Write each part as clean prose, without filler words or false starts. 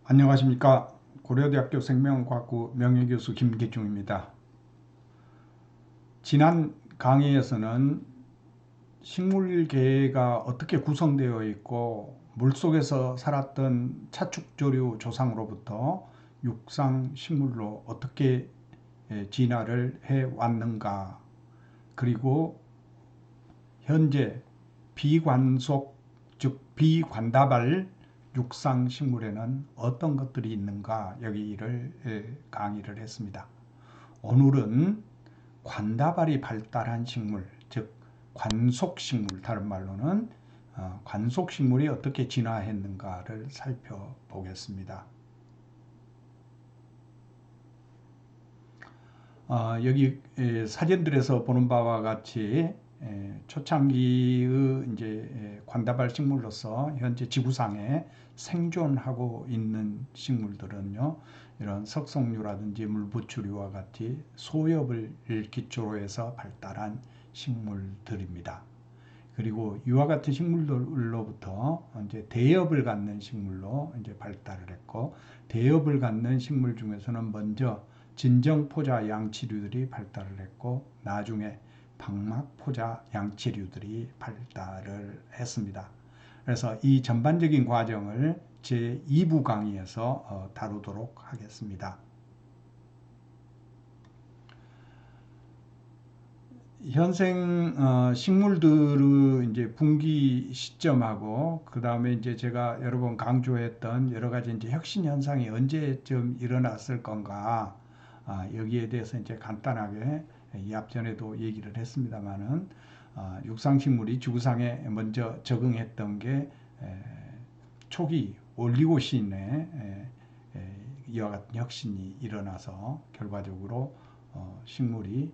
안녕하십니까. 고려대학교 생명과학부 명예교수 김기중입니다. 지난 강의에서는 식물계가 어떻게 구성되어 있고 물속에서 살았던 차축조류 조상으로부터 육상식물로 어떻게 진화를 해왔는가, 그리고 현재 비관속, 즉 비관다발 육상식물에는 어떤 것들이 있는가, 여기를 강의를 했습니다. 오늘은 관다발이 발달한 식물, 즉 관속식물, 다른 말로는 관속식물이 어떻게 진화했는가를 살펴보겠습니다. 여기 사진들에서 보는 바와 같이 초창기의 이제 관다발 식물로서 현재 지구상에 생존하고 있는 식물들은요, 이런 석송류라든지 물부추류와 같이 소엽을 기초로 해서 발달한 식물들입니다. 그리고 이와 같은 식물들로부터 이제 대엽을 갖는 식물로 이제 발달을 했고, 대엽을 갖는 식물 중에서는 먼저 진정포자 양치류들이 발달을 했고, 나중에 방막포자 양치류들이 발달을 했습니다. 그래서 이 전반적인 과정을 제 2부 강의에서 다루도록 하겠습니다. 현생 식물들의 이제 분기 시점하고, 그 다음에 이제 제가 여러 번 강조했던 여러 가지 이제 혁신 현상이 언제쯤 일어났을 건가, 여기에 대해서 이제 간단하게 이 앞전에도 얘기를 했습니다만은, 육상식물이 지구상에 먼저 적응했던 게 초기 올리고신에 이와 같은 혁신이 일어나서 결과적으로 식물이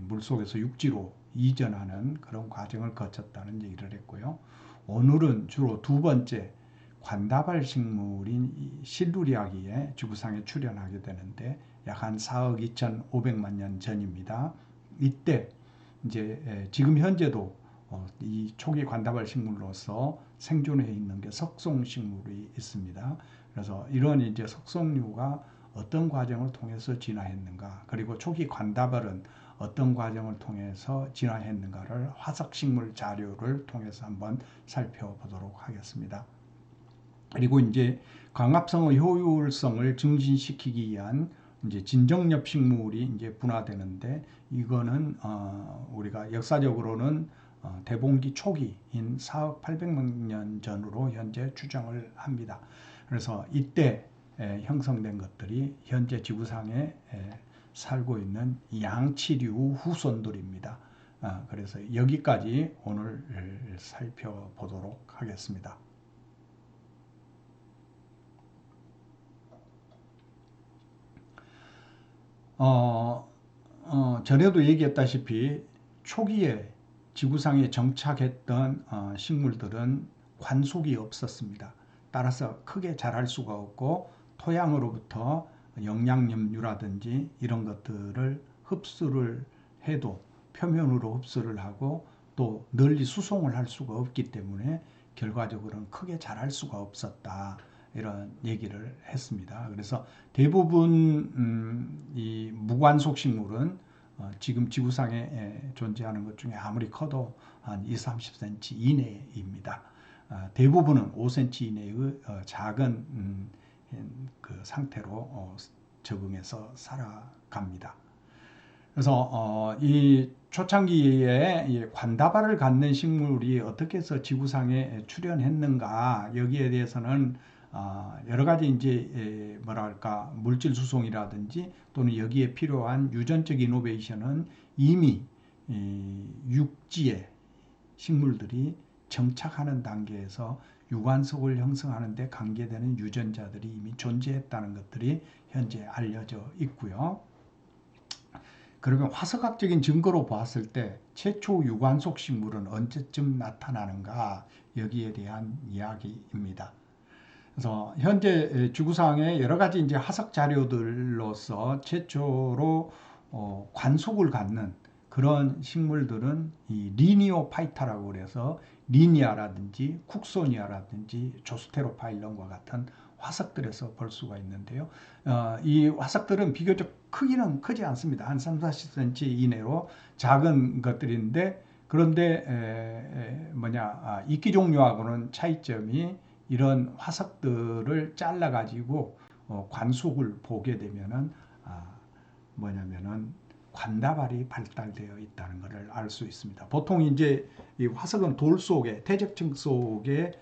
물속에서 육지로 이전하는 그런 과정을 거쳤다는 얘기를 했고요. 오늘은 주로 두 번째 관다발 식물인 실루리아기에 지구상에 출현하게 되는데, 약 한 4억 2,500만 년 전입니다. 이때 이제 지금 현재도 이 초기 관다발 식물로서 생존해 있는 게 석송식물이 있습니다. 그래서 이런 이제 석송류가 어떤 과정을 통해서 진화했는가, 그리고 초기 관다발은 어떤 과정을 통해서 진화했는가를 화석식물 자료를 통해서 한번 살펴보도록 하겠습니다. 그리고 이제 광합성의 효율성을 증진시키기 위한 이제 진정엽 식물이 이제 분화되는데, 이거는 우리가 역사적으로는 대봉기 초기인 4억 800만 년 전으로 현재 추정을 합니다. 그래서 이때 형성된 것들이 현재 지구상에 살고 있는 양치류 후손들입니다. 그래서 여기까지 오늘 살펴보도록 하겠습니다. 전에도 얘기했다시피 초기에 지구상에 정착했던 식물들은 관속이 없었습니다. 따라서 크게 자랄 수가 없고, 토양으로부터 영양염류라든지 이런 것들을 흡수를 해도 표면으로 흡수를 하고 또 널리 수송을 할 수가 없기 때문에 결과적으로는 크게 자랄 수가 없었다, 이런 얘기를 했습니다. 그래서 대부분 이 무관속 식물은 지금 지구상에 존재하는 것 중에 아무리 커도 한 2, 30cm 이내입니다. 대부분은 5cm 이내의 작은 그 상태로 적응해서 살아갑니다. 그래서 이 초창기에 관다발을 갖는 식물이 어떻게 해서 지구상에 출현했는가, 여기에 대해서는 여러 가지 이제 뭐랄까 물질 수송이라든지 또는 여기에 필요한 유전적 이노베이션은 이미 육지에 식물들이 정착하는 단계에서 유관석을 형성하는 데 관계되는 유전자들이 이미 존재했다는 것들이 현재 알려져 있고요. 그러면 화석학적인 증거로 보았을 때 최초 유관속 식물은 언제쯤 나타나는가, 여기에 대한 이야기입니다. 그래서 현재 지구상의 여러 가지 이제 화석 자료들로서 최초로 관속을 갖는 그런 식물들은 이 리니오파이타라고 그래서 리니아라든지 쿡소니아라든지 조스테로파일론과 같은 화석들에서 볼 수가 있는데요. 이 화석들은 비교적 크기는 크지 않습니다. 한 3, 40cm 이내로 작은 것들인데, 그런데 이끼 종류하고는 차이점이, 이런 화석들을 잘라 가지고 관속을 보게 되면은 뭐냐면은 관다발이 발달되어 있다는 것을 알 수 있습니다. 보통 이제 이 화석은 돌 속에, 퇴적층 속에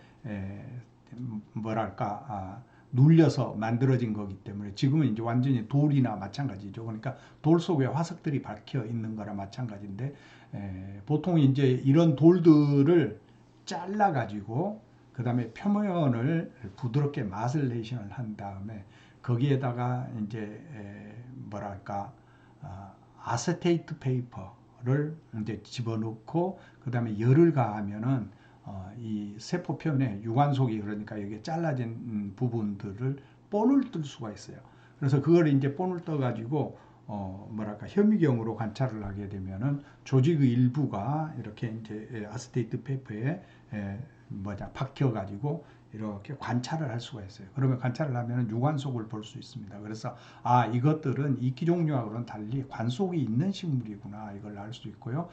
눌려서 만들어진 거기 때문에 지금은 이제 완전히 돌이나 마찬가지죠. 그러니까 돌 속에 화석들이 박혀 있는 거랑 마찬가지인데, 보통 이제 이런 돌들을 잘라 가지고 그 다음에 표면을 부드럽게 마슬레이션을 한 다음에 거기에다가 이제 아세테이트 페이퍼를 이제 집어넣고 그 다음에 열을 가하면은 이 세포 표면에 유관속이, 그러니까 여기 잘라진 부분들을 본을 뜰 수가 있어요. 그래서 그걸 이제 본을 떠 가지고 현미경으로 관찰을 하게 되면은 조직의 일부가 이렇게 이제 아세테이트 페이퍼에 박혀 가지고 이렇게 관찰을 할 수가 있어요. 그러면 관찰을 하면 유관속을 볼 수 있습니다. 그래서 이것들은 이끼 종류하고는 달리 관속이 있는 식물이구나, 이걸 알 수 있고요.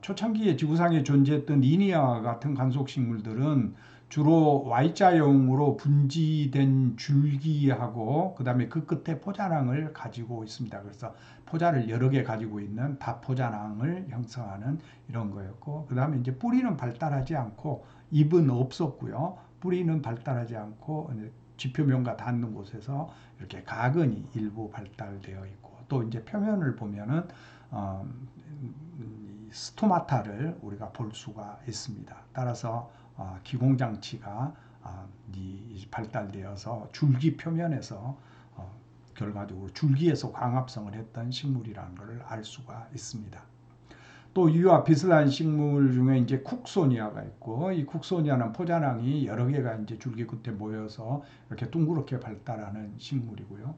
초창기에 지구상에 존재했던 리니아와 같은 관속 식물들은 주로 Y자형으로 분지된 줄기하고 그 다음에 그 끝에 포자낭을 가지고 있습니다. 그래서 포자를 여러 개 가지고 있는 다포자낭을 형성하는 이런 거였고, 그 다음에 이제 뿌리는 발달하지 않고 잎은 없었고요. 뿌리는 발달하지 않고 지표면과 닿는 곳에서 이렇게 가근이 일부 발달되어 있고, 또 이제 표면을 보면은 스토마타를 우리가 볼 수가 있습니다. 따라서 기공장치가 발달되어서 줄기 표면에서 결과적으로 줄기에서 광합성을 했던 식물이라는 것을 알 수가 있습니다. 또 이와 비슷한 식물 중에 이제 쿡소니아가 있고, 이 쿡소니아는 포자낭이 여러 개가 이제 줄기 끝에 모여서 이렇게 둥그렇게 발달하는 식물이고요.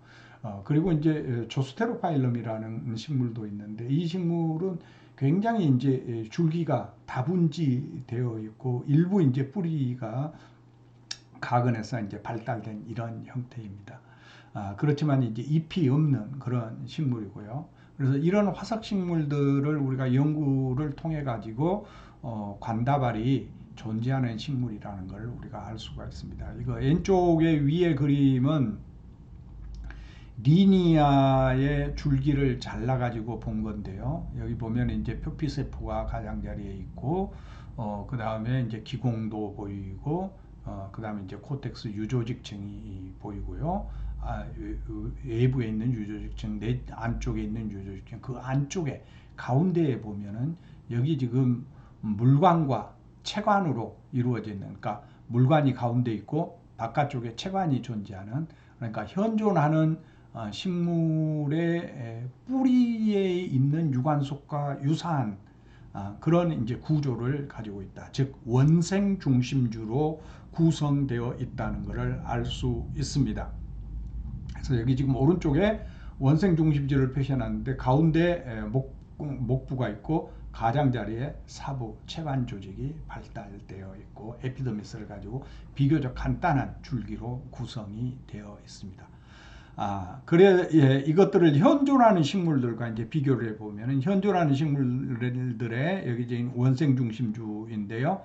그리고 이제 조스테로파일럼이라는 식물도 있는데, 이 식물은 굉장히 이제 줄기가 다분지되어 있고 일부 이제 뿌리가 가근에서 이제 발달된 이런 형태입니다. 그렇지만 이제 잎이 없는 그런 식물이고요. 그래서 이런 화석 식물들을 우리가 연구를 통해 가지고 관다발이 존재하는 식물이라는 걸 우리가 알 수가 있습니다. 이거 왼쪽의 위의 그림은 리니아의 줄기를 잘라 가지고 본 건데요. 여기 보면 이제 표피세포가 가장자리에 있고, 그 다음에 이제 기공도 보이고, 그 다음에 이제 코텍스 유조직층이 보이고요. 외부에 있는 유조직층, 안쪽에 있는 유조직층, 그 안쪽에 가운데에 보면은 여기 지금 물관과 체관으로 이루어져 있는, 그러니까 물관이 가운데 있고 바깥쪽에 체관이 존재하는, 그러니까 현존하는 식물의 뿌리에 있는 유관속과 유사한 그런 이제 구조를 가지고 있다. 즉 원생 중심주로 구성되어 있다는 것을 알 수 있습니다. 그래서 여기 지금 오른쪽에 원생 중심주를 표시해놨는데 가운데 목부가 있고 가장자리에 사부 체관 조직이 발달되어 있고 에피더미스를 가지고 비교적 간단한 줄기로 구성이 되어 있습니다. 이것들을 현존하는 식물들과 이제 비교를 해보면, 현존하는 식물들의 여기 지금 원생 중심주인데요.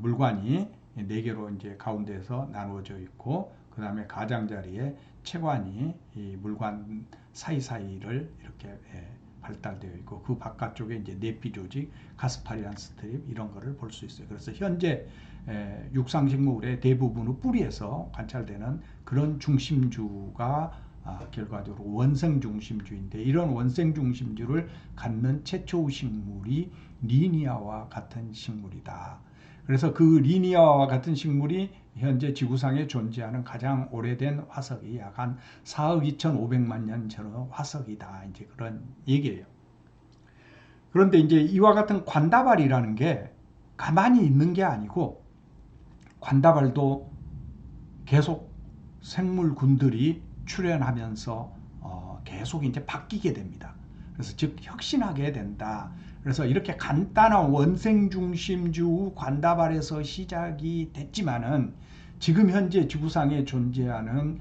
물관이 4개로 이제 가운데에서 나누어져 있고, 그 다음에 가장자리에 체관이 이 물관 사이사이를 이렇게 발달되어 있고, 그 바깥쪽에 이제 내피 조직, 가스파리안 스트립 이런 거를 볼 수 있어요. 그래서 현재 육상식물의 대부분의 뿌리에서 관찰되는 그런 중심주가 결과적으로 원생 중심주인데, 이런 원생 중심주를 갖는 최초의 식물이 리니아와 같은 식물이다. 그래서 그 리니아와 같은 식물이 현재 지구상에 존재하는 가장 오래된 화석이 약 한 4억 2,500만 년 전의 화석이다, 이제 그런 얘기예요. 그런데 이제 이와 같은 관다발이라는 게 가만히 있는 게 아니고, 관다발도 계속 생물군들이 출현하면서 계속 이제 바뀌게 됩니다. 그래서 즉 혁신하게 된다. 그래서 이렇게 간단한 원생 중심주 관다발에서 시작이 됐지만은 지금 현재 지구상에 존재하는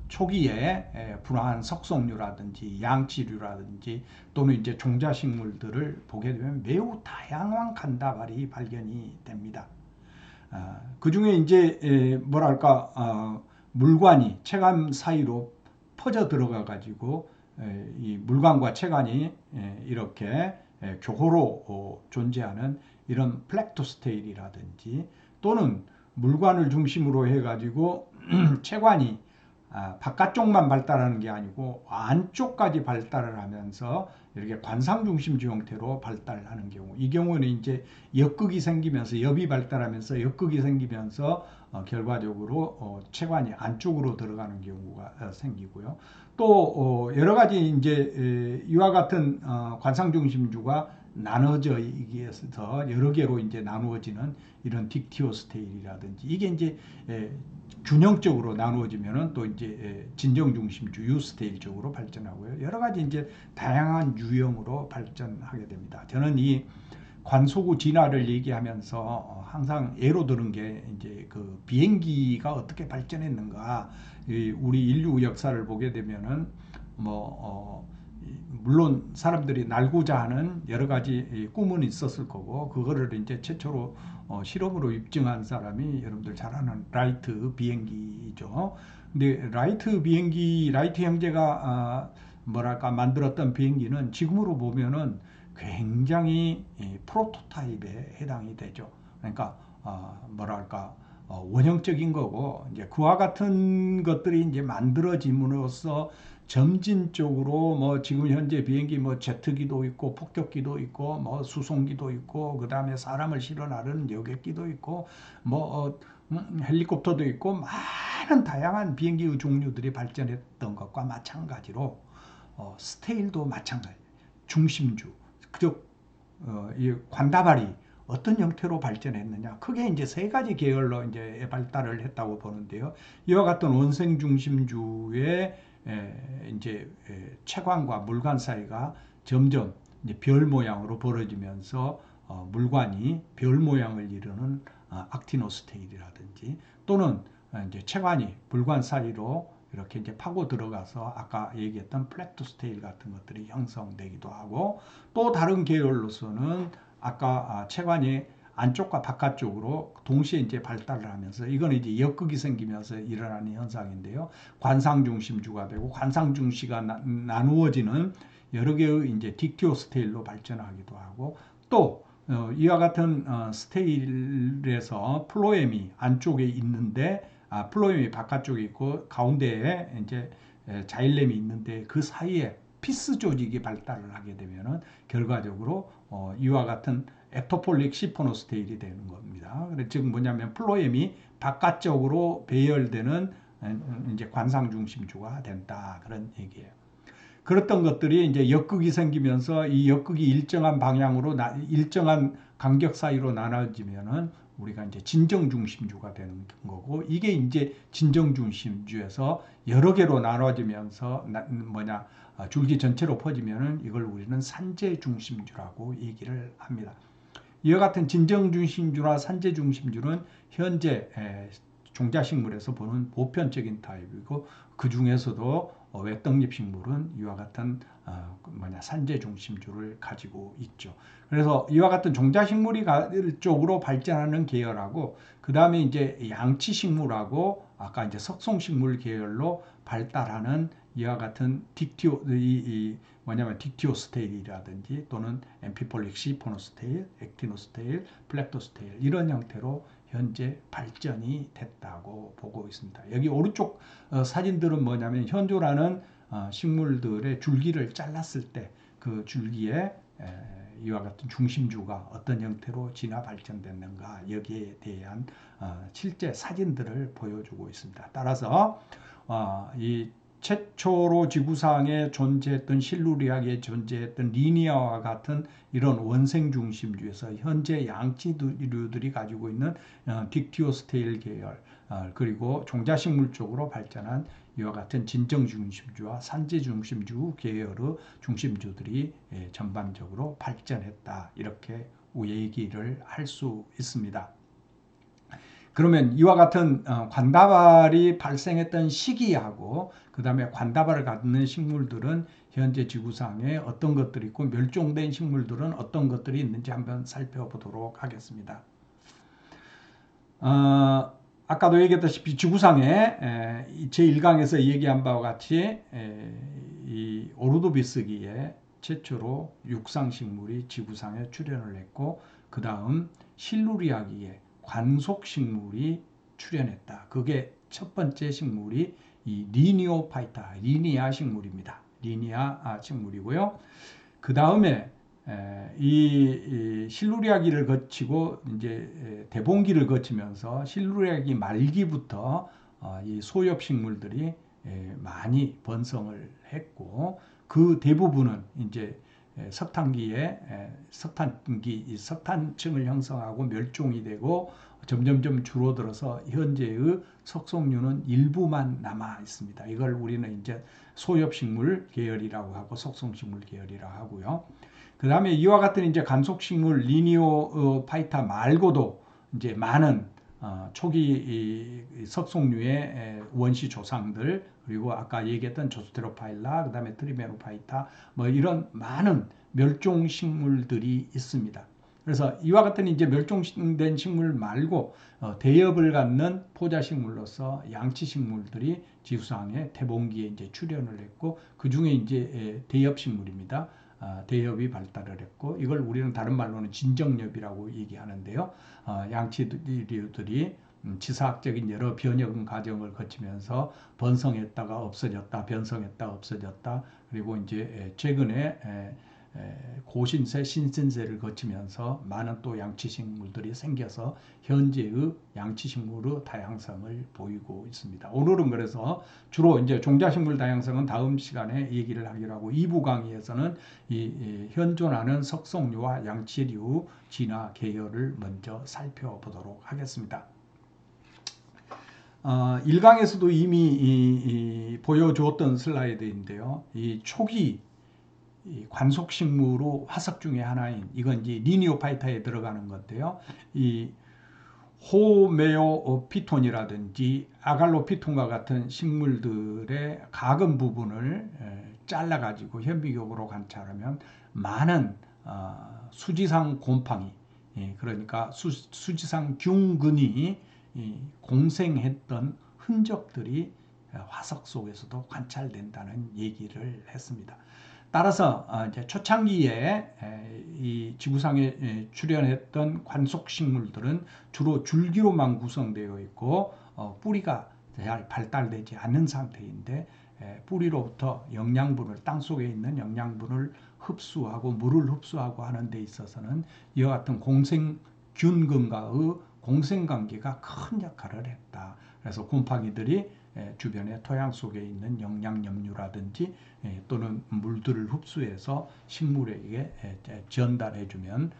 초기에 불화한 석성류라든지 양치류라든지 또는 이제 종자식물들을 보게 되면 매우 다양한 간다발이 발견이 됩니다. 그 중에 이제 뭐랄까 물관이 체관 사이로 퍼져 들어가 가지고 이 물관과 체관이 이렇게 교호로 존재하는 이런 플렉토스테일이라든지 또는 물관을 중심으로 해 가지고 체관이 바깥쪽만 발달하는 게 아니고 안쪽까지 발달을 하면서 이렇게 관상중심주 형태로 발달하는 경우, 이 경우는 이제 역극이 생기면서 엽이 발달하면서 역극이 생기면서 결과적으로 체관이 안쪽으로 들어가는 경우가 생기고요. 또 여러 가지 이제 이와 같은 관상중심주가 나눠져 있어서 여러 개로 이제 나누어지는 이런 딕티오스테일이라든지 이게 이제 균형적으로 나누어지면은 또 이제 진정 중심주 유스테일 쪽으로 발전하고요. 여러 가지 이제 다양한 유형으로 발전하게 됩니다. 저는 이 관소구 진화를 얘기하면서 항상 예로 드는 게 이제 그 비행기가 어떻게 발전했는가. 우리 인류 역사를 보게 되면은 물론 사람들이 날고자 하는 여러 가지 꿈은 있었을 거고 그거를 이제 최초로 실험으로 입증한 사람이 여러분들 잘 아는 라이트 비행기죠. 근데 라이트 형제가 뭐랄까 만들었던 비행기는 지금으로 보면은 굉장히 프로토타입에 해당이 되죠. 그러니까 뭐랄까 원형적인 거고 이제 그와 같은 것들이 이제 만들어짐으로써 점진적으로 뭐 지금 현재 비행기 뭐 제트기도 있고 폭격기도 있고 뭐 수송기도 있고 그 다음에 사람을 실어 나르는 여객기도 있고 뭐 헬리콥터도 있고 많은 다양한 비행기의 종류들이 발전했던 것과 마찬가지로 스테일도 마찬가지. 중심주, 즉 이 관다발이 어떤 형태로 발전했느냐? 크게 이제 세 가지 계열로 이제 발달을 했다고 보는데요. 이와 같은 원생 중심주의 이제 체관과 물관 사이가 점점 이제 별 모양으로 벌어지면서 물관이 별 모양을 이루는 악티노스테일이라든지 또는 이제 체관이 물관 사이로 이렇게 이제 파고 들어가서 아까 얘기했던 플렉토스테일 같은 것들이 형성되기도 하고 또 다른 계열로서는 아까 체관이 안쪽과 바깥쪽으로 동시에 이제 발달을 하면서 이건 이제 역극이 생기면서 일어나는 현상인데요. 관상 중심주가 되고 관상 중시가 나누어지는 여러 개의 이제 딕티오 스테일로 발전하기도 하고 또 이와 같은 스테일에서 플로엠이 안쪽에 있는데 플로엠이 바깥쪽에 있고 가운데에 이제 자일렘이 있는데 그 사이에 피스 조직이 발달을 하게 되면은 결과적으로 이와 같은 엑토폴릭 시포노스테일이 되는 겁니다. 즉 뭐냐면 플로엠이 바깥쪽으로 배열되는 이제 관상 중심주가 된다 그런 얘기예요. 그랬던 것들이 이제 역극이 생기면서 이 역극이 일정한 방향으로 일정한 간격 사이로 나눠지면은 우리가 이제 진정 중심주가 되는 거고 이게 이제 진정 중심주에서 여러 개로 나눠지면서 줄기 전체로 퍼지면은 이걸 우리는 산재 중심주라고 얘기를 합니다. 이와 같은 진정 중심주나 산재 중심주는 현재 종자식물에서 보는 보편적인 타입이고 그 중에서도 외떡잎식물은 이와 같은 산재 중심주를 가지고 있죠. 그래서 이와 같은 종자식물이 쪽으로 발전하는 계열하고 그 다음에 이제 양치식물하고 아까 이제 석송식물 계열로 발달하는 이와 같은 딕티오스테일이라든지 또는 엠피폴릭 시포노스테일, 액티노스테일, 플렉토스테일 이런 형태로 현재 발전이 됐다고 보고 있습니다. 여기 오른쪽 사진들은 뭐냐면 현조라는 식물들의 줄기를 잘랐을 때 그 줄기에 이와 같은 중심주가 어떤 형태로 진화 발전됐는가 여기에 대한 실제 사진들을 보여주고 있습니다. 따라서 이 최초로 지구상에 존재했던 실루리아에 존재했던 리니아와 같은 이런 원생 중심주에서 현재 양치류들이 가지고 있는 딕티오스테일 계열 그리고 종자식물 쪽으로 발전한 이와 같은 진정 중심주와 산재 중심주 계열의 중심주들이 전반적으로 발전했다 이렇게 얘기를 할 수 있습니다. 그러면 이와 같은 관다발이 발생했던 시기하고 그 다음에 관다발을 갖는 식물들은 현재 지구상에 어떤 것들이 있고 멸종된 식물들은 어떤 것들이 있는지 한번 살펴보도록 하겠습니다. 아까도 얘기했다시피 지구상에 제1강에서 얘기한 바와 같이 이 오르도비스기에 최초로 육상식물이 지구상에 출현을 했고 그 다음 실루리아기에 관속식물이 출현했다. 그게 첫 번째 식물이 이 리니오파이타, 리니아 식물입니다. 리니아 식물이고요. 그 다음에 이 실루리아기를 거치고 이제 대봉기를 거치면서 실루리아기 말기부터 이 소엽식물들이 많이 번성을 했고 그 대부분은 이제 석탄기에 석탄층을 형성하고 멸종이 되고 점점점 줄어들어서 현재의 석송류는 일부만 남아 있습니다. 이걸 우리는 이제 소엽식물 계열이라고 하고 석송식물 계열이라고 하고요. 그 다음에 이와 같은 이제 간속식물 리니오파이타 말고도 이제 많은 초기 석송류의 원시 조상들 그리고 아까 얘기했던 조스테로파일라 그 다음에 트리메노파이타 뭐 이런 많은 멸종식물들이 있습니다. 그래서 이와 같은 이제 멸종된 식물 말고 대엽을 갖는 포자식물로서 양치식물들이 지구상에 대봉기에 이제 출현을 했고 그 중에 이제 대엽식물입니다. 대엽이 발달을 했고 이걸 우리는 다른 말로는 진정엽이라고 얘기하는데요. 양치류들이 지사학적인 여러 변형 과정을 거치면서 번성했다가 없어졌다, 변성했다, 없어졌다. 그리고 이제 최근에 고신세, 신신세를 거치면서 많은 또 양치식물들이 생겨서 현재의 양치식물의 다양성을 보이고 있습니다. 오늘은 그래서 주로 이제 종자식물 다양성은 다음 시간에 얘기를 하기로 하고 2부 강의에서는 이 현존하는 석송류와 양치류 진화 계열을 먼저 살펴보도록 하겠습니다. 1강에서도 이미 보여주었던 슬라이드인데요. 이 초기 관속식물로 화석 중에 하나인 이건 이제 리니오파이타에 들어가는 건데요. 이 호메오피톤이라든지 아갈로피톤과 같은 식물들의 각은 부분을 잘라 가지고 현미경으로 관찰하면 많은 수지상 곰팡이 그러니까 수지상 균근이 공생했던 흔적들이 화석 속에서도 관찰된다는 얘기를 했습니다. 따라서 이제 초창기에 이 지구상에 출현했던 관속식물들은 주로 줄기로만 구성되어 있고 뿌리가 잘 발달되지 않은 상태인데 뿌리로부터 영양분을 땅속에 있는 영양분을 흡수하고 물을 흡수하고 하는 데 있어서는 이와 같은 공생균근과의 공생관계가 큰 역할을 했다. 그래서 곰팡이들이 주변의 토양 속에 있는 영양염류라든지 또는 물들을 흡수해서 식물에게 전달해주면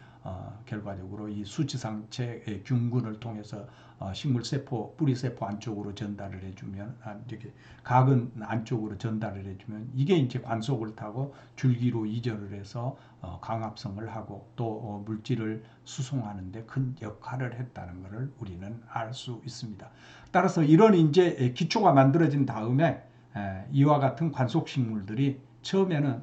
결과적으로 이 수지상체 균근을 통해서 식물세포, 뿌리세포 안쪽으로 전달을 해주면 이렇게 각은 안쪽으로 전달을 해주면 이게 이제 관속을 타고 줄기로 이전을 해서 강합성을 하고 또 물질을 수송하는 데 큰 역할을 했다는 것을 우리는 알 수 있습니다. 따라서 이런 이제 기초가 만들어진 다음에 이와 같은 관속식물들이 처음에는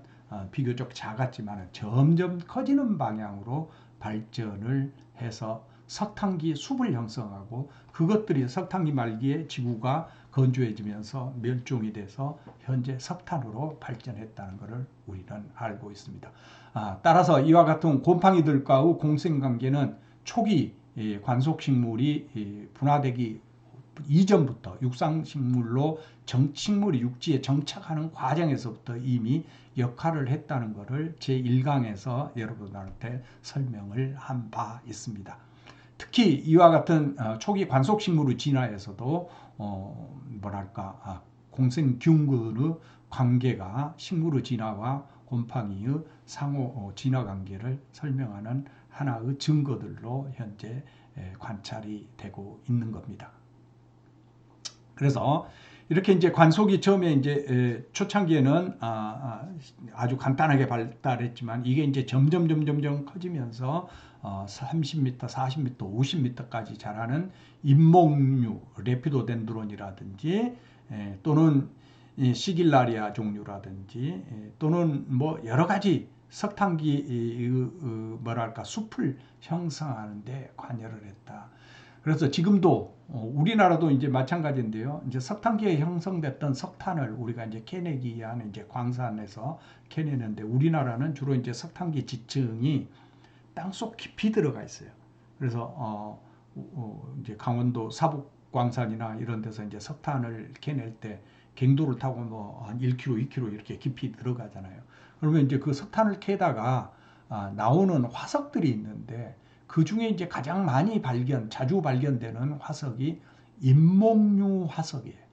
비교적 작았지만 점점 커지는 방향으로 발전을 해서 석탄기 숲을 형성하고 그것들이 석탄기 말기에 지구가 건조해지면서 멸종이 돼서 현재 석탄으로 발전했다는 것을 우리는 알고 있습니다. 따라서 이와 같은 곰팡이들과의 공생관계는 초기 관속식물이 분화되기 이전부터 육상식물로 식물이 육지에 정착하는 과정에서부터 이미 역할을 했다는 것을 제1강에서 여러분한테 설명을 한 바 있습니다. 특히 이와 같은 초기 관속식물의 진화에서도 뭐랄까 공생균근의 관계가 식물의 진화와 곰팡이의 상호 진화 관계를 설명하는 하나의 증거들로 현재 관찰이 되고 있는 겁니다. 그래서 이렇게 이제 관속이 처음에 이제 초창기에는 아주 간단하게 발달했지만 이게 이제 점점 커지면서 30m, 40m, 50m까지 자라는 인목류 레피도덴드론이라든지 또는 이 시길라리아 종류라든지 또는 뭐 여러 가지 석탄기 뭐랄까 숲을 형성하는데 관여를 했다. 그래서 지금도 우리나라도 이제 마찬가지인데요. 이제 석탄기에 형성됐던 석탄을 우리가 이제 캐내기 위한 이제 광산에서 캐내는데 우리나라는 주로 이제 석탄기 지층이 땅속 깊이 들어가 있어요. 그래서 이제 강원도 사북광산이나 이런 데서 이제 석탄을 캐낼 때 갱도를 타고 뭐 한 1km, 2km 이렇게 깊이 들어가잖아요. 그러면 이제 그 석탄을 캐다가 나오는 화석들이 있는데 그 중에 이제 가장 많이 자주 발견되는 화석이 인목류 화석이에요.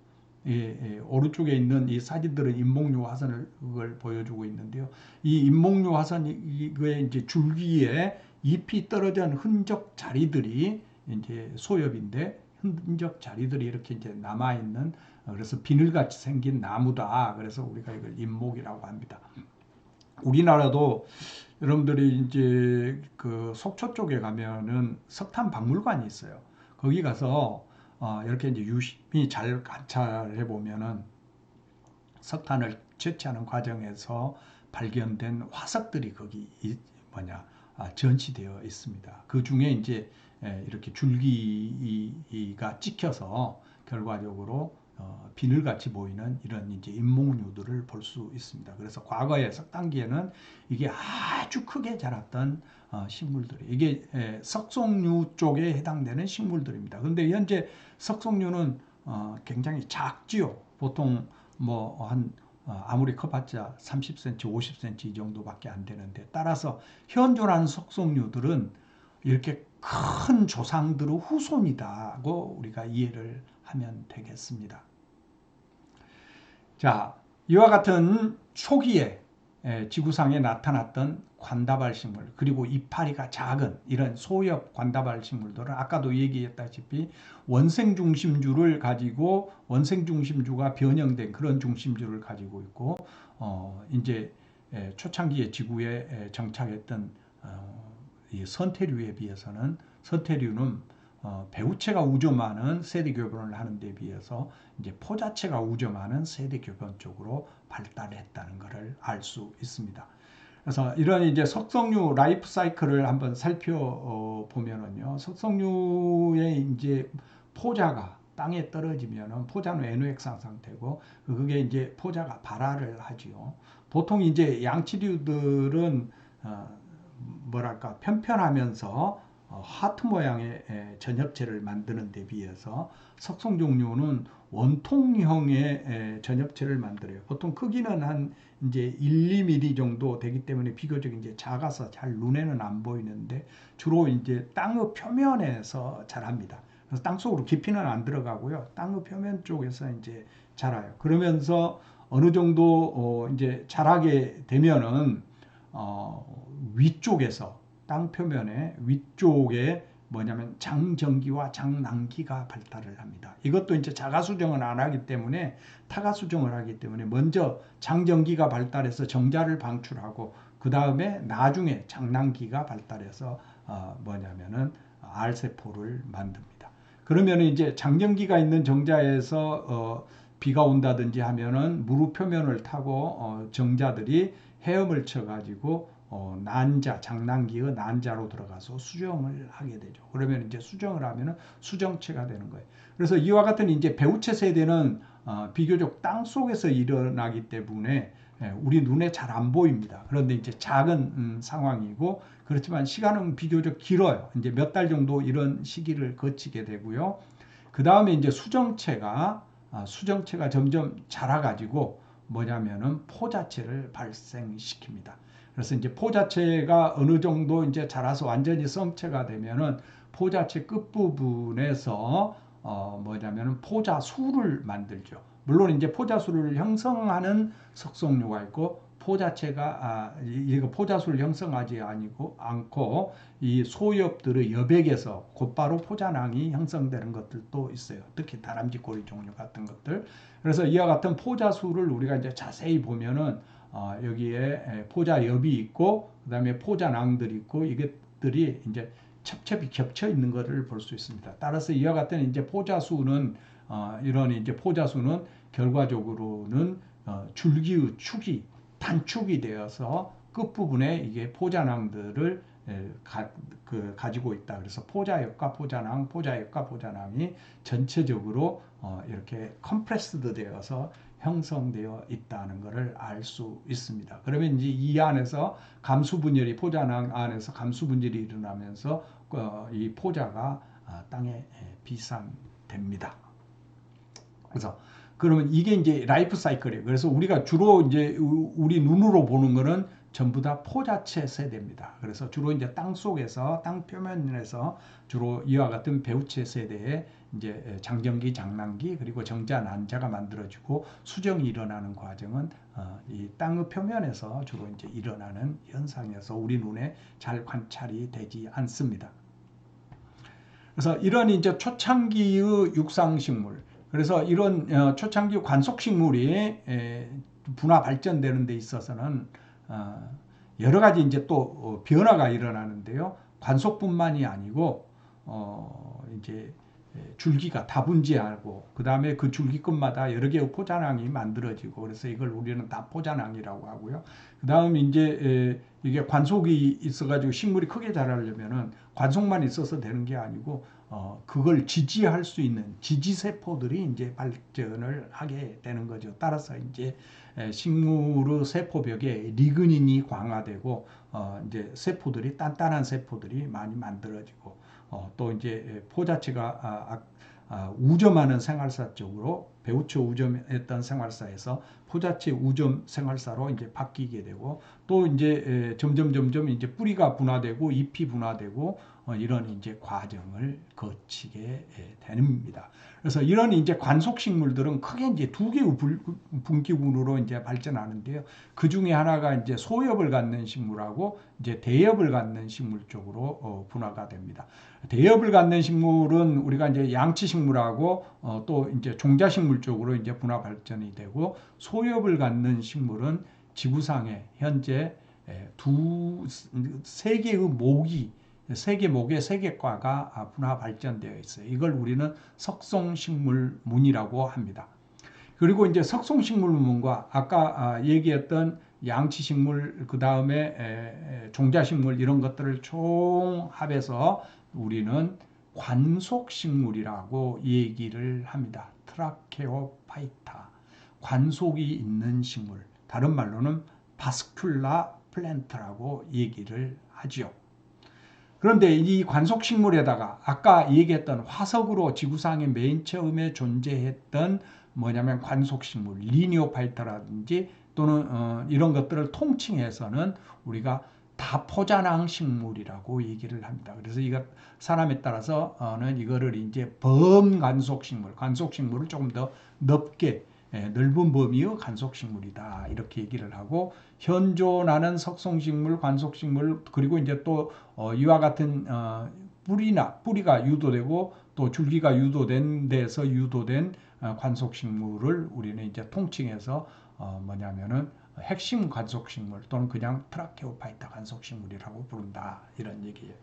오른쪽에 있는 이 사진들은 인목류 화석을 보여주고 있는데요. 이 인목류 화석의 이제 줄기에 잎이 떨어진 흔적 자리들이 이제 소엽인데 흔적 자리들이 이렇게 이제 남아 있는 그래서 비늘같이 생긴 나무다. 그래서 우리가 이걸 인목이라고 합니다. 우리나라도 여러분들이 이제 그 속초 쪽에 가면은 석탄 박물관이 있어요. 거기 가서 이렇게 이제 유심히 잘 관찰해 보면은 석탄을 채취하는 과정에서 발견된 화석들이 거기 전시되어 있습니다. 그 중에 이제 이렇게 줄기가 찍혀서 결과적으로 비늘같이 보이는 이런 이제 인목류들을 볼 수 있습니다. 그래서 과거에 석탄기에는 이게 아주 크게 자랐던 식물들이 이게 석송류 쪽에 해당되는 식물들입니다. 그런데 현재 석송류는 굉장히 작지요. 보통 뭐 한 아무리 커봤자 30cm, 50cm 이 정도밖에 안 되는데 따라서 현존하는 석송류들은 이렇게 큰 조상들의 후손이다고 우리가 이해를 하면 되겠습니다. 자, 이와 같은 초기에 지구상에 나타났던 관다발 식물 그리고 이파리가 작은 이런 소엽 관다발 식물들은 아까도 얘기했다시피 원생 중심주를 가지고 원생 중심주가 변형된 그런 중심주를 가지고 있고 이제 초창기에 지구에 정착했던 이 선태류에 비해서는 선태류는 배우체가 우점하는 세대교변을 하는 데 비해서 이제 포자체가 우점하는 세대교변 쪽으로 발달했다는 것을 알 수 있습니다. 그래서 이런 이제 석성류 라이프 사이클을 한번 살펴보면은요, 석성류의 이제 포자가 땅에 떨어지면은 포자는 애노액상 상태고 그게 이제 포자가 발화를 하지요. 보통 이제 양치류들은 뭐랄까 편편하면서 하트 모양의 전엽체를 만드는 데 비해서 석송 종류는 원통형의 전엽체를 만들어요. 보통 크기는 한 이제 1, 2mm 정도 되기 때문에 비교적 이제 작아서 잘 눈에는 안 보이는데 주로 이제 땅의 표면에서 자랍니다. 그래서 땅 속으로 깊이는 안 들어가고요. 땅의 표면 쪽에서 이제 자라요. 그러면서 어느 정도 이제 자라게 되면은 위쪽에서 땅 표면의 위쪽에 뭐냐면 장전기와 장난기가 발달을 합니다. 이것도 이제 자가수정을 안 하기 때문에 타가수정을 하기 때문에 먼저 장전기가 발달해서 정자를 방출하고 그 다음에 나중에 장난기가 발달해서 뭐냐면은 알세포를 만듭니다. 그러면 이제 장전기가 있는 정자에서 비가 온다든지 하면은 무릎 표면을 타고 정자들이 헤엄을 쳐가지고 난자, 장난기의 난자로 들어가서 수정을 하게 되죠. 그러면 이제 수정을 하면은 수정체가 되는 거예요. 그래서 이와 같은 이제 배우체 세대는 비교적 땅 속에서 일어나기 때문에 우리 눈에 잘 안 보입니다. 그런데 이제 작은 상황이고 그렇지만 시간은 비교적 길어요. 이제 몇 달 정도 이런 시기를 거치게 되고요. 그 다음에 이제 수정체가 점점 자라가지고 뭐냐면은 포자체를 발생시킵니다. 그래서 이제 포자체가 어느 정도 이제 자라서 완전히 성체가 되면은 포자체 끝부분에서 뭐냐면은 포자수를 만들죠. 물론 이제 포자수를 형성하는 석성류가 있고 포자체가 이거 포자수를 형성하지 않고 이 소엽들의 여백에서 곧바로 포자낭이 형성되는 것들도 있어요. 특히 다람쥐꼬리 종류 같은 것들. 그래서 이와 같은 포자수를 우리가 이제 자세히 보면은 여기에 포자엽이 있고 그다음에 포자낭들이 있고 이게 잎들이 이제 첩첩이 겹쳐 있는 것을 볼 수 있습니다. 따라서 이와 같은 이제 포자수는 이런 이제 포자수는 결과적으로는 줄기의 축이 단축이 되어서 끝부분에 이게 포자낭들을 가지고 있다. 그래서 포자엽과 포자낭, 포자엽과 포자낭이 전체적으로 이렇게 컴프레스드 되어서 형성되어 있다는 것을 알 수 있습니다. 그러면 이제 이 안에서 감수분열이 포자낭 안에서 감수분열이 일어나면서 이 포자가 땅에 비산됩니다. 그래서 그러면 이게 이제 라이프 사이클이에요. 그래서 우리가 주로 이제 우리 눈으로 보는 거는 전부 다 포자체 세대입니다. 그래서 주로 이제 땅 속에서 땅 표면에서 주로 이와 같은 배우체 세대에 이제 장정기, 장난기 그리고 정자, 난자가 만들어지고 수정이 일어나는 과정은 이 땅의 표면에서 주로 이제 일어나는 현상이어서 우리 눈에 잘 관찰이 되지 않습니다. 그래서 이런 이제 초창기의 육상식물, 그래서 이런 초창기 관속식물이 분화 발전되는 데 있어서는 여러 가지 이제 또 변화가 일어나는데요. 관속뿐만이 아니고 이제 줄기가 다분지하고 그 다음에 그 줄기끝마다 여러 개의 포자낭이 만들어지고 그래서 이걸 우리는 다 포자낭이라고 하고요. 그 다음 이제 이게 관속이 있어가지고 식물이 크게 자라려면은 관속만 있어서 되는 게 아니고 그걸 지지할 수 있는 지지세포들이 이제 발전을 하게 되는 거죠. 따라서 이제 식물의 세포벽에 리그닌이 강화되고 이제 세포들이 단단한 세포들이 많이 만들어지고 또 이제 포자체가 우점하는 생활사 쪽으로 배우체 우점했던 생활사에서 포자체 우점 생활사로 이제 바뀌게 되고 또 이제 점점 이제 뿌리가 분화되고 잎이 분화되고 이런 이제 과정을 거치게 됩니다. 그래서 이런 이제 관속식물들은 크게 이제 두 개의 분기군으로 이제 발전하는데요. 그 중에 하나가 이제 소엽을 갖는 식물하고 이제 대엽을 갖는 식물 쪽으로 분화가 됩니다. 대엽을 갖는 식물은 우리가 이제 양치식물하고 또 이제 종자식물 쪽으로 이제 분화 발전이 되고 소엽을 갖는 식물은 지구상에 현재 세 개의 목이 세계 목의 세계과가 분화 발전되어 있어요. 이걸 우리는 석송식물문이라고 합니다. 그리고 이제 석송식물문과 아까 얘기했던 양치식물, 그 다음에 종자식물 이런 것들을 총합해서 우리는 관속식물이라고 얘기를 합니다. 트라케오파이타, 관속이 있는 식물, 다른 말로는 바스큘라 플랜트라고 얘기를 하죠. 그런데 이 관속식물에다가 아까 얘기했던 화석으로 지구상에 맨 처음에 존재했던 뭐냐면 관속식물, 리니오파이터라든지 또는 이런 것들을 통칭해서는 우리가 다포자낭 식물이라고 얘기를 합니다. 그래서 이거 사람에 따라서는 이거를 이제 범관속식물, 관속식물을 조금 더 넓게 넓은 범위의 관속식물이다 이렇게 얘기를 하고 현존하는 석송식물, 관속식물 그리고 이제 또 이와 같은 뿌리가 유도되고 또 줄기가 유도된 데서 유도된 관속식물을 우리는 이제 통칭해서 뭐냐면은 핵심 관속식물 또는 그냥 트라케오파이타 관속식물이라고 부른다 이런 얘기예요.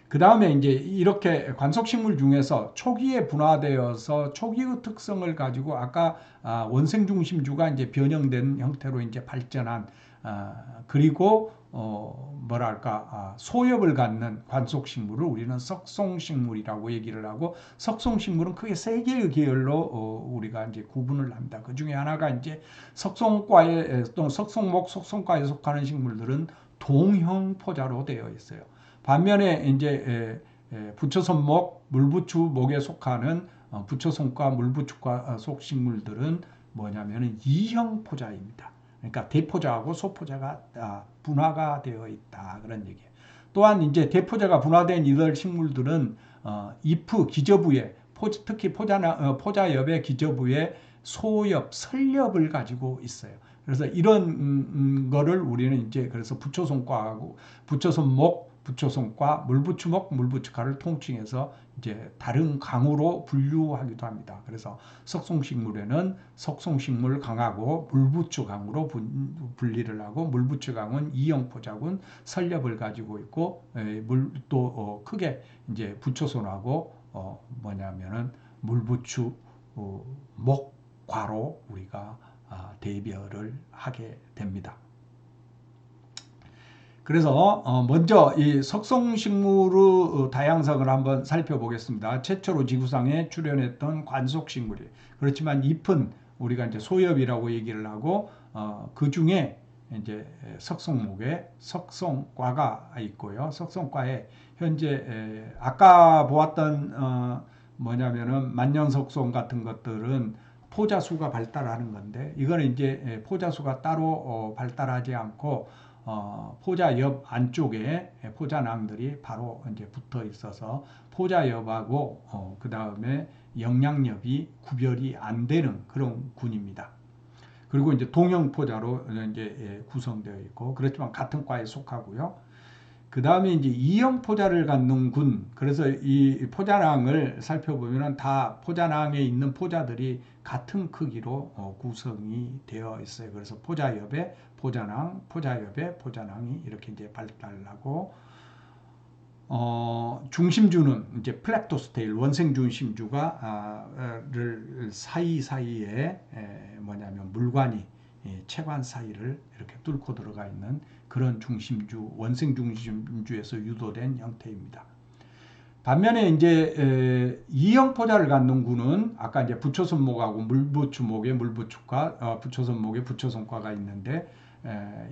그 다음에 이제 이렇게 관속식물 중에서 초기에 분화되어서 초기의 특성을 가지고 아까 원생 중심주가 이제 변형된 형태로 이제 발전한 그리고 뭐랄까 소엽을 갖는 관속식물을 우리는 석송식물이라고 얘기를 하고 석송식물은 크게 세 개의 계열로 우리가 이제 구분을 합니다. 그 중에 하나가 이제 석송과에 또는 석송목, 석송과에 속하는 식물들은 동형 포자로 되어 있어요. 반면에 이제 부처손목, 물부추목에 속하는 부처손과 물부추과 속 식물들은 뭐냐면은 이형 포자입니다. 그러니까 대포자하고 소포자가 분화가 되어 있다 그런 얘기예요. 또한 이제 대포자가 분화된 이들 식물들은 잎의 기저부에 특히 포자엽의 기저부에 소엽, 설엽을 가지고 있어요. 그래서 이런 거를 우리는 이제 그래서 부처손과하고 부처손목, 부초성과, 물부추목, 물부추과를 통칭해서 이제 다른 강으로 분류하기도 합니다. 그래서 석송식물에는 석송식물 강하고 물부추 강으로 분리를 하고, 물부추 강은 이형포자군 설렵을 가지고 있고, 또 크게 이제 부초선하고 뭐냐면은 물부추 목과로 우리가 대별을 하게 됩니다. 그래서 먼저 이 석송식물의 다양성을 한번 살펴보겠습니다. 최초로 지구상에 출현했던 관속식물이, 그렇지만 잎은 우리가 이제 소엽이라고 얘기를 하고, 그 중에 이제 석송목에 석송과가 있고요. 석송과에 현재 아까 보았던 뭐냐면은 만년석송 같은 것들은 포자수가 발달하는 건데, 이거는 이제 포자수가 따로 발달하지 않고 포자 옆 안쪽에 포자낭들이 바로 이제 붙어 있어서 포자 옆하고 그 다음에 영양엽이 구별이 안 되는 그런 군입니다. 그리고 이제 동형 포자로 이제 구성되어 있고, 그렇지만 같은 과에 속하고요. 그 다음에 이제 이형 포자를 갖는 군, 그래서 이 포자낭을 살펴보면 다 포자낭에 있는 포자들이 같은 크기로 구성이 되어 있어요. 그래서 포자 옆에 포자낭, 포자 옆에 포자낭이 이렇게 이제 발달하고, 중심주는 이제 플렉토스테일 원생 중심주가 를 사이사이에 뭐냐면 물관이 체관 사이를 이렇게 뚫고 들어가 있는 그런 중심주, 원생 중심주에서 유도된 형태입니다. 반면에 이제 이형 포자를 갖는 군은 아까 이제 부초선목하고 물부추목에 물부추과, 부초선목에 부초선과가 있는데,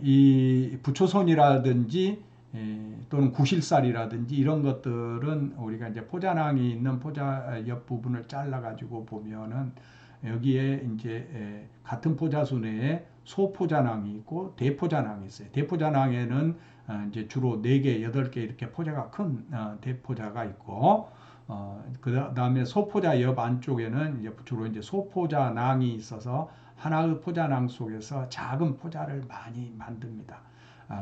이 부초선이라든지 또는 구실살이라든지 이런 것들은 우리가 이제 포자낭이 있는 포자 옆 부분을 잘라 가지고 보면은 여기에 이제 같은 포자수 내에 소포자낭이 있고 대포자낭이 있어요. 대포자낭에는 이제 주로 4개, 8개 이렇게 포자가 큰 대포자가 있고, 그 다음에 소포자 옆 안쪽에는 이제 주로 이제 소포자낭이 있어서 하나의 포자낭 속에서 작은 포자를 많이 만듭니다.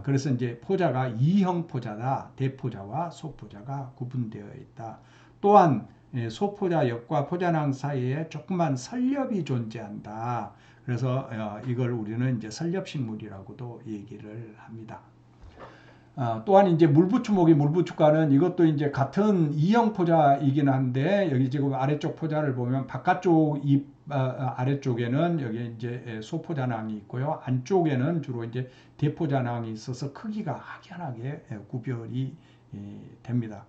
그래서 이제 포자가 이형 포자다, 대포자와 소포자가 구분되어 있다. 또한 소포자 옆과 포자낭 사이에 조그만 설렵이 존재한다. 그래서 이걸 우리는 이제 설렵식물이라고도 얘기를 합니다. 또한 이제 물부추목이 물부추과는 이것도 이제 같은 이형 포자이긴 한데, 여기 지금 아래쪽 포자를 보면 바깥쪽 잎 아래쪽에는 여기 이제 소포자낭이 있고요. 안쪽에는 주로 이제 대포자낭이 있어서 크기가 확연하게 구별이 됩니다.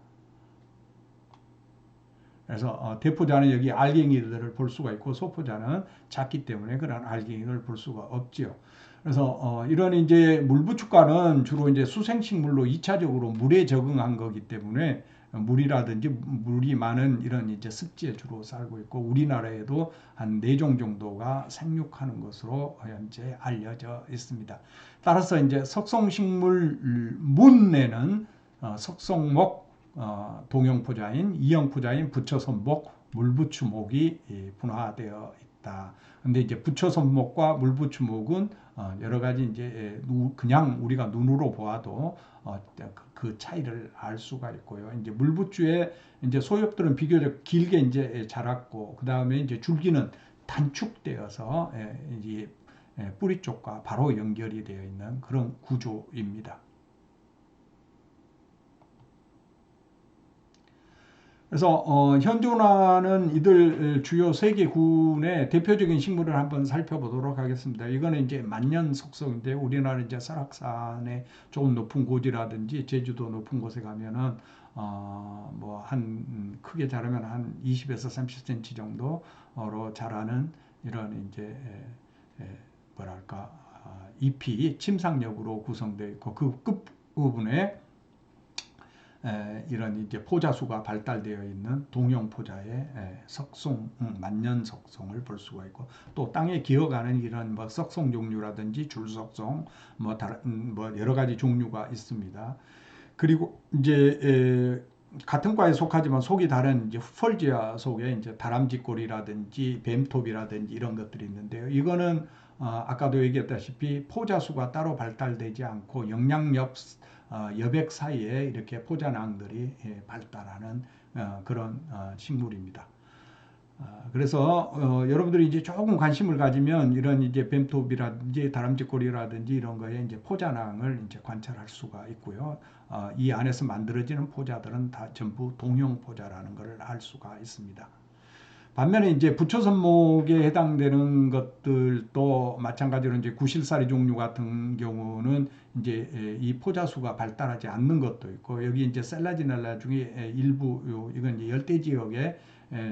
그래서 대포자는 여기 알갱이들을 볼 수가 있고, 소포자는 작기 때문에 그런 알갱이를 볼 수가 없지요. 그래서 이런 이제 물부추과는 주로 이제 수생식물로 2차적으로 물에 적응한 거기 때문에 물이라든지 물이 많은 이런 이제 습지에 주로 살고 있고, 우리나라에도 한 4종 정도가 생육하는 것으로 현재 알려져 있습니다. 따라서 이제 석송식물 문에는 석송목, 동형포자인, 이형포자인 부초선목, 물부추목이 분화되어 있다. 근데 이제 부초선목과 물부추목은 여러 가지 이제 그냥 우리가 눈으로 보아도 그 차이를 알 수가 있고요. 이제 물부추의 이제 소엽들은 비교적 길게 이제 자랐고, 그 다음에 이제 줄기는 단축되어서 이제 뿌리 쪽과 바로 연결이 되어 있는 그런 구조입니다. 그래서 현존하는 이들 주요 3개 군의 대표적인 식물을 한번 살펴보도록 하겠습니다. 이거는 이제 만년석송인데, 우리나라 이제 설악산의 조금 높은 곳이라든지 제주도 높은 곳에 가면은 뭐 한 크게 자라면 한 20에서 30cm 정도로 자라는 이런 이제 뭐랄까 잎이 침상엽으로 구성되어 있고, 그 끝 부분에 이런 이제 포자수가 발달되어 있는 동형 포자의 석송, 만년석송을 볼 수가 있고, 또 땅에 기어가는 이런 뭐 석송 종류라든지 줄석송, 뭐 다른 뭐 여러 가지 종류가 있습니다. 그리고 이제 같은 과에 속하지만 속이 다른 이제 후펄지아 속에 이제 다람쥐꼬리라든지 뱀톱이라든지 이런 것들이 있는데요. 이거는 아까도 얘기했다시피 포자수가 따로 발달되지 않고 영양엽 여백 사이에 이렇게 포자낭들이 발달하는 그런 식물입니다. 그래서 여러분들이 이제 조금 관심을 가지면 이런 이제 뱀톱이라든지 다람쥐꼬리라든지 이런 거에 이제 포자낭을 이제 관찰할 수가 있고요. 이 안에서 만들어지는 포자들은 다 전부 동형 포자라는 것을 알 수가 있습니다. 반면에 이제 부초선목에 해당되는 것들도 마찬가지로 이제 구실사리 종류 같은 경우는 이제 이 포자수가 발달하지 않는 것도 있고, 여기 이제 셀라지넬라 중에 일부 이건 이제 열대 지역에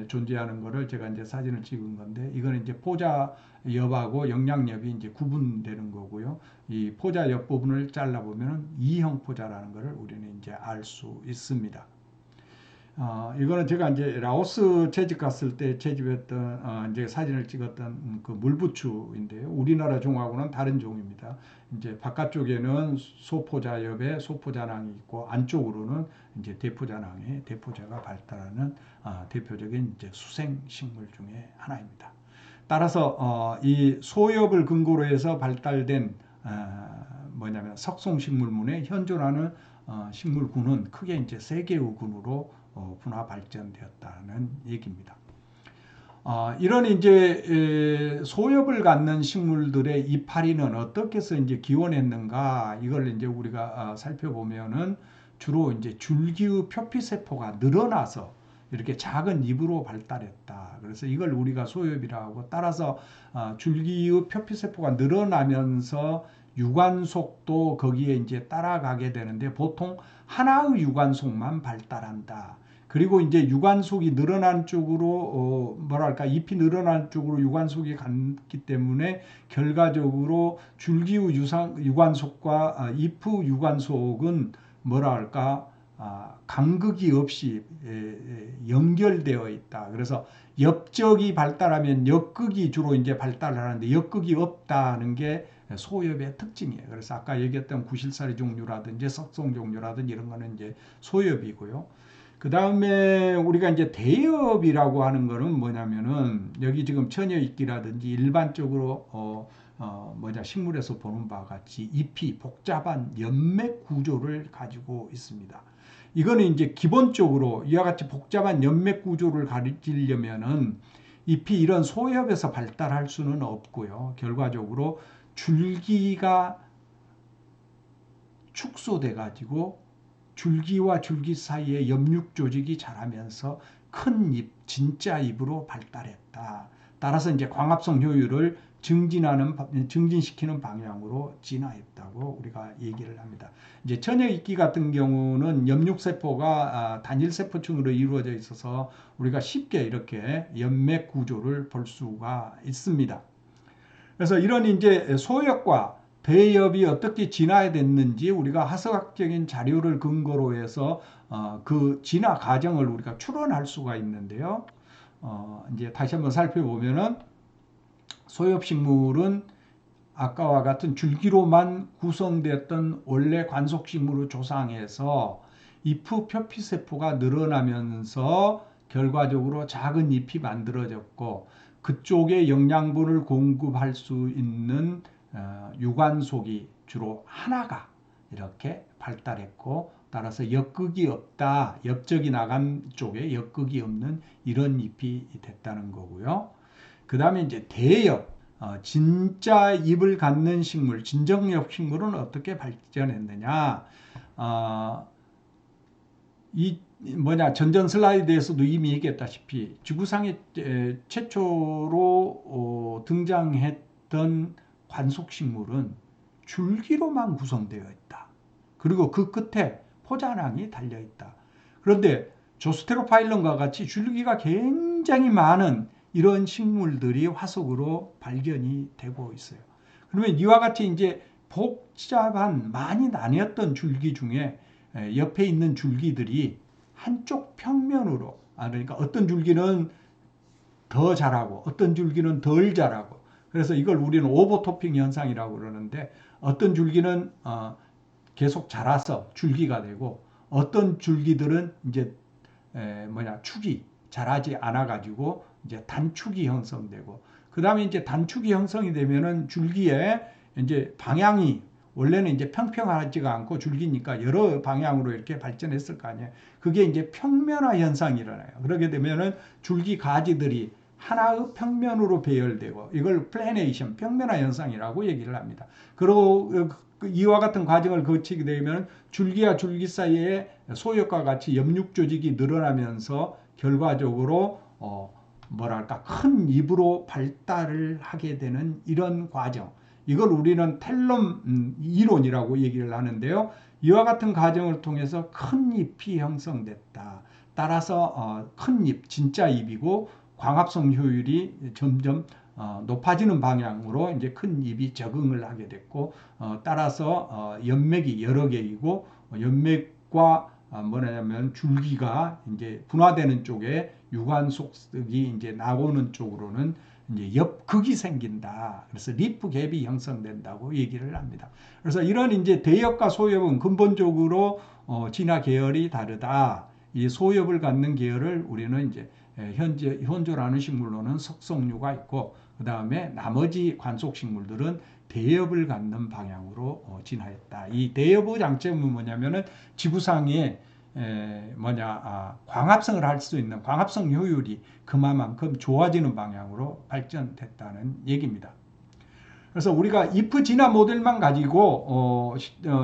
존재하는 거를 제가 이제 사진을 찍은 건데, 이거는 이제 포자엽하고 영양엽이 이제 구분되는 거고요. 이 포자엽 부분을 잘라 보면은 이형 포자라는 것을 우리는 이제 알 수 있습니다. 이거는 제가 이제 라오스 채집 갔을 때 채집했던 이제 사진을 찍었던 그 물부추인데요. 우리나라 종하고는 다른 종입니다. 이제 바깥쪽에는 소포자엽에 소포자낭이 있고, 안쪽으로는 이제 대포자낭에 대포자가 발달하는 대표적인 이제 수생 식물 중에 하나입니다. 따라서 이 소엽을 근거로 해서 발달된 뭐냐면 석송식물문에 현존하는 식물군은 크게 이제 세 개의 군으로 분화 발전되었다는 얘기입니다. 이런 이제 소엽을 갖는 식물들의 이파리는 어떻게 해서 이제 기원했는가, 이걸 이제 우리가 살펴보면은 주로 이제 줄기의 표피세포가 늘어나서 이렇게 작은 잎으로 발달했다. 그래서 이걸 우리가 소엽이라고 하고, 따라서 줄기의 표피세포가 늘어나면서 유관속도 거기에 이제 따라가게 되는데, 보통 하나의 유관속만 발달한다. 그리고 이제 유관속이 늘어난 쪽으로 뭐랄까 잎이 늘어난 쪽으로 유관속이 갔기 때문에 결과적으로 줄기의 유관속과 잎의 유관속은 뭐랄까 간극이 없이 연결되어 있다. 그래서 엽적이 발달하면 엽극이 주로 이제 발달하는데, 엽극이 없다는 게 소엽의 특징이에요. 그래서 아까 얘기했던 구실사리 종류라든지 석송 종류라든지 이런 거는 이제 소엽이고요. 그 다음에 우리가 이제 대엽이라고 하는 거는 뭐냐면은, 여기 지금 처녀익기라든지 일반적으로 식물에서 보는 바와 같이 잎이 복잡한 연맥 구조를 가지고 있습니다. 이거는 이제 기본적으로 이와 같이 복잡한 연맥 구조를 가지려면은 잎이 이런 소엽에서 발달할 수는 없고요. 결과적으로 줄기가 축소돼 가지고 줄기와 줄기 사이에 엽육 조직이 자라면서 큰 잎, 진짜 잎으로 발달했다. 따라서 이제 광합성 효율을 증진시키는 방향으로 진화했다고 우리가 얘기를 합니다. 이제 천여익기 같은 경우는 엽육세포가 단일세포층으로 이루어져 있어서 우리가 쉽게 이렇게 연맥 구조를 볼 수가 있습니다. 그래서 이런 이제 소엽과 대엽이 어떻게 진화됐는지 우리가 화석학적인 자료를 근거로 해서 그 진화 과정을 우리가 추론할 수가 있는데요. 이제 다시 한번 살펴보면은 소엽식물은 아까와 같은 줄기로만 구성됐던 원래 관속식물을 조상해서 잎의 표피세포가 늘어나면서 결과적으로 작은 잎이 만들어졌고, 그쪽에 영양분을 공급할 수 있는 유관속이 주로 하나가 이렇게 발달했고, 따라서 엽극이 없다, 엽적이 나간 쪽에 엽극이 없는 이런 잎이 됐다는 거고요. 그 다음에 이제 대엽, 진짜 잎을 갖는 식물, 진정엽 식물은 어떻게 발전했느냐? 전전 슬라이드에서도 이미 얘기했다시피 지구상에 최초로 등장했던 관속식물은 줄기로만 구성되어 있다. 그리고 그 끝에 포자낭이 달려 있다. 그런데 조스테로파일론과 같이 줄기가 굉장히 많은 이런 식물들이 화석으로 발견이 되고 있어요. 그러면 이와 같이 이제 복잡한 많이 나뉘었던 줄기 중에 옆에 있는 줄기들이 한쪽 평면으로, 그러니까 어떤 줄기는 더 자라고 어떤 줄기는 덜 자라고, 그래서 이걸 우리는 오버토핑 현상이라고 그러는데, 어떤 줄기는 계속 자라서 줄기가 되고, 어떤 줄기들은 이제 축이 자라지 않아 가지고 이제 단축이 형성되고, 그 다음에 이제 단축이 형성이 되면은 줄기에 이제 방향이 원래는 이제 평평하지가 않고 줄기니까 여러 방향으로 이렇게 발전했을 거 아니에요. 그게 이제 평면화 현상이 일어나요. 그렇게 되면은 줄기 가지들이 하나의 평면으로 배열되고 이걸 플래네이션, 평면화 현상이라고 얘기를 합니다. 그리고 이와 같은 과정을 거치게 되면 줄기와 줄기 사이에 소엽과 같이 옆육 조직이 늘어나면서 결과적으로 뭐랄까 큰 잎으로 발달을 하게 되는 이런 과정, 이걸 우리는 텔럼 이론이라고 얘기를 하는데요. 이와 같은 과정을 통해서 큰 잎이 형성됐다. 따라서 큰 잎, 진짜 잎이고 광합성 효율이 점점 높아지는 방향으로 이제 큰 잎이 적응을 하게 됐고, 따라서 연맥이 여러 개이고 연맥과 뭐냐면 줄기가 이제 분화되는 쪽에 유관 속석이 이제 나오는 쪽으로는 이제 옆극이 생긴다. 그래서 리프 갭이 형성된다고 얘기를 합니다. 그래서 이런 이제 대엽과 소엽은 근본적으로 진화 계열이 다르다. 이 소엽을 갖는 계열을 우리는 이제 현재 현존하는 식물로는 석성류가 있고, 그 다음에 나머지 관속식물들은 대엽을 갖는 방향으로 진화했다. 이 대엽의 장점은 뭐냐면은 지구상에 광합성을 할 수 있는 광합성 효율이 그만큼 좋아지는 방향으로 발전됐다는 얘기입니다. 그래서 우리가 if 진화 모델만 가지고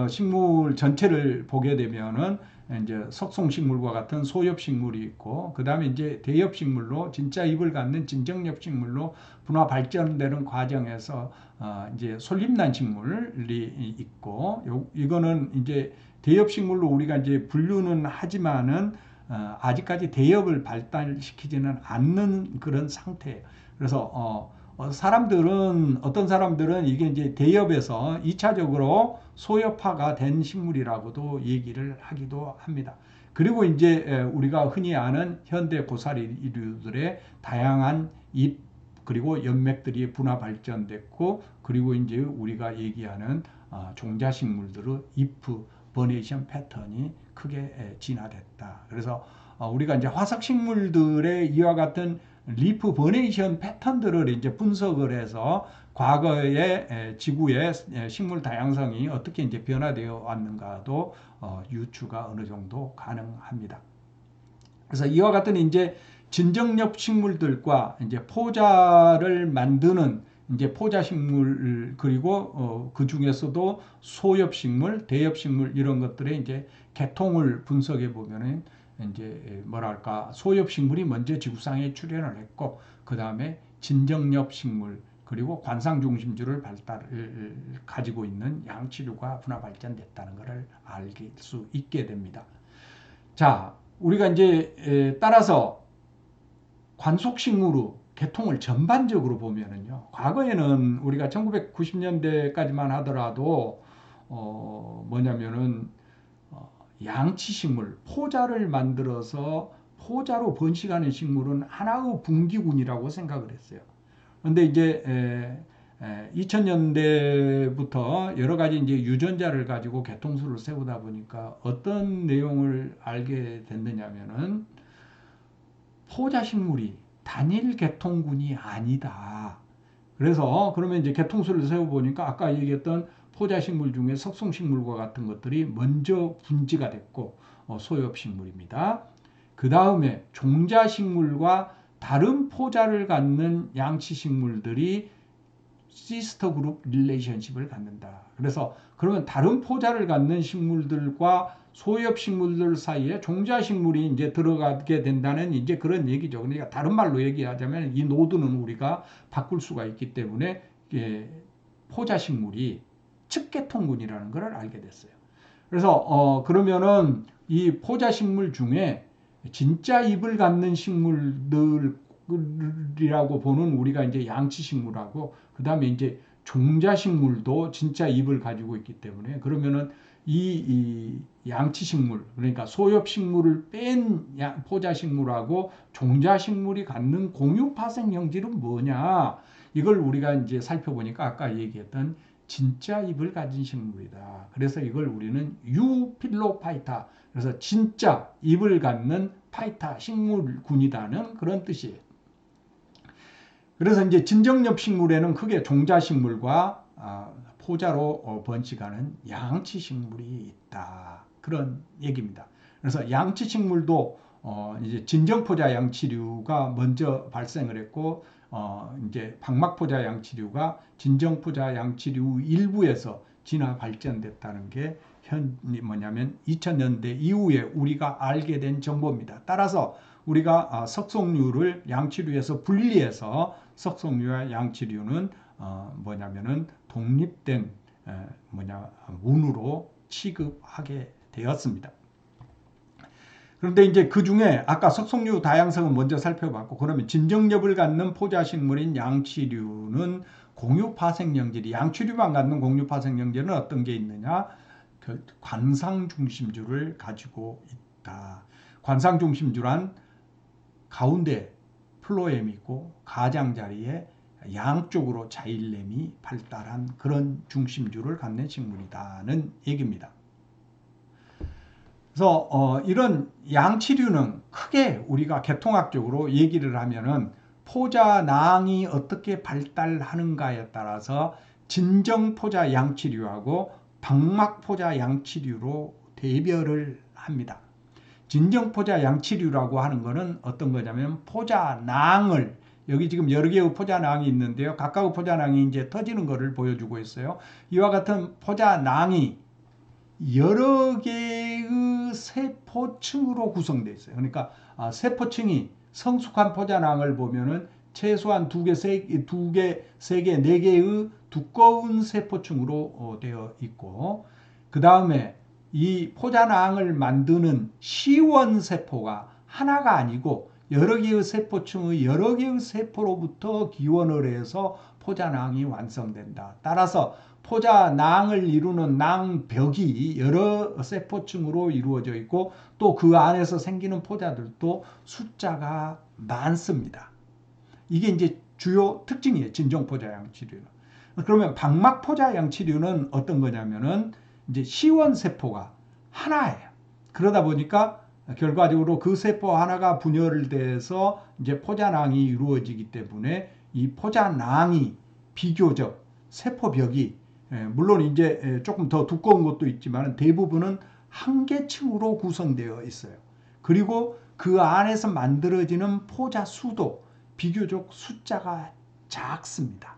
식물 전체를 보게 되면은 이제 석송식물과 같은 소엽식물이 있고, 그 다음에 이제 대엽식물로 진짜 잎을 갖는 진정엽식물로 분화 발전되는 과정에서 이제 솔잎난 식물이 있고, 이거는 이제 대엽식물로 우리가 이제 분류는 하지만은 아직까지 대엽을 발달시키지는 않는 그런 상태예요. 그래서 어떤 사람들은 이게 이제 대엽에서 2차적으로 소엽화가 된 식물이라고도 얘기를 하기도 합니다. 그리고 이제 우리가 흔히 아는 현대 고사리류들의 다양한 잎 그리고 연맥들이 분화 발전됐고, 그리고 이제 우리가 얘기하는 종자식물들의 잎 버네이션 패턴이 크게 진화됐다. 그래서 우리가 이제 화석식물들의 이와 같은 리프 버네이션 패턴들을 이제 분석을 해서 과거의 지구의 식물 다양성이 어떻게 이제 변화되어 왔는가도 유추가 어느 정도 가능합니다. 그래서 이와 같은 이제 진정엽 식물들과 이제 포자를 만드는 이제 포자식물, 그리고 그 중에서도 소엽식물, 대엽식물 이런 것들의 이제 계통을 분석해 보면은 이제 뭐랄까 소엽식물이 먼저 지구상에 출현을 했고, 그 다음에 진정엽 식물 그리고 관상중심주를 가지고 있는 양치류가 분화 발전됐다는 것을 알 수 있게 됩니다. 자, 우리가 이제 따라서 관속식물의 계통을 전반적으로 보면은요, 과거에는 우리가 1990년대까지만 하더라도 뭐냐면은 양치식물, 포자를 만들어서 포자로 번식하는 식물은 하나의 분기군이라고 생각을 했어요. 그런데 이제 2000년대부터 여러 가지 이제 유전자를 가지고 개통수를 세우다 보니까 어떤 내용을 알게 됐느냐면은 포자식물이 단일 개통군이 아니다. 그래서 그러면 이제 개통수를 세워보니까 아까 얘기했던 포자식물 중에 석송식물과 같은 것들이 먼저 분지가 됐고 소엽식물입니다. 그 다음에 종자식물과 다른 포자를 갖는 양치식물들이 시스터 그룹 릴레이션십을 갖는다. 그래서 그러면 다른 포자를 갖는 식물들과 소엽식물들 사이에 종자식물이 이제 들어가게 된다는 이제 그런 얘기죠. 그러니까 다른 말로 얘기하자면 이 노드는 우리가 바꿀 수가 있기 때문에 포자식물이 측계통군이라는 것을 알게 됐어요. 그래서 그러면은 이 포자식물 중에 진짜 잎을 갖는 식물들이라고 보는 우리가 이제 양치식물하고, 그 다음에 이제 종자식물도 진짜 잎을 가지고 있기 때문에, 그러면은 이 양치식물, 그러니까 소엽식물을 뺀 포자식물하고 종자식물이 갖는 공유 파생 형질은 뭐냐? 이걸 우리가 이제 살펴보니까 아까 얘기했던 진짜 잎을 가진 식물이다. 그래서 이걸 우리는 유필로파이타, 그래서 진짜 잎을 갖는 파이타 식물군이다는 그런 뜻이에요. 그래서 이제 진정엽 식물에는 크게 종자식물과 포자로 번식하는 양치식물이 있다. 그런 얘기입니다. 그래서 양치식물도 이제 진정포자 양치류가 먼저 발생을 했고 이제 방막포자 양치류가 진정포자 양치류 일부에서 진화 발전됐다는 게 뭐냐면 2000년대 이후에 우리가 알게 된 정보입니다. 따라서 우리가 석송류를 양치류에서 분리해서 석송류와 양치류는 뭐냐면은 독립된 문으로 취급하게 되었습니다. 그런데 이제 그 중에 아까 석송류 다양성을 먼저 살펴봤고, 그러면 진정엽을 갖는 포자식물인 양치류는 공유파생령질이, 양치류만 갖는 공유파생령질은 어떤 게 있느냐? 그 관상중심주를 가지고 있다. 관상중심주란 가운데 플로엠이 있고 가장자리에 양쪽으로 자일렘이 발달한 그런 중심주를 갖는 식물이다는 얘기입니다. 그래서 이런 양치류는 크게 우리가 개통학적으로 얘기를 하면은 포자낭이 어떻게 발달하는가에 따라서 진정포자 양치류하고 방막포자 양치류로 대별을 합니다. 진정포자 양치류라고 하는 것은 어떤 거냐면 포자낭을, 여기 지금 여러 개의 포자낭이 있는데요. 각각의 포자낭이 이제 터지는 것을 보여주고 있어요. 이와 같은 포자낭이 여러 개의 세포층으로 구성되어 있어요. 그러니까 세포층이 성숙한 포자낭을 보면은 최소한 두 개, 세 개, 네 개의 두꺼운 세포층으로 되어 있고, 그 다음에 이 포자낭을 만드는 시원세포가 하나가 아니고 여러 개의 세포층의 여러 개의 세포로부터 기원을 해서 포자낭이 완성된다. 따라서 포자낭을 이루는 낭벽이 여러 세포층으로 이루어져 있고 또 그 안에서 생기는 포자들도 숫자가 많습니다. 이게 이제 주요 특징이에요. 진정포자 양치류는. 그러면 방막포자 양치류는 어떤 거냐면은 이제 시원세포가 하나예요. 그러다 보니까 결과적으로 그 세포 하나가 분열돼서 이제 포자낭이 이루어지기 때문에 이 포자낭이 비교적 세포벽이 물론 이제 조금 더 두꺼운 것도 있지만 대부분은 한 개층으로 구성되어 있어요. 그리고 그 안에서 만들어지는 포자 수도 비교적 숫자가 작습니다.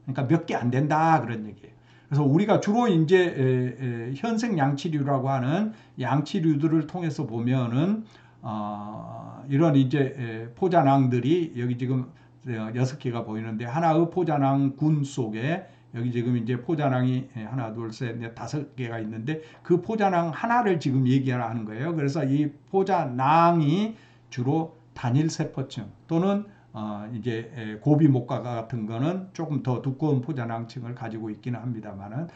그러니까 몇 개 안 된다 그런 얘기예요. 그래서 우리가 주로 이제 현생 양치류라고 하는 양치류들을 통해서 보면은 이런 이제 포자낭들이 여기 지금 6개가 보이는데 하나의 포자낭 군 속에 여기 지금 이제 포자낭이 하나, 둘, 셋, 넷, 5개가 있는데 그 포자낭 하나를 지금 얘기하는 거예요. 그래서 이 포자낭이 주로 단일 세포층 또는 이제 고비목과 같은 거는 조금 더 두꺼운 포자낭층을 가지고 있기는 합니다만은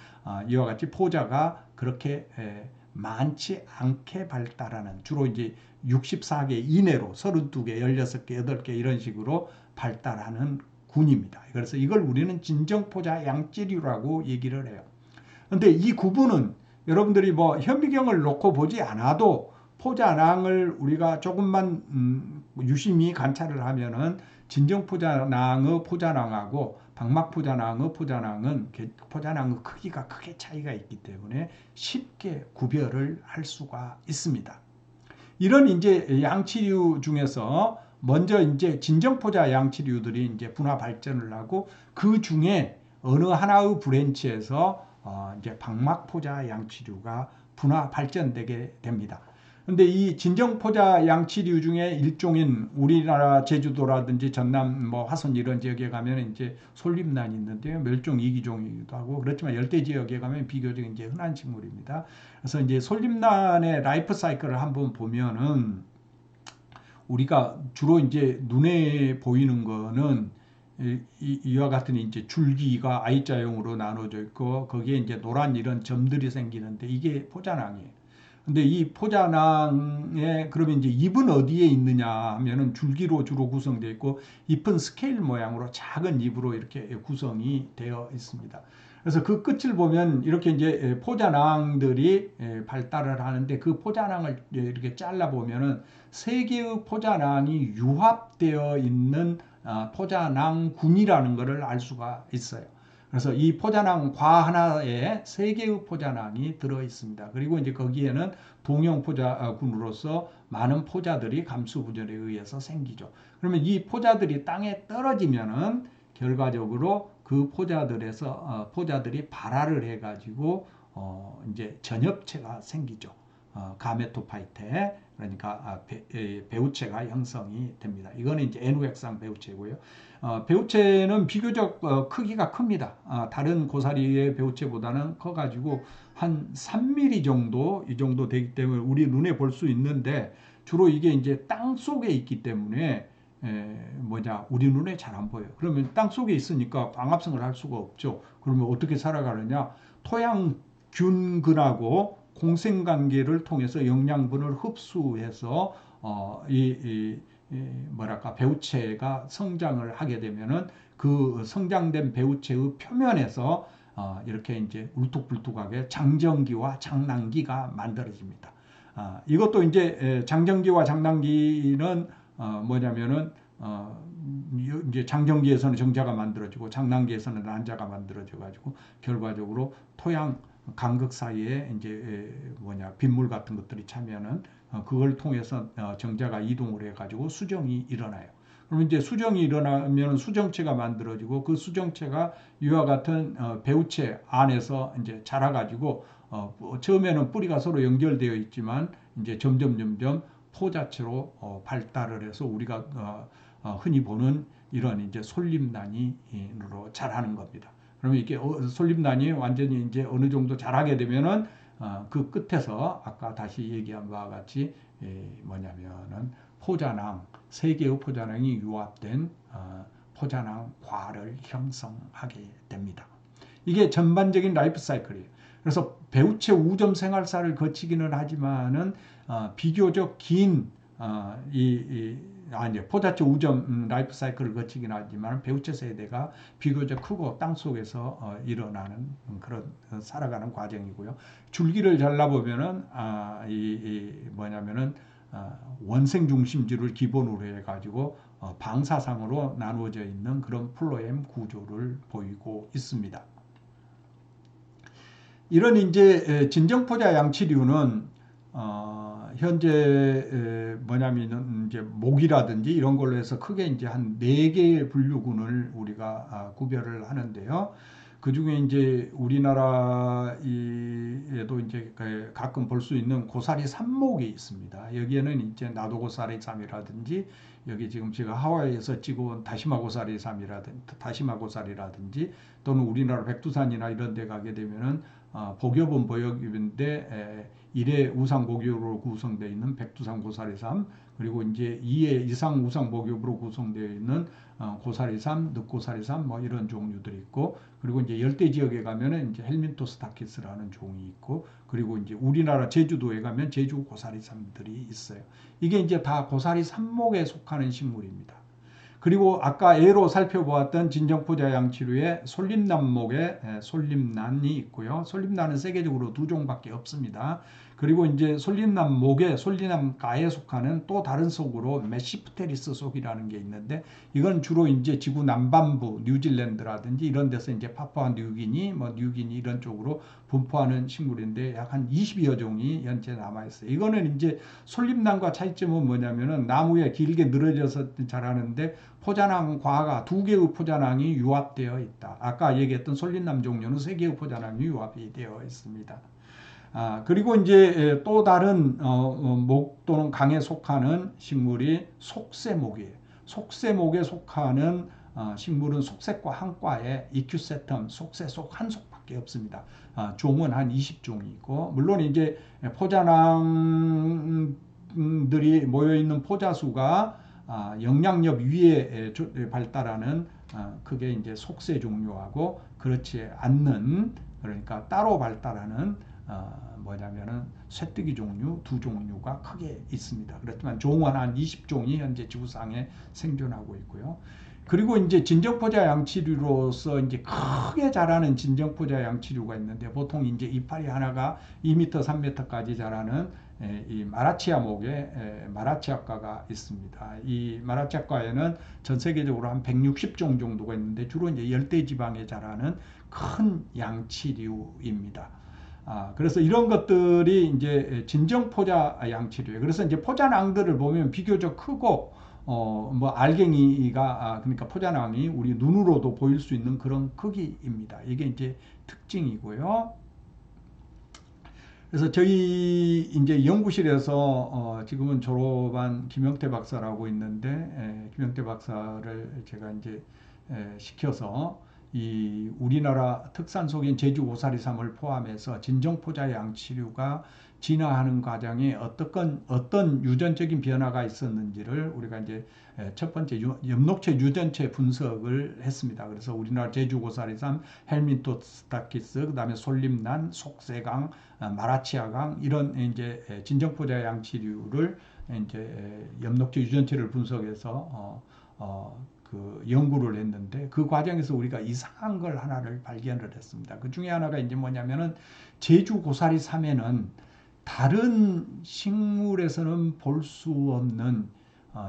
이와 같이 포자가 그렇게 많지 않게 발달하는, 주로 이제 64개 이내로 32개, 16개, 8개 이런 식으로 발달하는 군입니다. 그래서 이걸 우리는 진정포자 양치류라고 얘기를 해요. 근데 이 구분은 여러분들이 뭐 현미경을 놓고 보지 않아도 포자낭을 우리가 조금만 유심히 관찰을 하면은 진정포자낭의 포자낭하고 방막포자낭의 포자낭은 포자낭의 크기가 크게 차이가 있기 때문에 쉽게 구별을 할 수가 있습니다. 이런 이제 양치류 중에서 먼저 이제 진정포자 양치류들이 이제 분화 발전을 하고 그 중에 어느 하나의 브랜치에서 이제 방막포자 양치류가 분화 발전되게 됩니다. 근데 이 진정포자 양치류 중에 일종인 우리나라 제주도라든지 전남 뭐 화성 이런 지역에 가면 이제 솔잎란이 있는데요. 멸종 위기종이기도 하고 그렇지만 열대 지역에 가면 비교적 이제 흔한 식물입니다. 그래서 이제 솔잎란의 라이프 사이클을 한번 보면은 우리가 주로 이제 눈에 보이는 거는 이와 같은 이제 줄기가 I자형으로 나눠져 있고 거기에 이제 노란 이런 점들이 생기는데 이게 포자낭이에요. 근데 이 포자낭에 그러면 이제 잎은 어디에 있느냐 하면은 줄기로 주로 구성되어 있고 잎은 스케일 모양으로 작은 잎으로 이렇게 구성이 되어 있습니다. 그래서 그 끝을 보면 이렇게 이제 포자낭들이 발달을 하는데 그 포자낭을 이렇게 잘라 보면은 세 개의 포자낭이 융합되어 있는 포자낭군이라는 것을 알 수가 있어요. 그래서 이 포자낭 과 하나에 3개의 포자낭이 들어 있습니다. 그리고 이제 거기에는 동형 포자군으로서 많은 포자들이 감수부전에 의해서 생기죠. 그러면 이 포자들이 땅에 떨어지면은 결과적으로 그 포자들이 발화를 해가지고 이제 전엽체가 생기죠. 가메토파이테, 그러니까 배우체가 형성이 됩니다. 이거는 이제 N우액상 배우체고요. 배우체는 비교적 크기가 큽니다. 다른 고사리의 배우체보다는 커가지고 한 3mm 정도, 이 정도 되기 때문에 우리 눈에 볼 수 있는데, 주로 이게 이제 땅 속에 있기 때문에 우리 눈에 잘 안 보여요. 그러면 땅 속에 있으니까 광합성을 할 수가 없죠. 그러면 어떻게 살아가느냐? 토양균근하고 공생관계를 통해서 영양분을 흡수해서 배우체가 성장을 하게 되면은 그 성장된 배우체의 표면에서 이렇게 이제 울퉁불퉁하게 장정기와 장낭기가 만들어집니다. 이것도 이제 장정기와 장낭기는 뭐냐면은 이제 장정기에서는 정자가 만들어지고 장낭기에서는 난자가 만들어져 가지고 결과적으로 토양 간극 사이에 이제 빗물 같은 것들이 차면은 그걸 통해서 정자가 이동을 해가지고 수정이 일어나요. 그럼 이제 수정이 일어나면 수정체가 만들어지고 그 수정체가 이와 같은 배우체 안에서 이제 자라가지고 처음에는 뿌리가 서로 연결되어 있지만 이제 점점 포자체로 발달을 해서 우리가 흔히 보는 이런 이제 솔잎난이로 자라는 겁니다. 그러면 이게 솔잎난이 완전히 이제 어느 정도 자라게 되면은 그 끝에서 아까 다시 얘기한 바와 같이 뭐냐면은 포자낭, 3개의 포자낭이 융합된 포자낭과를 형성하게 됩니다. 이게 전반적인 라이프 사이클이에요. 그래서 배우체 우점 생활사를 거치기는 하지만은 비교적 긴 포자체 우점 라이프 사이클을 거치긴 하지만 배우체 세대가 비교적 크고 땅속에서 일어나는 그런 살아가는 과정이고요. 줄기를 잘라보면은 원생 중심지를 기본으로 해가지고 방사상으로 나누어져 있는 그런 플로엠 구조를 보이고 있습니다. 이런 이제 진정포자 양치류는 현재 이제 목이라든지 이런 걸로 해서 크게 이제 한 4개의 분류군을 우리가 구별을 하는데요. 그 중에 이제 우리나라에도 이제 가끔 볼 수 있는 고사리 삽목이 있습니다. 여기에는 이제 나도 고사리 쌈이라든지 여기 지금 제가 하와이에서 찍어온 다시마 고사리라든지 또는 우리나라 백두산이나 이런 데 가게 되면은 복엽은 복엽인데 1회 우상 복엽으로 구성되어 있는 백두산 고사리삼, 그리고 이제 2회 이상 우상 복엽으로 구성되어 있는 고사리삼, 늑고사리삼 뭐 이런 종류들이 있고, 그리고 이제 열대 지역에 가면은 이제 헬민토스 타키스라는 종이 있고, 그리고 이제 우리나라 제주도에 가면 제주 고사리삼들이 있어요. 이게 이제 다 고사리 삽목에 속하는 식물입니다. 그리고 아까 예로 살펴보았던 진정포자 양치류의 솔잎난목에 솔잎난이 있고요. 솔잎난은 세계적으로 2종밖에 없습니다. 그리고 이제 솔잎난목에 솔잎난가에 속하는 또 다른 속으로 메시프테리스 속이라는 게 있는데, 이건 주로 이제 지구 남반부 뉴질랜드라든지 이런 데서 이제 파푸아 뉴기니 뉴기니 이런 쪽으로 분포하는 식물인데 약 한 20여 종이 현재 남아 있어요. 이거는 이제 솔잎난과 차이점은 뭐냐면은 나무에 길게 늘어져서 자라는데 포자낭과가 2개의 포자낭이 융합되어 있다. 아까 얘기했던 솔잎남 종류는 3개의 포자낭이 융합이 되어 있습니다. 그리고 이제 또 다른 목 또는 강에 속하는 식물이 속세목이에요. 속세목에 속하는 식물은 속색과 한과에 이큐세텀, 속세 속 한 속밖에 없습니다. 종은 한 20종이 있고, 물론 이제 포자낭들이 모여 있는 포자수가 영향력 위에 발달하는 그게 이제 속세 종류하고, 그렇지 않는, 그러니까 따로 발달하는 쇠뜨기 종류 2종류가 크게 있습니다. 그렇지만 종은 한 20종이 현재 지구상에 생존하고 있고요. 그리고 이제 진정포자 양치류로서 이제 크게 자라는 진정포자 양치류가 있는데 보통 이제 이파리 하나가 2m, 3m까지 자라는 이 마라치아목의 마라치아과가 있습니다. 이 마라치아과에는 전 세계적으로 한 160종 정도가 있는데 주로 이제 열대지방에 자라는 큰 양치류입니다. 그래서 이런 것들이 이제 진정포자 양치류예요. 그래서 이제 포자낭들을 보면 비교적 크고 뭐 알갱이가 그러니까 포자낭이 우리 눈으로도 보일 수 있는 그런 크기입니다. 이게 이제 특징이고요. 그래서 저희 이제 연구실에서 지금은 졸업한 김영태 박사라고 있는데 김영태 박사를 제가 이제 시켜서 이 우리나라 특산속인 제주 고사리삼을 포함해서 진정포자 양치류가 진화하는 과정에 어떤 유전적인 변화가 있었는지를 우리가 이제 첫 번째 엽록체 유전체 분석을 했습니다. 그래서 우리나라 제주 고사리삼, 헬민토스타키스, 그다음에 솔림난, 속세강, 마라치아강 이런 이제 진정포자 양치류를 이제 엽록체 유전체를 분석해서 그 연구를 했는데 그 과정에서 우리가 이상한 걸 하나를 발견을 했습니다. 그 중에 하나가 이제 뭐냐면은 제주 고사리 3에는 다른 식물에서는 볼 수 없는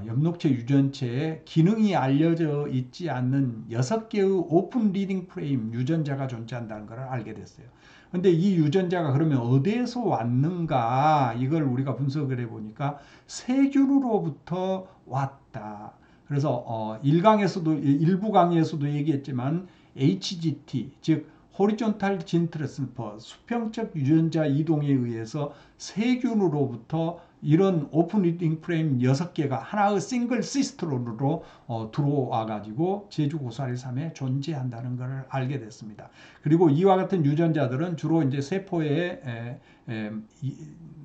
엽록체 유전체에 기능이 알려져 있지 않는 6개의 오픈 리딩 프레임 유전자가 존재한다는 것을 알게 됐어요. 근데 이 유전자가 그러면 어디에서 왔는가 이걸 우리가 분석을 해보니까 세균으로부터 왔다. 그래서 일부 강의에서도 얘기했지만 HGT 즉 호리존탈 진 트랜스퍼 수평적 유전자 이동에 의해서 세균으로부터 이런 오픈 리딩 프레임 6개가 하나의 싱글 시스트론으로 들어와 가지고 제주 고사리 3에 존재한다는 것을 알게 됐습니다. 그리고 이와 같은 유전자들은 주로 이제 세포의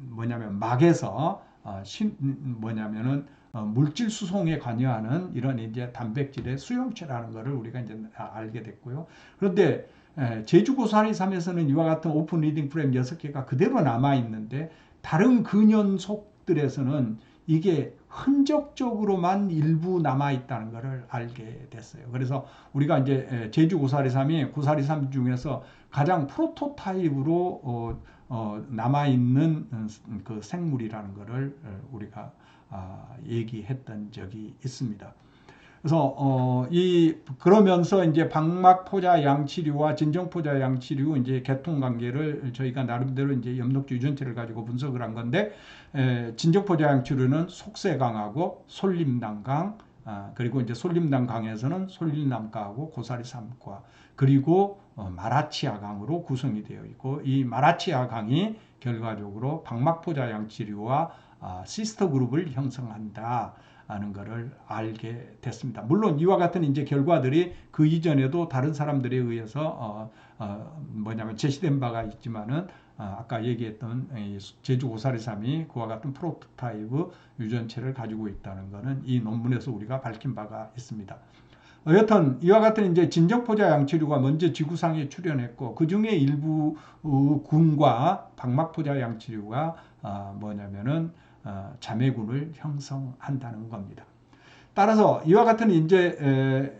뭐냐면 막에서 뭐냐면은 물질 수송에 관여하는 이런 이제 단백질의 수용체라는 것을 우리가 이제 알게 됐고요. 그런데 제주 고사리 3에서는 이와 같은 오픈 리딩 프레임 6개가 그대로 남아 있는데 다른 근연속들에서는 이게 흔적적으로만 일부 남아 있다는 것을 알게 됐어요. 그래서 우리가 이제 제주 고사리 3이 고사리 3 중에서 가장 프로토타입으로 남아 있는 그 생물이라는 것을 우리가 얘기했던 적이 있습니다. 그래서 그러면서 이제 방막포자 양치류와 진정포자 양치류 이제 계통 관계를 저희가 나름대로 이제 엽록체 유전체를 가지고 분석을 한 건데 진정포자 양치류는 속세강하고 솔림난강 그리고 이제 솔림난강에서는 솔림남과하고 고사리삼과 그리고 마라치아강으로 구성이 되어 있고 이 마라치아강이 결과적으로 방막포자 양치류와 시스터 그룹을 형성한다. 하는 것을 알게 됐습니다. 물론 이와 같은 이제 결과들이 그 이전에도 다른 사람들에 의해서 뭐냐면 제시된 바가 있지만은 아까 얘기했던 제주 고사리삼이 그와 같은 프로토타입 유전체를 가지고 있다는 것은 이 논문에서 우리가 밝힌 바가 있습니다. 여튼 이와 같은 이제 진정포자 양치류가 먼저 지구상에 출현했고 그 중에 일부 군과 방막포자 양치류가 뭐냐면은 자매군을 형성한다는 겁니다. 따라서 이와 같은 이제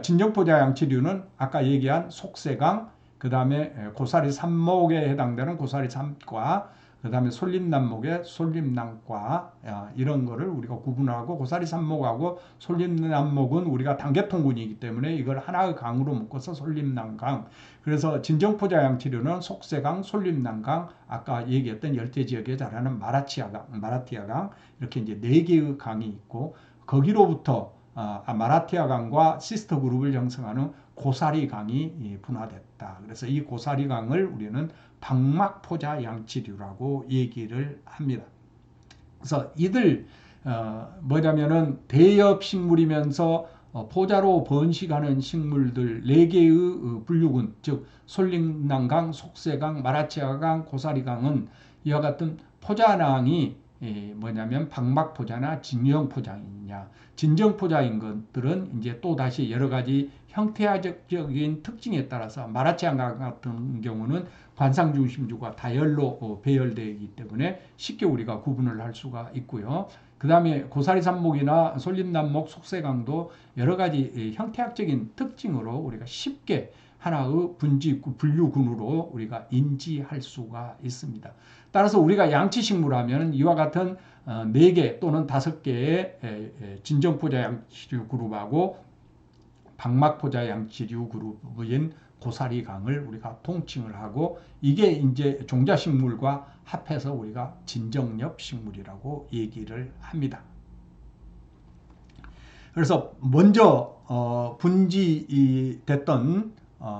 진정포자 양치류는 아까 얘기한 속세강, 그 다음에 고사리 삼목에 해당되는 고사리 삼과, 그 다음에 솔림남목의 솔림남과 이런 거를 우리가 구분하고 고사리 삼목하고 솔림남목은 우리가 단계통군이기 때문에 이걸 하나의 강으로 묶어서 솔림남강. 그래서 진정포자 양치류는 속세강, 솔림남강, 아까 얘기했던 열대지역에 자라는 마라티아강 이렇게 이제 4개의 강이 있고 거기로부터 마라티아강과 시스터 그룹을 형성하는 고사리강이 분화됐다. 그래서 이 고사리강을 우리는 방막포자 양치류라고 얘기를 합니다. 그래서 이들 뭐냐면은 대엽 식물이면서 포자로 번식하는 식물들 4개의 분류군, 즉 솔림난강, 속세강, 마라치아강, 고사리강은 이와 같은 포자낭이 뭐냐면 방막포자나 진정포자이냐, 진정포자인 것들은 이제 또 다시 여러 가지 형태학적인 특징에 따라서 마라치아강 같은 경우는 관상중심주가 다열로 배열되어 있기 때문에 쉽게 우리가 구분을 할 수가 있고요. 그 다음에 고사리 삽목이나 솔잎남목, 속세강도 여러 가지 형태학적인 특징으로 우리가 쉽게 하나의 분류군으로 우리가 인지할 수가 있습니다. 따라서 우리가 양치식물 하면 이와 같은 4개 또는 5개의 진정포자 양치류 그룹하고 박막포자 양치류 그룹인 고사리강을 우리가 통칭을 하고, 이게 이제 종자식물과 합해서 우리가 진정엽식물이라고 얘기를 합니다. 그래서 먼저 분지됐던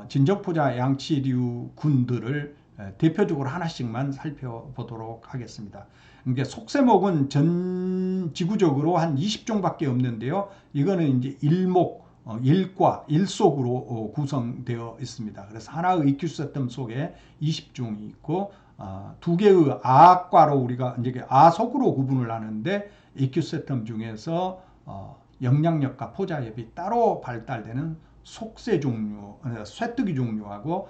진정포자 양치류 군들을 대표적으로 하나씩만 살펴보도록 하겠습니다. 이게 속세목은 전 지구적으로 한 20종밖에 없는데요. 이거는 이제 일목, 일과, 일속으로 구성되어 있습니다. 그래서 하나의 이큐세텀 속에 20종이 있고, 2개의 아과로 우리가 이제 아속으로 구분을 하는데, 이큐세텀 중에서 영양엽과 포자엽이 따로 발달되는 속세 종류, 쇠뜨기 종류하고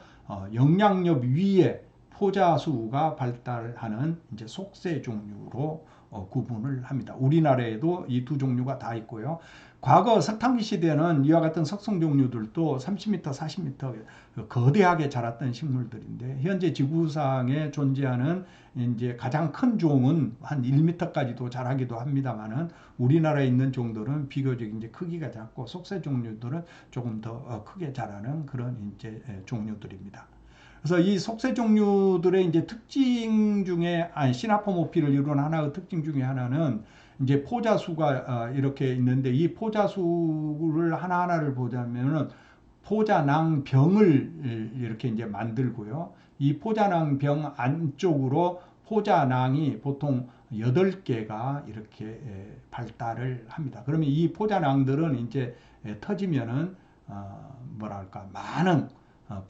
영양엽 위에 포자수가 발달하는 이제 속세 종류로 구분을 합니다. 우리나라에도 이 두 종류가 다 있고요. 과거 석탄기 시대에는 이와 같은 석성 종류들도 30m, 40m 거대하게 자랐던 식물들인데, 현재 지구상에 존재하는 이제 가장 큰 종은 한 1m까지도 자라기도 합니다만은, 우리나라에 있는 종들은 비교적 이제 크기가 작고 속세 종류들은 조금 더 크게 자라는 그런 이제 종류들입니다. 그래서 이 속세 종류들의 이제 특징 중에, 시나포모피를 이루는 하나의 특징 중에 하나는 이제 포자수가 이렇게 있는데, 이 포자수를 하나하나를 보자면은 포자낭병을 이렇게 이제 만들고요. 이 포자낭병 안쪽으로 포자낭이 보통 8개가 이렇게 발달을 합니다. 그러면 이 포자낭들은 이제 터지면은 뭐랄까, 많은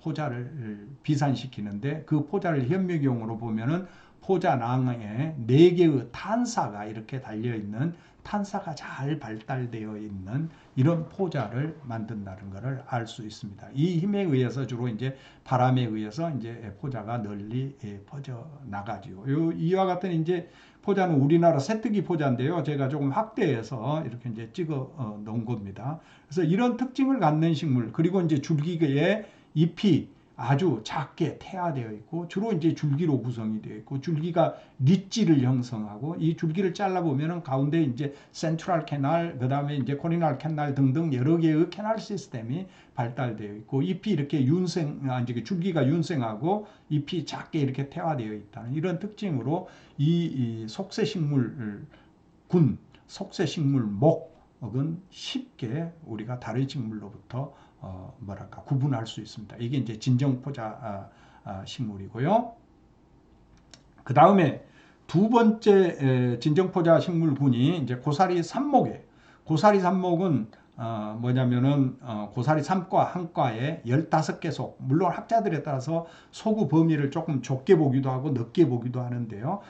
포자를 비산시키는데, 그 포자를 현미경으로 보면은 포자낭에 4개의 탄사가 이렇게 달려있는, 탄사가 잘 발달되어 있는 이런 포자를 만든다는 것을 알 수 있습니다. 이 힘에 의해서 주로 이제 바람에 의해서 이제 포자가 널리 퍼져 나가지요. 이와 같은 이제 포자는 우리나라 새뜨기 포자인데요. 제가 조금 확대해서 이렇게 이제 찍어 놓은 겁니다. 그래서 이런 특징을 갖는 식물, 그리고 이제 줄기에 잎이 아주 작게 태화되어 있고, 주로 이제 줄기로 구성이 되어 있고, 줄기가 릿지를 형성하고, 이 줄기를 잘라 보면은 가운데 이제 센트럴 캐날, 그 다음에 이제 코리널 캐날 등등 여러 개의 캐날 시스템이 발달되어 있고, 잎이 이렇게 이제 줄기가 윤생하고 잎이 작게 이렇게 태화되어 있다는 이런 특징으로 이 속세식물 군, 속세식물 목은 쉽게 우리가 다른 식물로부터 뭐랄까 구분할 수 있습니다. 이게 이제 진정포자 식물이고요. 그 다음에 두 번째 진정포자 식물군이 이제 고사리 삽목이에요. 고사리 삽목은 뭐냐면은 고사리 3과 한 과에 15개 속, 물론 학자들에 따라서 소구 범위를 조금 좁게 보기도 하고 넓게 보기도 하는데요.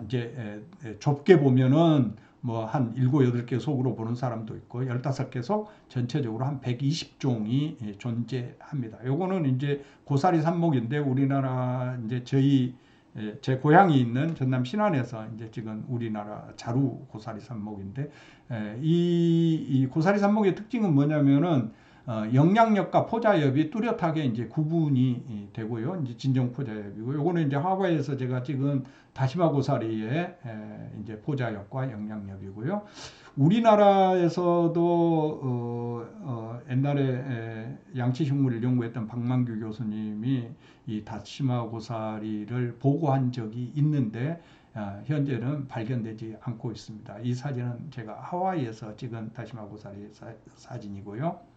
이제 좁게 보면은 뭐 한 7, 8개 속으로 보는 사람도 있고, 15개 속 전체적으로 한 120종이 존재합니다. 요거는 이제 고사리 삽목인데, 우리나라 이제 제 고향이 있는 전남 신안에서 이제 찍은 우리나라 자루 고사리 삽목인데, 이 고사리 삽목의 특징은 뭐냐면은 영양엽과 포자엽이 뚜렷하게 이제 구분이 되고요. 이제 진정 포자엽이고, 요거는 이제 하와이에서 제가 찍은 다시마 고사리의 이제 포자엽과 영양엽이고요. 우리나라에서도 옛날에 양치식물을 연구했던 박만규 교수님이 이 다시마 고사리를 보고한 적이 있는데, 현재는 발견되지 않고 있습니다. 이 사진은 제가 하와이에서 찍은 다시마 고사리 사진이고요.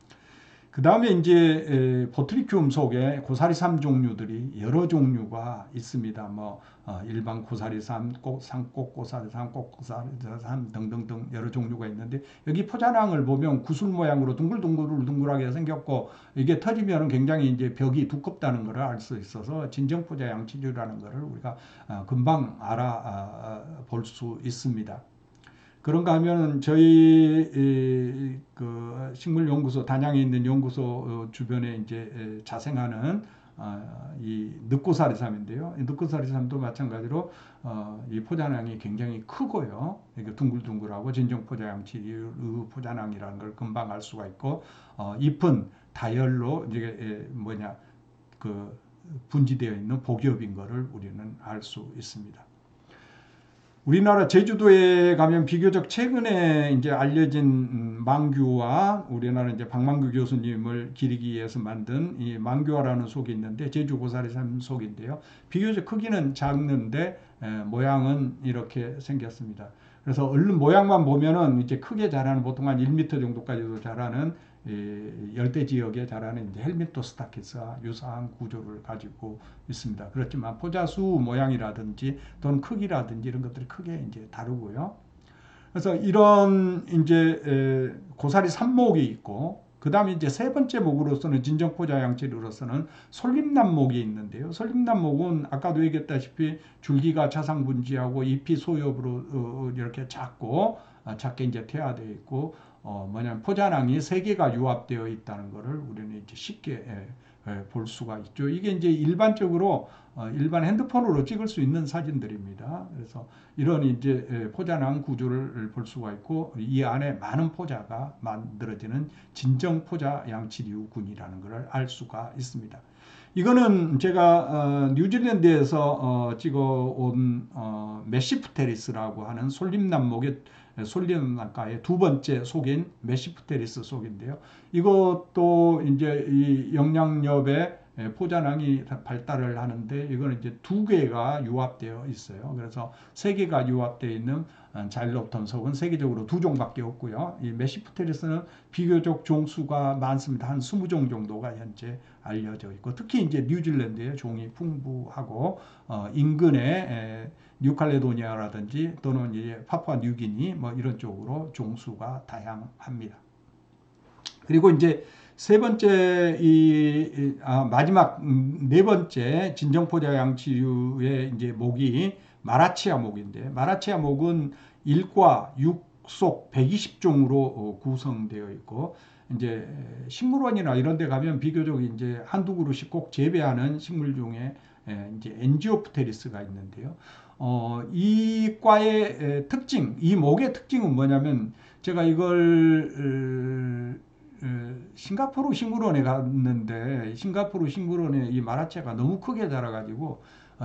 그 다음에 이제 보트리큐움 속에 고사리삼 종류들이 여러 종류가 있습니다. 뭐 일반 고사리삼, 산꽃 고사리삼, 꽃고사리삼 등등등 여러 종류가 있는데, 여기 포자낭을 보면 구슬 모양으로 둥글둥글하게 생겼고, 이게 터지면 굉장히 이제 벽이 두껍다는 것을 알 수 있어서 진정포자 양치류라는 것을 우리가 금방 알아볼 수 있습니다. 그런가 하면 저희 그 식물연구소, 단양에 있는 연구소 주변에 이제 자생하는 이 늑고사리삼인데요. 이 늑고사리삼도 마찬가지로 이 포자낭이 굉장히 크고요. 이게 둥글둥글하고 진정포자 양치류 포자낭이라는 걸 금방 알 수가 있고, 잎은 다열로 이게 그 분지되어 있는 복엽인 것을 우리는 알 수 있습니다. 우리나라 제주도에 가면 비교적 최근에 이제 알려진 망규화, 우리나라 이제 박만규 교수님을 기리기 위해서 만든 이 망규화라는 속이 있는데, 제주 고사리삼 속인데요. 비교적 크기는 작는데 모양은 이렇게 생겼습니다. 그래서 얼른 모양만 보면은 이제 크게 자라는, 보통 한 1m 정도까지도 자라는 열대 지역에 자라는 이제 헬민토스타키스와 유사한 구조를 가지고 있습니다. 그렇지만 포자수 모양이라든지 또는 크기라든지 이런 것들이 크게 이제 다르고요. 그래서 이런 이제 고사리 삽목이 있고, 그 다음에 이제 세 번째 목으로서는 진정포자 양치류로서는 솔잎납목이 있는데요. 솔잎납목은 아까도 얘기했다시피 줄기가 차상분지하고 잎이 소엽으로 이렇게 작게 이제 퇴화되어 있고, 뭐냐면 포자낭이 세 개가 유합되어 있다는 것을 우리는 이제 쉽게 볼 수가 있죠. 이게 이제 일반적으로 일반 핸드폰으로 찍을 수 있는 사진들입니다. 그래서 이런 이제 포자낭 구조를 볼 수가 있고, 이 안에 많은 포자가 만들어지는 진정 포자 양치류군이라는 것을 알 수가 있습니다. 이거는 제가 뉴질랜드에서 찍어온 메시프테리스라고 하는 솔잎납목의 솔잎납가의 두 번째 속인 메시프테리스 속인데요. 이것도 이제 이 영양엽에 포자낭이 발달을 하는데, 이거는 이제 두 개가 유합되어 있어요. 그래서 세 개가 유합되어 있는 자일롭톤 속은 세계적으로 두 종밖에 없고요. 이 메시프테리스는 비교적 종수가 많습니다. 한 20종 정도가 현재 알려져 있고, 특히 이제 뉴질랜드의 종이 풍부하고 인근의 뉴칼레도니아라든지 또는 이제 파푸아 뉴기니 뭐 이런 쪽으로 종수가 다양합니다. 그리고 이제 세 번째 마지막 네 번째 진정포자 양치류의 이제 목이 마라치아 목인데, 마라치아 목은 1과 6속 120종으로 구성되어 있고, 이제 식물원이나 이런 데 가면 비교적 이제 한두 그루씩 꼭 재배하는 식물 중에 이제 엔지오프테리스가 있는데요. 이 과의 특징, 이 목의 특징은 뭐냐면, 제가 이걸 싱가포르 식물원에 갔는데, 싱가포르 식물원에 이 마라치아가 너무 크게 자라가지고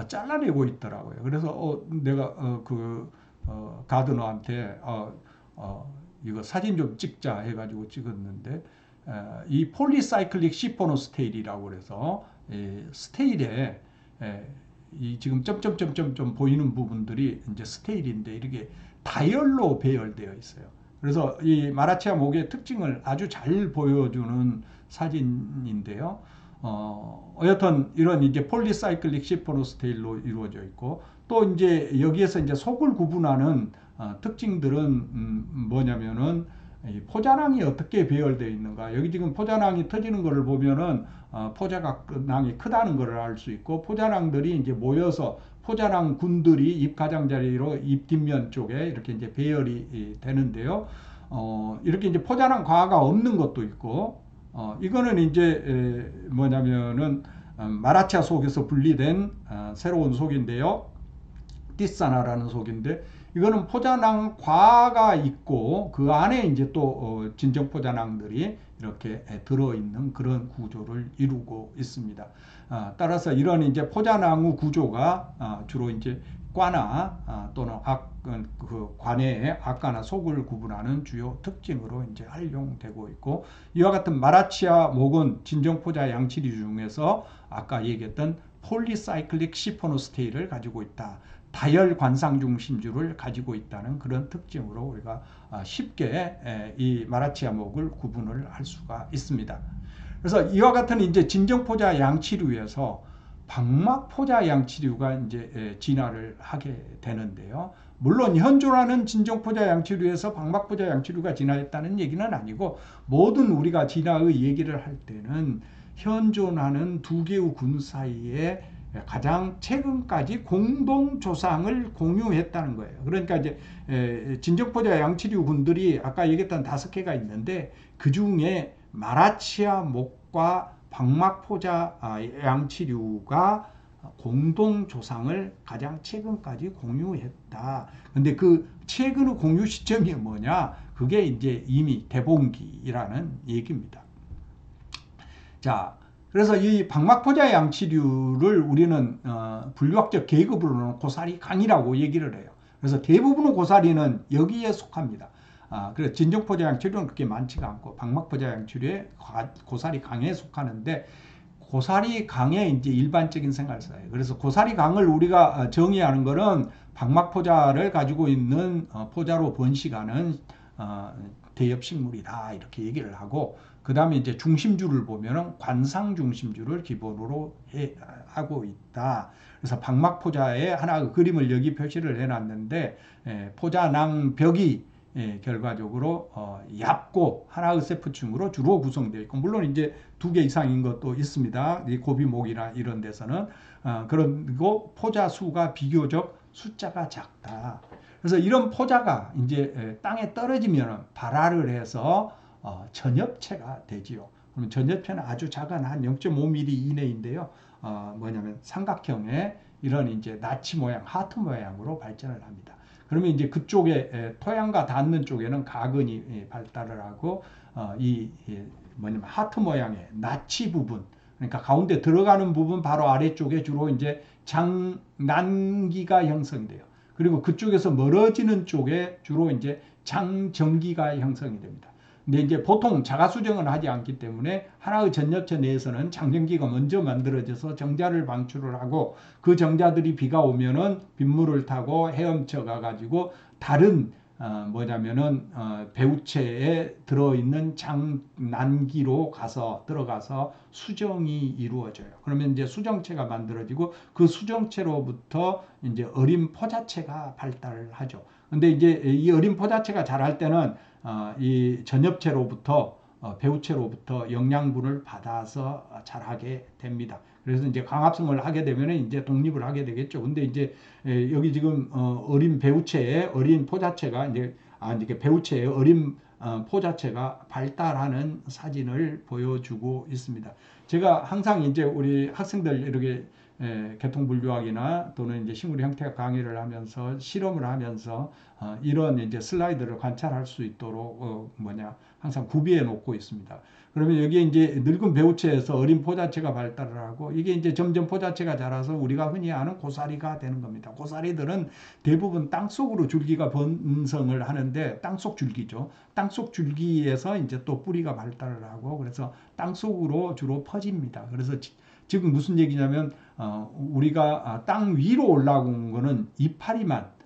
잘라내고 있더라고요. 그래서 내가 가드너한테 이거 사진 좀 찍자 해가지고 찍었는데, 이 폴리사이클릭 시포노스테일이라고 그래서 스테일에 이 지금 점점점점 보이는 부분들이 이제 스테일인데, 이렇게 다열로 배열되어 있어요. 그래서 이 마라치아 목의 특징을 아주 잘 보여주는 사진인데요. 여튼 이런 이제 폴리사이클릭 시포노스테일로 이루어져 있고, 또 이제 여기에서 이제 속을 구분하는 특징들은 뭐냐면은 이 포자낭이 어떻게 배열되어 있는가. 여기 지금 포자낭이 터지는 것을 보면은 포자낭이 크다는 것을 알 수 있고, 포자낭들이 이제 모여서 포자낭 군들이 잎 가장자리로 잎 뒷면 쪽에 이렇게 이제 배열이 되는데요. 이렇게 이제 포자낭 과가 없는 것도 있고, 이거는 이제 뭐냐면은 마라치아 속에서 분리된 새로운 속인데요. 티사나라는 속인데, 이거는 포자낭 과가 있고 그 안에 이제 또 진정 포자낭들이 이렇게 들어있는 그런 구조를 이루고 있습니다. 따라서 이런 이제 포자낭의 구조가 주로 이제 과나 또는 그 관의 악과나 속을 구분하는 주요 특징으로 이제 활용되고 있고, 이와 같은 마라치아 목은 진정 포자 양치류 중에서 아까 얘기했던 폴리사이클릭 시포노스테일을 가지고 있다. 다열 관상 중심주를 가지고 있다는 그런 특징으로 우리가 쉽게 이 마라치아 목을 구분을 할 수가 있습니다. 그래서 이와 같은 이제 진정포자 양치류에서 방막포자 양치류가 이제 진화를 하게 되는데요. 물론 현존하는 진정포자 양치류에서 방막포자 양치류가 진화했다는 얘기는 아니고, 모든 우리가 진화의 얘기를 할 때는 현존하는 두 개의 군 사이에 가장 최근까지 공동 조상을 공유했다는 거예요. 그러니까 이제 진정포자 양치류 군들이 아까 얘기했던 5개가 있는데, 그 중에 마라치아 목과 방막포자 양치류가 공동 조상을 가장 최근까지 공유했다. 근데 그 최근의 공유 시점이 뭐냐? 그게 이제 이미 대봉기라는 얘기입니다. 자, 그래서 이 방막포자 양치류를 우리는 분류학적 계급으로는 고사리 강이라고 얘기를 해요. 그래서 대부분의 고사리는 여기에 속합니다. 그래서 진정포자 양치류는 그렇게 많지가 않고 방막포자 양치류에 고사리 강에 속하는데 고사리 강의 이제 일반적인 생활사예요. 그래서 고사리 강을 우리가 정의하는 것은 방막포자를 가지고 있는 포자로 번식하는 대엽식물이다 이렇게 얘기를 하고, 그 다음에 이제 중심주를 보면은 관상 중심주를 기본으로 하고 있다. 그래서 방막포자의 하나 그림을 여기 표시를 해놨는데 포자낭 벽이 결과적으로 얇고 하나의 세포층으로 주로 구성되어 있고, 물론 이제 2개 이상인 것도 있습니다. 고비목이나 이런 데서는 그리고 포자 수가 비교적 숫자가 작다. 그래서 이런 포자가 이제 땅에 떨어지면 발화를 해서 전엽체가 되지요. 그러면 전엽체는 아주 작은 한 0.5mm 이내인데요. 뭐냐면 삼각형의 이런 이제 나치 모양, 하트 모양으로 발전을 합니다. 그러면 이제 그쪽에 토양과 닿는 쪽에는 가근이 발달을 하고 이 뭐냐면 하트 모양의 나치 부분, 그러니까 가운데 들어가는 부분 바로 아래쪽에 주로 이제 장난기가 형성이 돼요. 그리고 그쪽에서 멀어지는 쪽에 주로 이제 장정기가 형성이 됩니다. 근데 이제 보통 자가수정은 하지 않기 때문에 하나의 전엽체 내에서는 장정기가 먼저 만들어져서 정자를 방출을 하고, 그 정자들이 비가 오면은 빗물을 타고 헤엄쳐 가가지고 다른 뭐냐면은 배우체에 들어있는 장난기로 들어가서 수정이 이루어져요. 그러면 이제 수정체가 만들어지고 그 수정체로부터 이제 어린 포자체가 발달을 하죠. 근데 이제 이 어린 포자체가 자랄 때는 이 전엽체로부터 배우체로부터 영양분을 받아서 자라게 됩니다. 그래서 이제 광합성을 하게 되면 이제 독립을 하게 되겠죠. 근데 이제 여기 지금 어린 배우체에 어린 포자체가 이제 이게 배우체에 어린 포자체가 발달하는 사진을 보여주고 있습니다. 제가 항상 이제 우리 학생들 이렇게 계통분류학이나 또는 이제 식물 형태학 강의를 하면서 실험을 하면서 이런 이제 슬라이드를 관찰할 수 있도록 항상 구비해 놓고 있습니다. 그러면 여기에 이제 늙은 배우체에서 어린 포자체가 발달을 하고, 이게 이제 점점 포자체가 자라서 우리가 흔히 아는 고사리가 되는 겁니다. 고사리들은 대부분 땅속으로 줄기가 번성을 하는데, 땅속 줄기죠. 땅속 줄기에서 이제 또 뿌리가 발달을 하고, 그래서 땅속으로 주로 퍼집니다. 그래서 지금 무슨 얘기냐면 우리가 땅 위로 올라온 거는 이파리만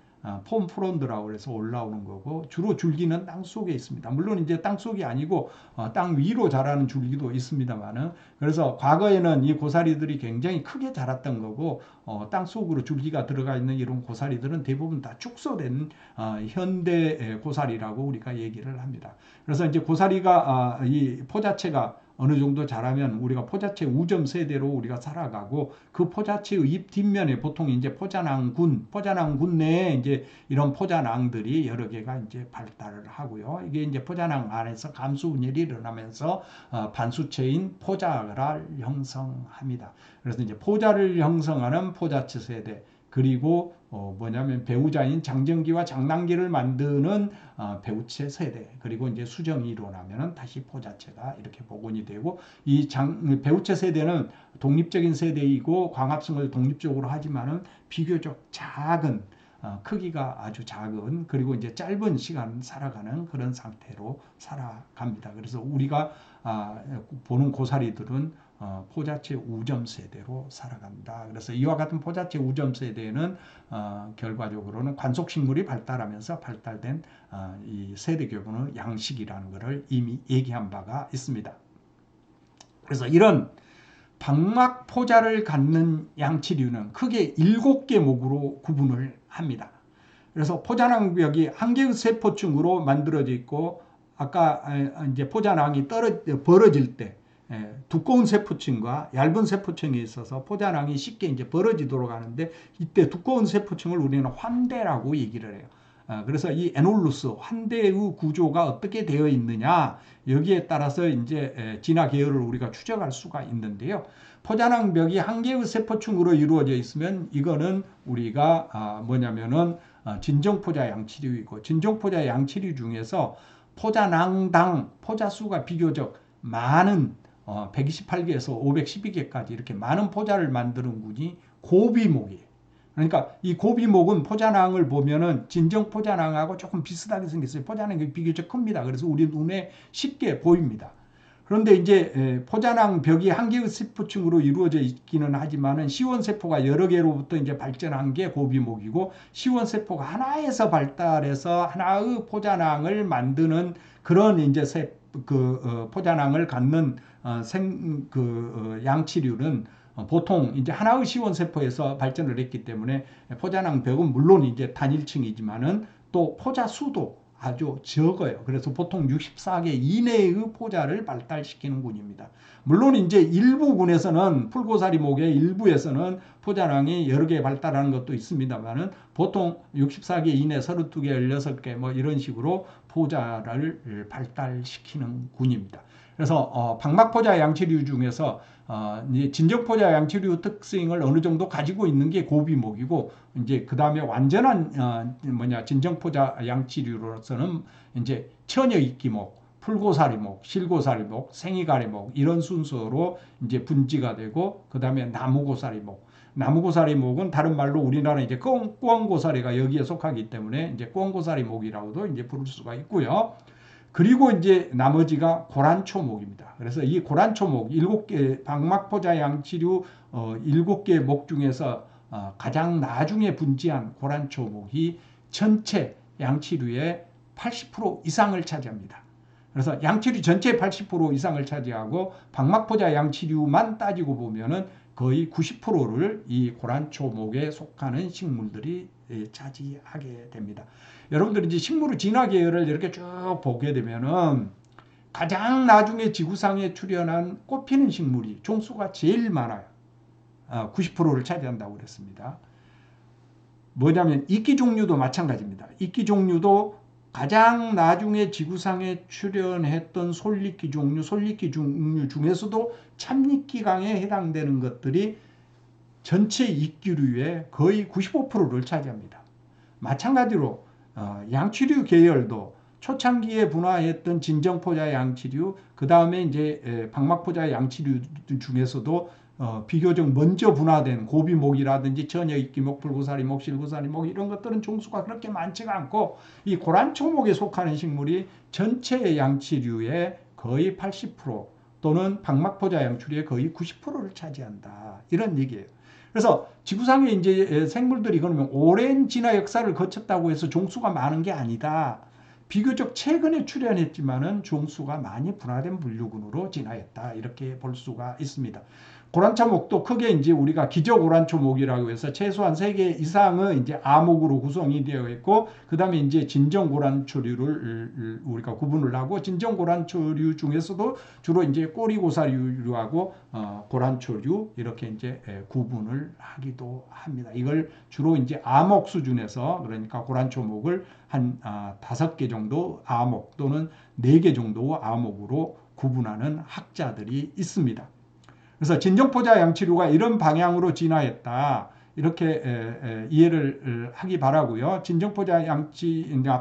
폼프론드라고 해서 올라오는 거고, 주로 줄기는 땅 속에 있습니다. 물론 이제 땅 속이 아니고 땅 위로 자라는 줄기도 있습니다만은, 그래서 과거에는 이 고사리들이 굉장히 크게 자랐던 거고, 땅 속으로 줄기가 들어가 있는 이런 고사리들은 대부분 다 축소된 현대 고사리라고 우리가 얘기를 합니다. 그래서 이제 고사리가 이 포자체가 어느 정도 자라면 우리가 포자체 우점 세대로 우리가 살아가고, 그 포자체의 잎 뒷면에 보통 이제 포자낭군 내에 이제 이런 포자낭들이 여러 개가 이제 발달을 하고요. 이게 이제 포자낭 안에서 감수 분열이 일어나면서 반수체인 포자를 형성합니다. 그래서 이제 포자를 형성하는 포자체 세대, 그리고 뭐냐면 배우자인 장정기와 장난기를 만드는 배우체 세대, 그리고 이제 수정이 일어나면 다시 포자체가 이렇게 복원이 되고, 이 배우체 세대는 독립적인 세대이고 광합성을 독립적으로 하지만은 비교적 작은 크기가 아주 작은, 그리고 이제 짧은 시간 살아가는 그런 상태로 살아갑니다. 그래서 우리가 보는 고사리들은 포자체 우점 세대로 살아간다. 그래서 이와 같은 포자체 우점 세대는 결과적으로는 관속식물이 발달하면서 발달된 이 세대 교분의 양식이라는 것을 이미 얘기한 바가 있습니다. 그래서 이런 방막포자를 갖는 양치류는 크게 7개 목으로 구분을 합니다. 그래서 포자낭벽이 한 개의 세포층으로 만들어져 있고, 아까 이제 포자낭이 벌어질 때 두꺼운 세포층과 얇은 세포층이 있어서 포자낭이 쉽게 이제 벌어지도록 하는데, 이때 두꺼운 세포층을 우리는 환대라고 얘기를 해요. 그래서 이 에놀루스 환대의 구조가 어떻게 되어 있느냐 여기에 따라서 이제 진화 계열을 우리가 추적할 수가 있는데요. 포자낭벽이 한 개의 세포층으로 이루어져 있으면 이거는 우리가 뭐냐면은 진정포자 양치류이고, 진정포자 양치류 중에서 포자낭당 포자수가 비교적 많은 128개에서 512개까지 이렇게 많은 포자를 만드는 군이 고비목이에요. 그러니까 이 고비목은 포자낭을 보면은 진정 포자낭하고 조금 비슷하게 생겼어요. 포자낭이 비교적 큽니다. 그래서 우리 눈에 쉽게 보입니다. 그런데 이제 포자낭 벽이 한 개의 세포층으로 이루어져 있기는 하지만은 시원세포가 여러 개로부터 이제 발전한 게 고비목이고, 시원세포가 하나에서 발달해서 하나의 포자낭을 만드는 그런 이제 포자낭을 갖는 양치류는 보통 이제 하나의 시원세포에서 발전을 했기 때문에 포자낭 벽은 물론 이제 단일층이지만은 또 포자 수도 아주 적어요. 그래서 보통 64개 이내의 포자를 발달시키는 군입니다. 물론 이제 일부 군에서는 풀고사리목의 일부에서는 포자낭이 여러 개 발달하는 것도 있습니다만은 보통 64개 이내 32개, 16개 뭐 이런 식으로 포자를 발달시키는 군입니다. 그래서 방막포자 양치류 중에서 진정포자 양치류 특성을 어느 정도 가지고 있는 게 고비목이고, 이제 그 다음에 완전한 진정포자 양치류로서는 이제 처녀이끼목, 풀고사리목, 실고사리목, 생이가리목 이런 순서로 이제 분지가 되고, 그 다음에 나무고사리목. 나무고사리목은 다른 말로 우리나라 이제 꿩고사리가 여기에 속하기 때문에 이제 꿩고사리목이라고도 이제 부를 수가 있고요. 그리고 이제 나머지가 고란초목입니다. 그래서 이 고란초목 7개 방막포자 양치류 7개 목 중에서 가장 나중에 분지한 고란초목이 전체 양치류의 80% 이상을 차지합니다. 그래서 양치류 전체 80% 이상을 차지하고 방막포자 양치류만 따지고 보면은 거의 90%를 이 고란초목에 속하는 식물들이 차지하게 됩니다. 여러분들이 이제 식물의 진화 계열을 이렇게 쭉 보게 되면은 가장 나중에 지구상에 출현한 꽃피는 식물이 종수가 제일 많아요. 90%를 차지한다고 그랬습니다. 뭐냐면 이끼 종류도 마찬가지입니다. 이끼 종류도 가장 나중에 지구상에 출현했던 솔리끼 종류 중에서도 참이끼강에 해당되는 것들이 전체 이끼류의 거의 95%를 차지합니다. 마찬가지로 양치류 계열도 초창기에 분화했던 진정포자 양치류, 그 다음에 이제 방막포자 양치류 중에서도 비교적 먼저 분화된 고비목이라든지 처녀이끼목, 불고사리목, 실고사리목 이런 것들은 종수가 그렇게 많지가 않고, 이 고란초목에 속하는 식물이 전체 양치류의 거의 80% 또는 방막포자 양치류의 거의 90%를 차지한다. 이런 얘기예요. 그래서 지구상에 이제 생물들이 그러면 오랜 진화 역사를 거쳤다고 해서 종수가 많은 게 아니다. 비교적 최근에 출현했지만은 종수가 많이 분화된 분류군으로 진화했다. 이렇게 볼 수가 있습니다. 고란초목도 크게 이제 우리가 기저고란초목이라고 해서 최소한 3개 이상의 이제 아목으로 구성이 되어 있고, 그 다음에 이제 진정고란초류를 우리가 구분을 하고, 진정고란초류 중에서도 주로 이제 꼬리고사류하고 고란초류 이렇게 이제 구분을 하기도 합니다. 이걸 주로 이제 아목 수준에서, 그러니까 고란초목을 한 5개 정도 아목 또는 4개 정도 아목으로 구분하는 학자들이 있습니다. 그래서 진정포자 양치류가 이런 방향으로 진화했다. 이렇게 이해를 하기 바라고요. 진정포자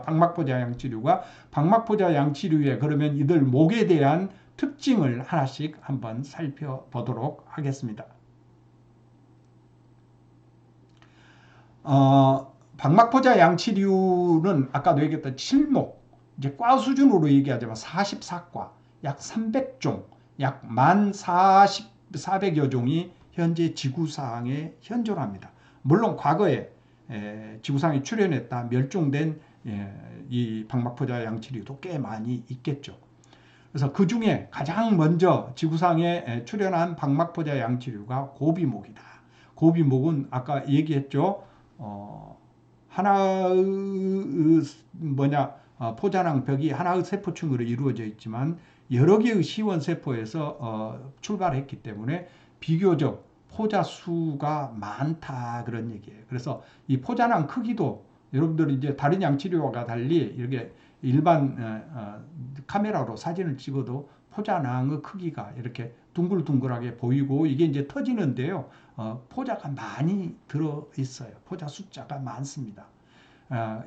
방막포자 양치류가 방막포자 양치류의 그러면 이들 목에 대한 특징을 하나씩 한번 살펴보도록 하겠습니다. 방막포자 양치류는 아까도 얘기했던 7목, 이제 과 수준으로 얘기하자면 44과, 약 300종, 약 14,400여 종이 현재 지구상에 현존합니다. 물론 과거에 지구상에 출현했다 멸종된 이 방막포자 양치류도 꽤 많이 있겠죠. 그래서 그 중에 가장 먼저 지구상에 출현한 방막포자 양치류가 고비목이다. 고비목은 아까 얘기했죠. 하나의 포자낭 벽이 하나의 세포층으로 이루어져 있지만 여러 개의 시원세포에서 출발했기 때문에 비교적 포자 수가 많다, 그런 얘기예요. 그래서 이 포자낭 크기도 여러분들이 이제 다른 양치류와 달리 이렇게 일반 카메라로 사진을 찍어도 포자낭의 크기가 이렇게 둥글둥글하게 보이고 이게 이제 터지는데요. 포자가 많이 들어 있어요. 포자 숫자가 많습니다.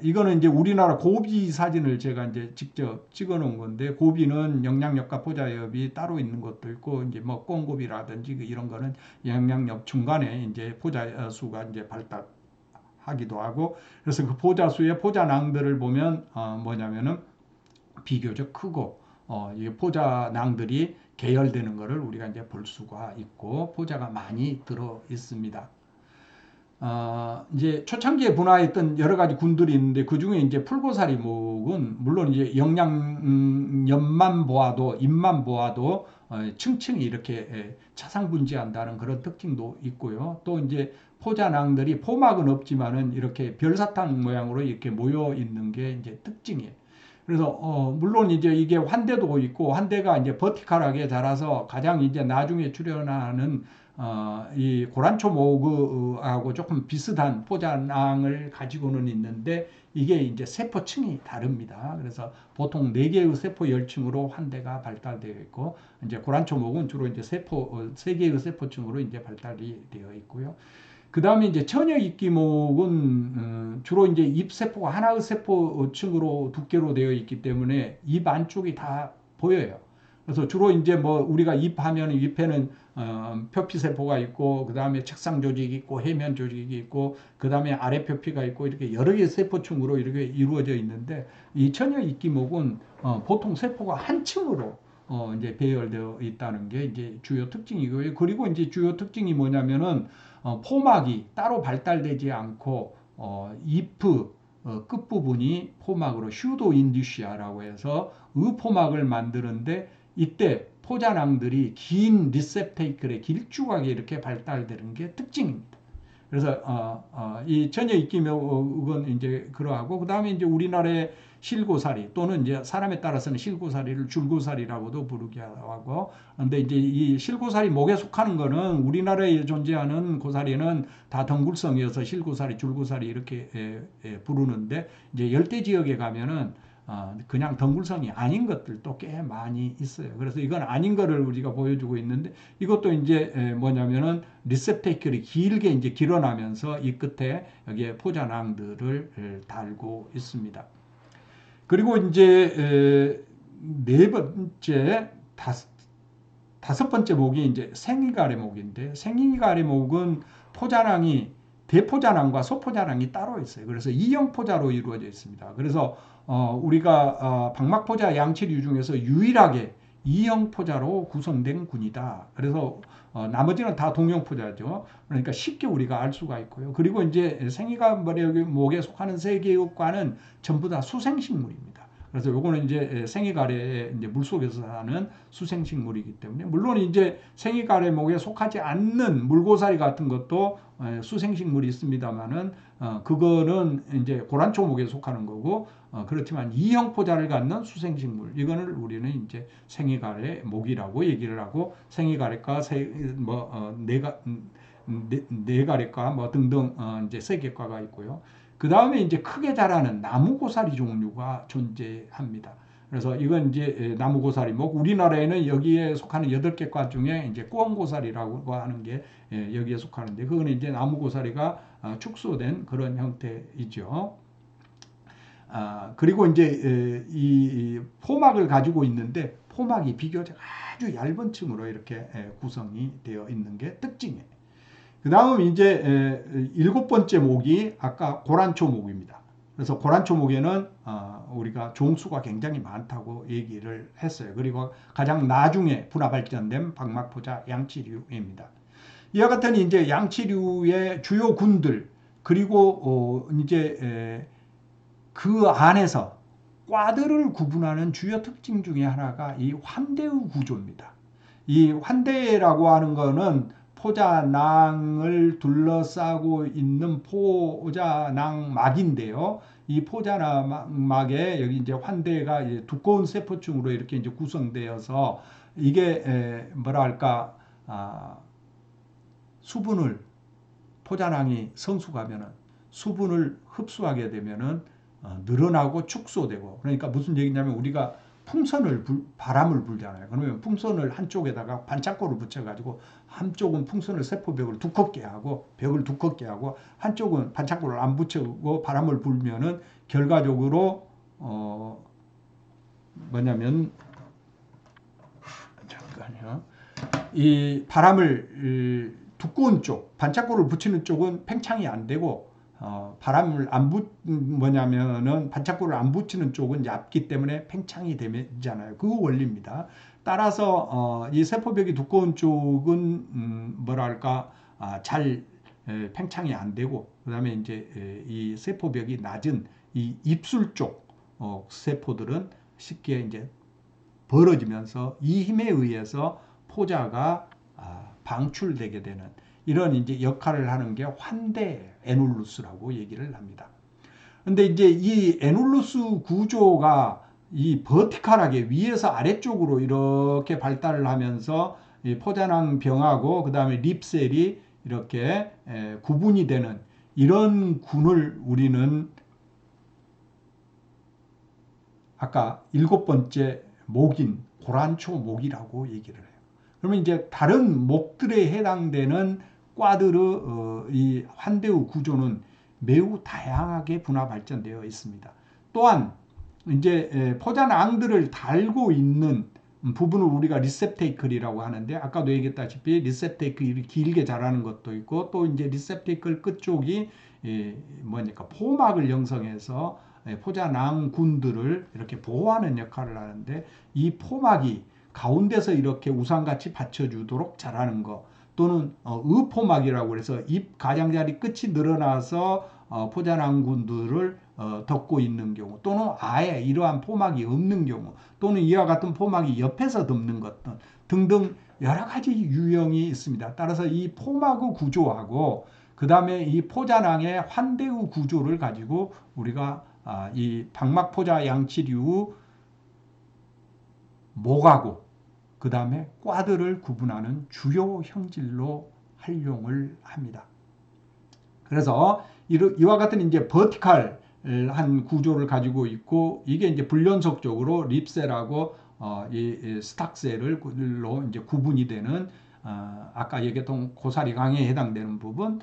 이거는 이제 우리나라 고비 사진을 제가 이제 직접 찍어 놓은 건데, 고비는 영양엽과 포자엽이 따로 있는 것도 있고, 이제 뭐 꽁고비라든지 이런 거는 영양엽 중간에 이제 포자 수가 이제 발달하기도 하고, 그래서 그 포자 수의 포자낭들을 보면 뭐냐면은 비교적 크고, 이 포자낭들이 계열되는 것을 우리가 이제 볼 수가 있고, 포자가 많이 들어 있습니다. 이제 초창기에 분화했던 여러 가지 군들이 있는데, 그 중에 이제 풀고사리목은 물론 이제 영양엽만 보아도, 잎만 보아도 층층이 이렇게 차상분지한다는 그런 특징도 있고요. 또 이제 포자낭들이 포막은 없지만은 이렇게 별사탕 모양으로 이렇게 모여 있는 게 이제 특징이에요. 그래서 물론 이제 이게 환대도 있고, 환대가 이제 버티컬하게 자라서 가장 이제 나중에 출현하는 이 고란초목하고 조금 비슷한 포자낭을 가지고는 있는데, 이게 이제 세포층이 다릅니다. 그래서 보통 4개의 세포 열층으로 환대가 발달되어 있고, 이제 고란초목은 주로 이제 3개의 세포층으로 이제 발달이 되어 있고요. 그 다음에 이제 처녀이끼목은 주로 이제 잎세포가 하나의 세포층으로 두께로 되어 있기 때문에 잎 안쪽이 다 보여요. 그래서 주로 이제 뭐 우리가 잎 하면 잎에는 표피세포가 있고, 그 다음에 책상 조직이 있고, 해면 조직이 있고, 그 다음에 아래 표피가 있고, 이렇게 여러 개의 세포층으로 이렇게 이루어져 있는데, 이 처녀이끼목은 보통 세포가 한 층으로 이제 배열되어 있다는 게 이제 주요 특징이고요. 그리고 이제 주요 특징이 뭐냐면은 포막이 따로 발달되지 않고 잎의 끝부분이 포막으로 슈도 인디시아라고 해서 의포막을 만드는데, 이때 포자낭들이 긴 리셉테이클의 길쭉하게 이렇게 발달되는 게 특징입니다. 그래서 이 처녀이끼목은 이제 그러하고, 그 다음에 이제 우리나라의 실고사리 또는 이제 사람에 따라서는 실고사리를 줄고사리라고도 부르기도 하고, 근데 이제 이 실고사리 목에 속하는 거는 우리나라에 존재하는 고사리는 다 덩굴성이어서 실고사리, 줄고사리 이렇게 부르는데, 이제 열대 지역에 가면은 그냥 덩굴성이 아닌 것들도 꽤 많이 있어요. 그래서 이건 아닌 거를 우리가 보여주고 있는데, 이것도 이제 뭐냐면은 리셉테이클이 길게 이제 길어나면서 이 끝에 여기에 포자낭들을 달고 있습니다. 그리고 이제 네 번째, 다섯 번째 목이 이제 생이가래목인데, 생이가래목은 포자낭이 대포자낭과 소포자낭이 따로 있어요. 그래서 이형 포자로 이루어져 있습니다. 그래서 우리가 박막포자 양치류 중에서 유일하게 이형 포자로 구성된 군이다. 그래서 나머지는 다 동형 포자죠. 그러니까 쉽게 우리가 알 수가 있고요. 그리고 이제 생이가래목에 속하는 세 개의 과는 전부 다 수생식물입니다. 그래서 요거는 이제 생이가래의 이제 물속에서 사는 수생식물이기 때문에, 물론 이제 생이가래목에 속하지 않는 물고사리 같은 것도 수생식물이 있습니다만은 그거는 이제 고란초목에 속하는 거고, 그렇지만 이형 포자를 갖는 수생식물, 이거를 우리는 이제 생이가래목이라고 얘기를 하고, 생이가래과 네가래과 뭐 등등 이제 세 개과가 있고요. 그 다음에 이제 크게 자라는 나무고사리 종류가 존재합니다. 그래서 이건 이제 나무고사리목, 우리나라에는 여기에 속하는 8개 과 중에 이제 꾸엉고사리라고 하는 게 여기에 속하는데, 그거는 이제 나무고사리가 축소된 그런 형태이죠. 그리고 이제 이 포막을 가지고 있는데, 포막이 비교적 아주 얇은 층으로 이렇게 구성이 되어 있는 게 특징이에요. 그 다음 이제 7번째 목이 아까 고란초목입니다. 그래서 고란초목에는 우리가 종수가 굉장히 많다고 얘기를 했어요. 그리고 가장 나중에 분화 발전된 박막포자 양치류입니다. 이와 같은 이제 양치류의 주요 군들, 그리고 이제 그 안에서 과들을 구분하는 주요 특징 중에 하나가 이 환대의 구조입니다. 이 환대라고 하는 거는 포자낭을 둘러싸고 있는 포자낭막인데요. 이 포자낭막에 여기 이제 환대가 이제 두꺼운 세포층으로 이렇게 이제 구성되어서, 이게 뭐랄까 수분을, 포자낭이 성숙하면은 수분을 흡수하게 되면은 늘어나고 축소되고, 그러니까 무슨 얘기냐면 우리가 바람을 불잖아요. 그러면 풍선을 한쪽에다가 반창고를 붙여가지고 한쪽은 풍선을 세포벽을 두껍게 하고 벽을 두껍게 하고 한쪽은 반창고를 안 붙이고 바람을 불면은 결과적으로 뭐냐면 잠깐요. 이 바람을 두꺼운 쪽, 반창고를 붙이는 쪽은 팽창이 안 되고 바람을 뭐냐면은 반창고를 안 붙이는 쪽은 얇기 때문에 팽창이 되잖아요. 그 원리입니다. 따라서 이 세포벽이 두꺼운 쪽은 뭐랄까 잘 팽창이 안 되고, 그다음에 이제 이 세포벽이 낮은 이 입술 쪽 세포들은 쉽게 이제 벌어지면서 이 힘에 의해서 포자가 방출되게 되는 이런 이제 역할을 하는 게 환대 에눌루스라고 얘기를 합니다. 근데 이제 이 에눌루스 구조가 이 버티컬하게 위에서 아래쪽으로 이렇게 발달을 하면서 이 포자낭 병하고 그 다음에 립셀이 이렇게 구분이 되는 이런 군을 우리는 아까 7번째 목인 고란초 목이라고 얘기를 해요. 그러면 이제 다른 목들에 해당되는 꽈드르 이 환대의 구조는 매우 다양하게 분화 발전되어 있습니다. 또한 이제 포자낭들을 달고 있는 부분을 우리가 리셉테이클이라고 하는데, 아까도 얘기했다시피 리셉테이클이 길게 자라는 것도 있고, 또 이제 리셉테이클 끝쪽이 뭐니까 포막을 형성해서 포자낭군들을 이렇게 보호하는 역할을 하는데, 이 포막이 가운데서 이렇게 우상같이 받쳐주도록 자라는 거, 또는 의포막이라고 해서 잎 가장자리 끝이 늘어나서 포자낭군들을 덮고 있는 경우, 또는 아예 이러한 포막이 없는 경우, 또는 이와 같은 포막이 옆에서 덮는 것 등등 여러 가지 유형이 있습니다. 따라서 이 포막의 구조하고 그 다음에 이 포자낭의 환대의 구조를 가지고 우리가 이 방막포자 양치류 목하고 그 다음에 꽈드를 구분하는 주요 형질로 활용을 합니다. 그래서 이와 같은 이제 버티컬한 구조를 가지고 있고, 이게 이제 불연속적으로 립셀하고 이 스탁셀로 이제 구분이 되는 아까 얘기했던 고사리강에 해당되는 부분,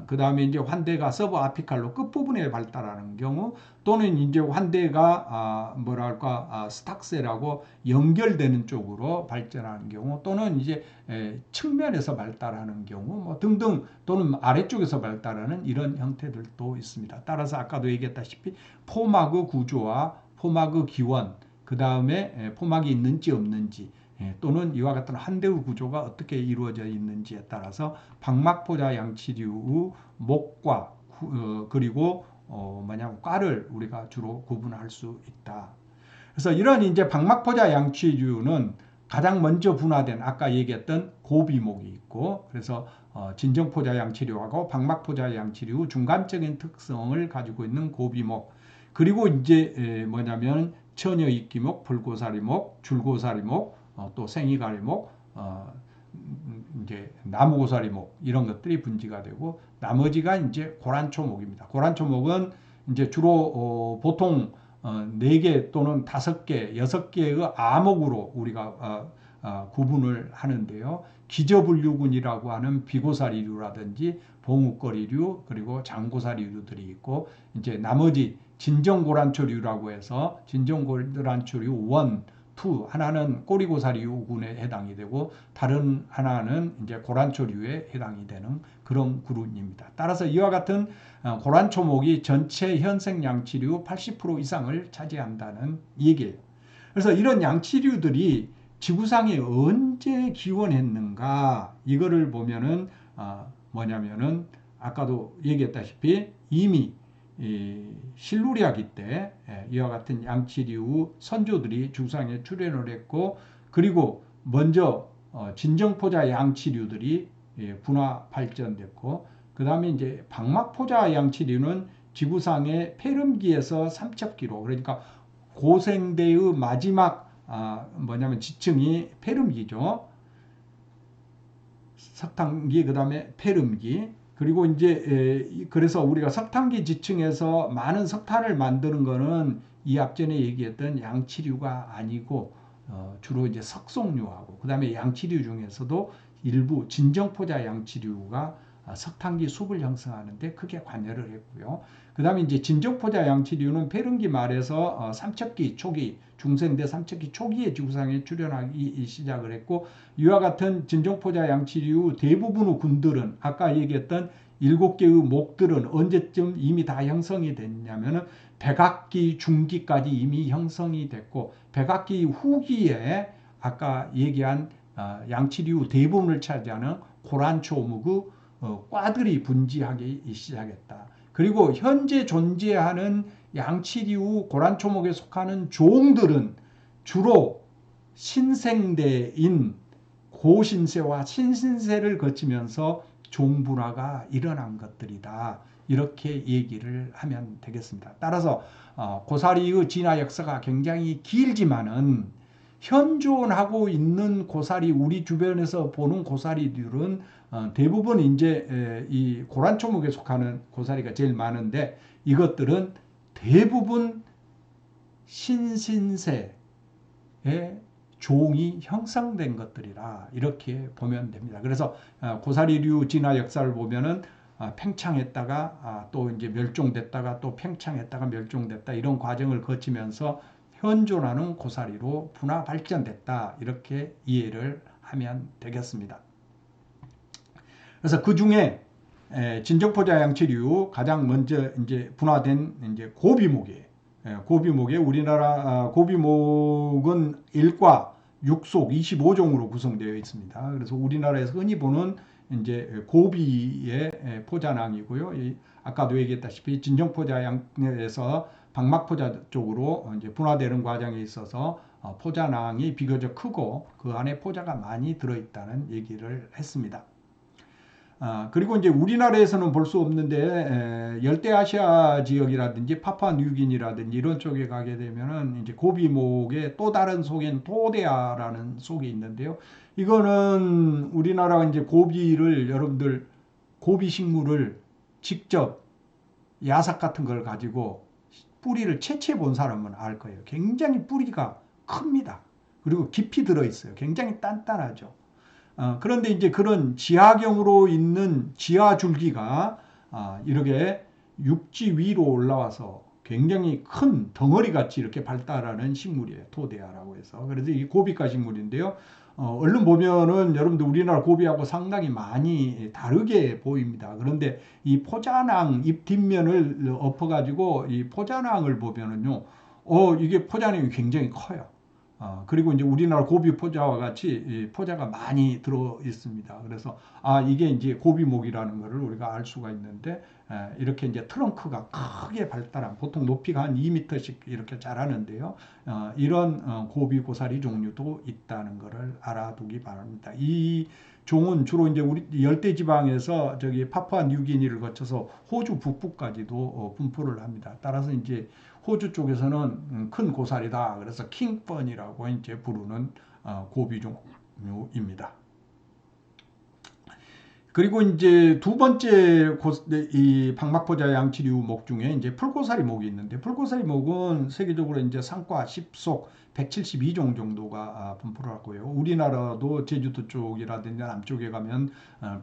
그 다음에 이제 환대가 서브 아피칼로 끝부분에 발달하는 경우, 또는 이제 환대가 뭐랄까 스탁셀하고 연결되는 쪽으로 발전하는 경우, 또는 이제 측면에서 발달하는 경우 뭐 등등, 또는 아래쪽에서 발달하는 이런 형태들도 있습니다. 따라서 아까도 얘기했다시피 포막의 구조와 포막의 기원, 그 다음에 포막이 있는지 없는지, 또는 이와 같은 환대의 구조가 어떻게 이루어져 있는지에 따라서 방막포자 양치류의 목과 그리고 꽈를 우리가 주로 구분할 수 있다. 그래서 이런 이제 방막포자 양치류는 가장 먼저 분화된 아까 얘기했던 고비목이 있고, 그래서 진정포자 양치류하고 방막포자 양치류 중간적인 특성을 가지고 있는 고비목, 그리고 이제 뭐냐면 처녀이끼목, 불고사리목, 줄고사리목, 또 생이가리목, 이제 나무고사리목, 이런 것들이 분지가 되고, 나머지가 이제 고란초목입니다. 고란초목은 이제 주로 보통 4개 또는 5개, 6개의 아목으로 우리가 구분을 하는데요. 기저분류군이라고 하는 비고사리류라든지 봉우거리류, 그리고 장고사리류들이 있고, 이제 나머지 진정고란초류라고 해서 진정고란초류 1, 2, 하나는 꼬리고사리류군에 해당이 되고, 다른 하나는 이제 고란초류에 해당이 되는 그런 그룹입니다. 따라서 이와 같은 고란초목이 전체 현생 양치류 80% 이상을 차지한다는 얘기예요. 그래서 이런 양치류들이 지구상에 언제 기원했는가, 이거를 보면은 뭐냐면은 아까도 얘기했다시피 이미 실루리아기 때 이와 같은 양치류 선조들이 지구상에 출현을 했고, 그리고 먼저 진정포자 양치류들이 분화 발전됐고, 그 다음에 이제 방막포자 양치류는 지구상의 폐렴기에서 삼척기로, 그러니까 고생대의 마지막 뭐냐면 지층이 폐렴기죠. 석탄기, 그 다음에 폐렴기, 그리고 이제 그래서 우리가 석탄기 지층에서 많은 석탄을 만드는 거는 이 앞전에 얘기했던 양치류가 아니고 주로 이제 석송류하고 그다음에 양치류 중에서도 일부 진정포자 양치류가 석탄기 숲을 형성하는데 크게 관여를 했고요. 그다음에 이제 진정포자 양치류는 폐륜기 말에서 삼척기 초기 중생대 삼척기 초기의 지구상에 출현하기 시작을 했고 이와 같은 진정포자 양치류 대부분의 군들은 아까 얘기했던 7개의 목들은 언제쯤 이미 다 형성이 됐냐면은 백악기 중기까지 이미 형성이 됐고 백악기 후기에 아까 얘기한 양치류 대부분을 차지하는 고란초목의 과들이 분지하기 시작했다. 그리고 현재 존재하는 양치류 고란초목에 속하는 종들은 주로 신생대인 고신세와 신신세를 거치면서 종분화가 일어난 것들이다. 이렇게 얘기를 하면 되겠습니다. 따라서 고사리의 진화 역사가 굉장히 길지만은 현존하고 있는 고사리 우리 주변에서 보는 고사리들은 대부분 이제 이 고란초목에 속하는 고사리가 제일 많은데 이것들은 대부분 신신세의 종이 형성된 것들이라 이렇게 보면 됩니다. 그래서 고사리류 진화 역사를 보면은 팽창했다가 또 이제 멸종됐다가 또 팽창했다가 멸종됐다 이런 과정을 거치면서 현존하는 고사리로 분화 발전됐다 이렇게 이해를 하면 되겠습니다. 그래서 그 중에 진정포자 양치류 가장 먼저 이제 분화된 이제 고비목이에요. 고비목에 우리나라 고비목은 1과 6속 25종으로 구성되어 있습니다. 그래서 우리나라에서 흔히 보는 이제 고비의 포자낭이고요. 아까도 얘기했다시피 진정포자양에서 방막포자 쪽으로 이제 분화되는 과정에 있어서 포자낭이 비교적 크고 그 안에 포자가 많이 들어있다는 얘기를 했습니다. 그리고 이제 우리나라에서는 볼 수 없는데 열대아시아 지역이라든지 파푸아뉴기니라든지 이런 쪽에 가게 되면은 이제 고비목의 또 다른 속인 토데아라는 속이 있는데요. 이거는 우리나라 이제 고비를 여러분들 고비 식물을 직접 야삭 같은 걸 가지고 뿌리를 채취해 본 사람은 알 거예요. 굉장히 뿌리가 큽니다. 그리고 깊이 들어 있어요. 굉장히 단단하죠. 그런데 이제 그런 지하경으로 있는 지하줄기가 이렇게 육지 위로 올라와서 굉장히 큰 덩어리 같이 이렇게 발달하는 식물이에요. 토데아라고 해서. 그래서 이 고비과 식물인데요. 얼른 보면은 여러분들 우리나라 고비하고 상당히 많이 다르게 보입니다. 그런데 이 포자낭 잎 뒷면을 엎어가지고 이 포자낭을 보면은요, 이게 포자낭이 굉장히 커요. 그리고 이제 우리나라 고비 포자와 같이 포자가 많이 들어 있습니다. 그래서 이게 이제 고비목이라는 것을 우리가 알 수가 있는데 이렇게 이제 트렁크가 크게 발달한 보통 높이가 한 2m씩 이렇게 자라는데요. 이런 고비 고사리 종류도 있다는 것을 알아두기 바랍니다. 이 종은 주로 이제 우리 열대 지방에서 저기 파푸아뉴기니를 거쳐서 호주 북부까지도 분포를 합니다. 따라서 이제 호주 쪽에서는 큰 고사리다. 그래서 킹펀이라고 이제 부르는 고비 종류입니다. 그리고 이제 두 번째 이 방막포자 양치류 목 중에 이제 풀고사리 목이 있는데 풀고사리 목은 세계적으로 이제 상과 10속 172종 정도가 분포를 하고요. 우리나라도 제주도 쪽이라든지 남쪽에 가면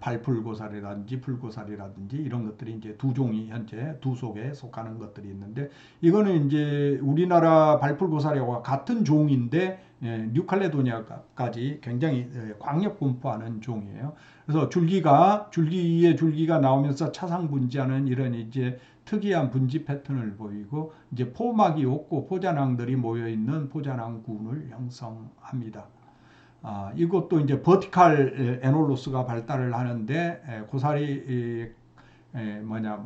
발풀고사리라든지 풀고사리라든지 이런 것들이 이제 두 종이 현재 두 속에 속하는 것들이 있는데 이거는 이제 우리나라 발풀고사리와 같은 종인데 뉴칼레도니아까지 굉장히 광역 분포하는 종이에요. 그래서 줄기에 줄기가 나오면서 차상 분지하는 이런 이제 특이한 분지 패턴을 보이고 이제 포막이 없고 포자낭들이 모여 있는 포자낭군을 형성합니다. 이것도 이제 버티칼 에놀로스가 발달을 하는데 고사리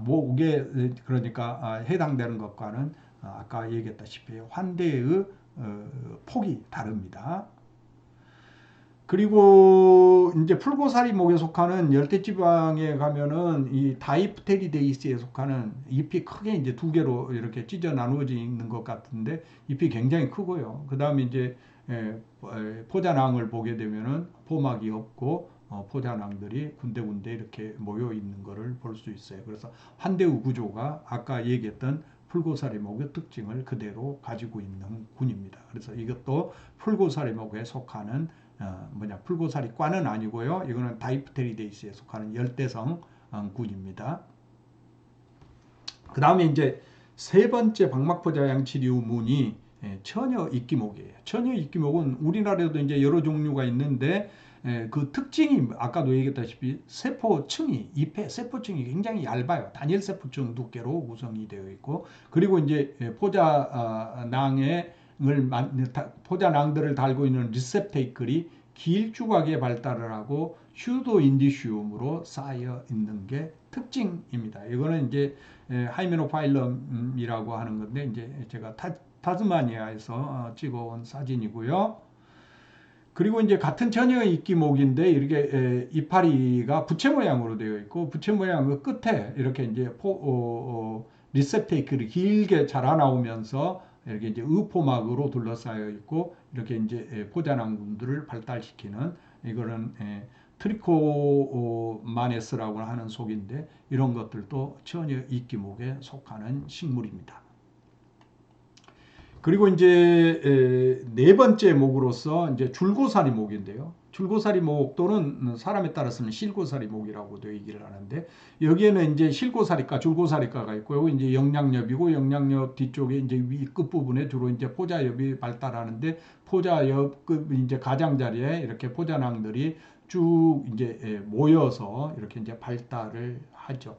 목에 그러니까 해당되는 것과는 아까 얘기했다시피 환대의 폭이 다릅니다. 그리고 이제 풀고사리 목에 속하는 열대지방에 가면은 이 다이프테리데이스에 속하는 잎이 크게 이제 두 개로 이렇게 찢어 나누어져 있는 것 같은데 잎이 굉장히 크고요. 그 다음에 이제 포자낭을 보게 되면은 포막이 없고 포자낭들이 군데군데 이렇게 모여 있는 것을 볼 수 있어요. 그래서 환대우 구조가 아까 얘기했던 풀고사리목의 특징을 그대로 가지고 있는 군입니다. 그래서 이것도 풀고사리목에 속하는 풀고사리과는 아니고요. 이거는 다이프테리데이스에 속하는 열대성 군입니다. 그 다음에 이제 세 번째 박막포자양치류문이 처녀이끼목이에요. 처녀이끼목은 우리나라에도 이제 여러 종류가 있는데 그 특징이 아까도 얘기했다시피 세포층이 잎의 세포층이 굉장히 얇아요. 단일 세포층 두께로 구성이 되어 있고 그리고 이제 포자낭들을 달고 있는 리셉테이클이 길쭉하게 발달을 하고 휴도 인디시움으로 쌓여 있는 게 특징입니다. 이거는 이제 하이메노파일럼이라고 하는 건데 이제 제가 타스마니아에서 찍어온 사진이고요. 그리고 이제 같은 처녀의 이끼목인데 이렇게 이파리가 부채 모양으로 되어 있고 부채 모양 그 끝에 이렇게 이제 리셉테이클이 길게 자라나오면서 이렇게 이제 의포막으로 둘러싸여 있고 이렇게 이제 포자낭군들을 발달시키는 이거는 트리코마네스라고 하는 속인데 이런 것들도 처녀 이끼목에 속하는 식물입니다. 그리고 이제 네 번째 목으로서 이제 줄고사리 목인데요. 줄고사리 목 또는 사람에 따라서는 실고사리목이라고도 얘기를 하는데 여기에는 이제 실고사리과, 줄고사리과가 있고 여기 이제 영양엽이고 영양엽 뒤쪽에 이제 위 끝부분에 주로 이제 포자엽이 발달하는데 포자엽 끝 이제 가장자리에 이렇게 포자낭들이 쭉 이제 모여서 이렇게 이제 발달을 하죠.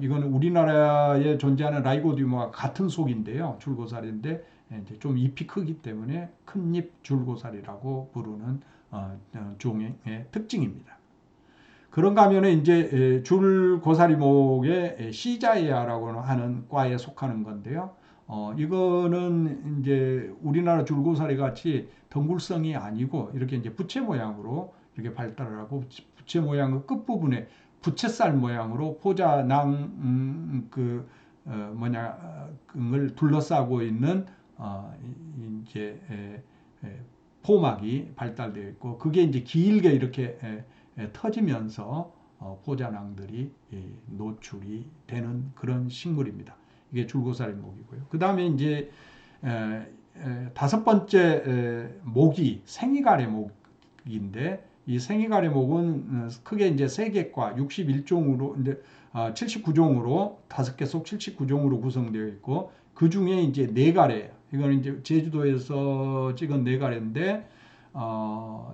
이거는 우리나라에 존재하는 라이고디움과 같은 속인데요. 줄고사리인데 이제 좀 잎이 크기 때문에 큰잎 줄고사리라고 부르는 종의 특징입니다. 그런가 하면 이제 줄고사리목의 시자이아라고 하는 과에 속하는 건데요. 이거는 이제 우리나라 줄고사리 같이 덩굴성이 아니고 이렇게 이제 부채 모양으로 이렇게 발달을 하고 부채 모양의 끝부분에 부채살 모양으로 포자낭 을 둘러싸고 있는 이제 포막이 발달되어 있고 그게 이제 길게 이렇게 터지면서 포자낭들이 노출이 되는 그런 식물입니다. 이게 줄고사리목이고요. 그 다음에 이제 다섯 번째 목이 생이가래목인데 이 생이가래목은 크게 이제 세 개과 61종으로 이제 79종으로 5개 속 79종으로 구성되어 있고 그 중에 이제 네 가래 이거는 이제 제주도에서 찍은 네 가래인데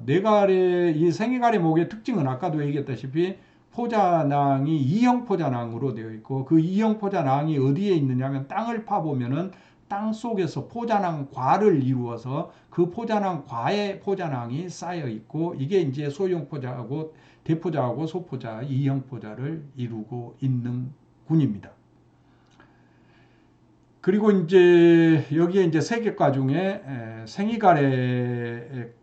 네 가래 이 생이가래 목의 특징은 아까도 얘기했다시피 포자낭이 이형 포자낭으로 되어 있고 그 이형 포자낭이 어디에 있느냐면 땅을 파보면은 땅 속에서 포자낭과를 이루어서 그 포자낭과에 포자낭이 쌓여 있고 이게 이제 소형 포자하고 대포자하고 소포자 이형 포자를 이루고 있는 군입니다. 그리고 이제 여기에 이제 세 개과 중에 생이가래과인데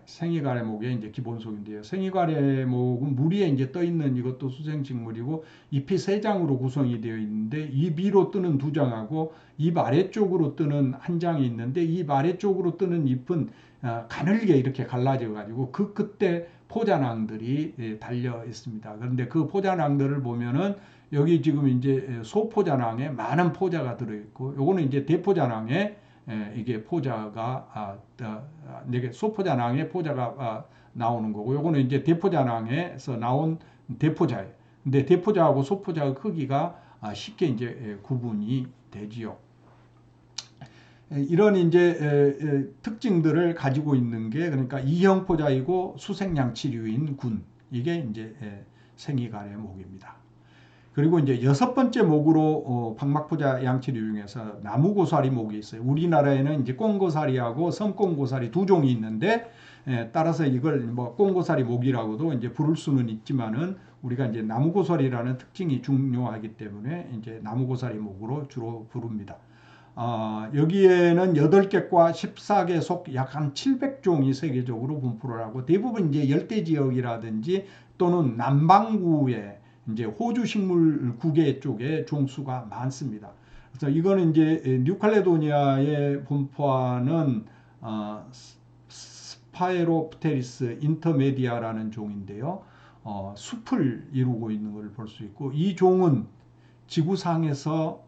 생이가래목의 이제 기본속인데요. 생이가래목은 물 위에 이제 떠 있는 이것도 수생식물이고 잎이 세 장으로 구성이 되어 있는데 잎 위로 뜨는 두 장하고 잎 아래쪽으로 뜨는 한 장이 있는데 잎 아래쪽으로 뜨는 잎은 가늘게 이렇게 갈라져 가지고 그 끝에 포자낭들이 달려 있습니다. 그런데 그 포자낭들을 보면은 여기 지금 이제 소포자낭에 많은 포자가 들어있고, 요거는 이제 대포자낭에 이게 포자가 소포자낭에 포자가 나오는 거고, 요거는 이제 대포자낭에서 나온 대포자예요. 근데 대포자하고 소포자의 크기가 쉽게 이제 구분이 되지요. 이런 이제 특징들을 가지고 있는 게 그러니까 이형 포자이고 수생양치류인 군, 이게 이제 생이가래목입니다. 그리고 이제 여섯 번째 목으로 박막포자 양치류 중에서 나무고사리 목이 있어요. 우리나라에는 이제 꽁고사리하고 섬꽁고사리 두 종이 있는데 따라서 이걸 뭐 꽁고사리 목이라고도 이제 부를 수는 있지만은 우리가 이제 나무고사리라는 특징이 중요하기 때문에 이제 나무고사리 목으로 주로 부릅니다. 여기에는 8개과 14개 속 약 한 700종이 세계적으로 분포를 하고 대부분 이제 열대지역이라든지 또는 남반구에 이제 호주 식물국계 쪽에 종수가 많습니다. 그래서 이거는 이제 뉴칼레도니아에 분포하는 스파이로프테리스 인터메디아라는 종인데요. 숲을 이루고 있는 걸 볼 수 있고, 이 종은 지구상에서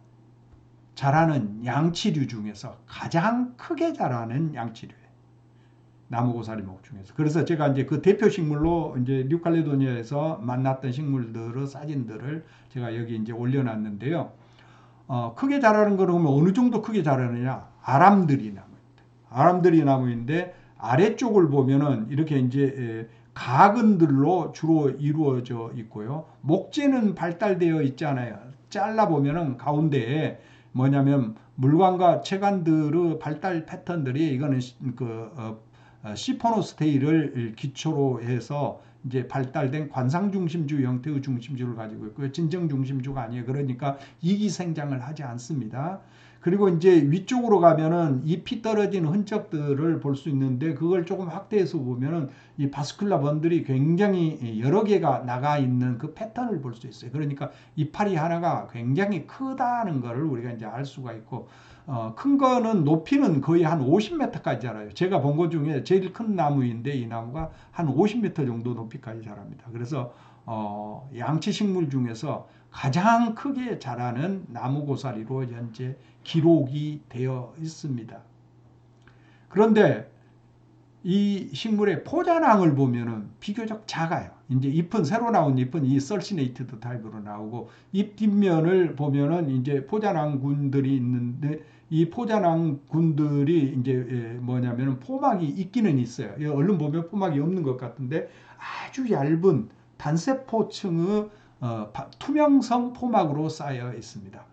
자라는 양치류 중에서 가장 크게 자라는 양치류예요. 나무고사리목 중에서. 그래서 제가 이제 그 대표 식물로 이제 뉴칼레도니아에서 만났던 식물들의 사진들을 제가 여기 이제 올려놨는데요. 크게 자라는 거는 그러면 어느 정도 크게 자라느냐? 아람들이 나무입니다. 아람들이 나무인데 아래쪽을 보면은 이렇게 이제 가근들로 주로 이루어져 있고요. 목재는 발달되어 있잖아요. 잘라 보면은 가운데에 뭐냐면 물관과 체관들의 발달 패턴들이 이거는 시포노스테이를 기초로 해서 이제 발달된 관상중심주 형태의 중심주를 가지고 있고요. 진정중심주가 아니에요. 그러니까 이기생장을 하지 않습니다. 그리고 이제 위쪽으로 가면은 잎이 떨어진 흔적들을 볼 수 있는데, 그걸 조금 확대해서 보면은 이 바스큘라 번들이 굉장히 여러 개가 나가 있는 그 패턴을 볼 수 있어요. 그러니까 이파리 하나가 굉장히 크다는 것을 우리가 이제 알 수가 있고, 큰 거는 높이는 거의 한 50m까지 자라요. 제가 본 것 중에 제일 큰 나무인데 이 나무가 한 50m 정도 높이까지 자랍니다. 그래서 양치식물 중에서 가장 크게 자라는 나무고사리로 현재 기록이 되어 있습니다. 그런데 이 식물의 포자낭을 보면은 비교적 작아요. 이제 잎은 새로 나온 잎은 이 설시네이티드 타입으로 나오고, 잎 뒷면을 보면은 이제 포자낭군들이 있는데, 이 포자낭군들이 이제 뭐냐면은 포막이 있기는 있어요. 얼른 보면 포막이 없는 것 같은데 아주 얇은 단세포층의 투명성 포막으로 쌓여 있습니다.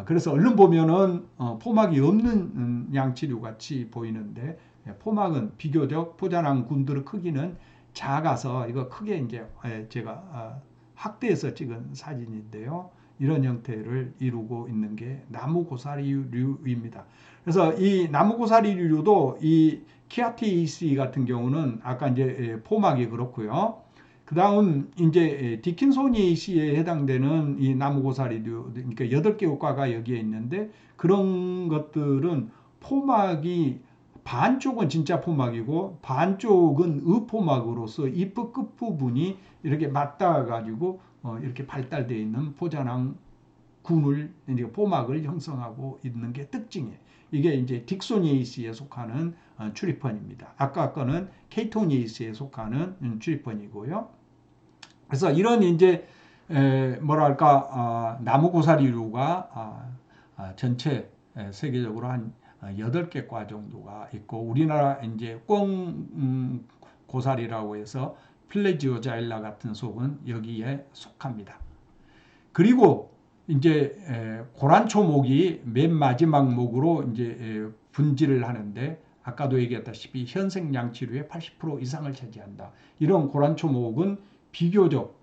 그래서 얼른 보면은 포막이 없는 양치류 같이 보이는데, 포막은 비교적 포자낭군들의 크기는 작아서 이거 크게 이제 제가 확대해서 찍은 사진인데요. 이런 형태를 이루고 있는 게 나무고사리류입니다. 그래서 이 나무고사리류도 이 키아티이시 같은 경우는 아까 이제 포막이 그렇고요. 그 다음 이제 디킨소니에이시에 해당되는 이 나무고사리류, 그러니까 8개 과가 여기에 있는데, 그런 것들은 포막이 반쪽은 진짜 포막이고 반쪽은 의포막으로서 잎의 끝부분이 이렇게 맞닿아 가지고 이렇게 발달되어 있는 포자낭 군을, 이제 포막을 형성하고 있는 게 특징이에요. 이게 이제 딕소니에이시에 속하는 추리펀입니다. 아까 거는 케이토니에이시에 속하는 추리펀이고요. 그래서 이런 이제 뭐랄까 나무고사리류가 전체 세계적으로 한 8개 과 정도가 있고, 우리나라 이제 꿩 고사리라고 해서 플레지오자일라 같은 속은 여기에 속합니다. 그리고 이제 고란초목이 맨 마지막 목으로 이제 분지를 하는데, 아까도 얘기했다시피 현생 양치류의 80% 이상을 차지한다. 이런 고란초목은 비교적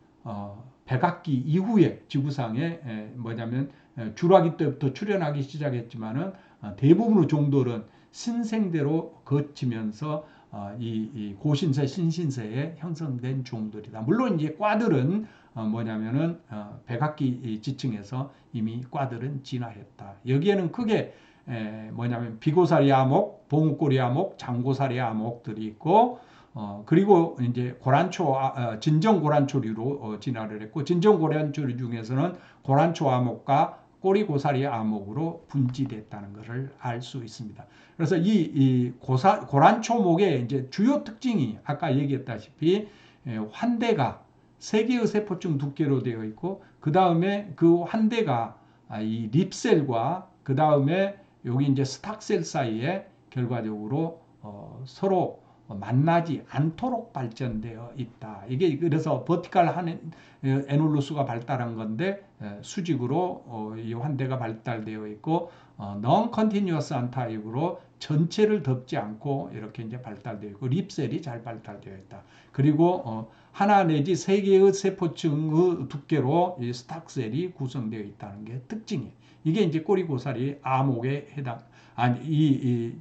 백악기 이후에 지구상에 뭐냐면 주라기 때부터 출현하기 시작했지만은 대부분의 종들은 신생대로 거치면서 이 고신세, 신신세에 형성된 종들이다. 물론 이제 과들은 뭐냐면은 백악기 지층에서 이미 과들은 진화했다. 여기에는 크게 뭐냐면 비고사리 암목, 봉우꼬리 암목, 장고사리 암목들이 있고, 그리고 이제 고란초, 진정 고란초류로 진화를 했고, 진정 고란초류 중에서는 고란초 암목과 꼬리 고사리 암목으로 분지됐다는 것을 알 수 있습니다. 그래서 이 고란초목의 이제 주요 특징이 아까 얘기했다시피 환대가 3개의 세포층 두께로 되어 있고, 그 다음에 그 환대가 이 립셀과 그 다음에 여기 이제 스탁셀 사이에 결과적으로 서로 만나지 않도록 발전되어 있다. 이게 그래서 버티컬한 에놀루스가 발달한 건데, 수직으로 이 환대가 발달되어 있고, non continuous한 타입으로 전체를 덮지 않고 이렇게 이제 발달되어 있고, 립셀이 잘 발달되어 있다. 그리고 하나 내지 3개의 세포층의 두께로 이 스탁셀이 구성되어 있다는 게 특징이에요. 이게 이제 꼬리고사리 암목에 해당, 이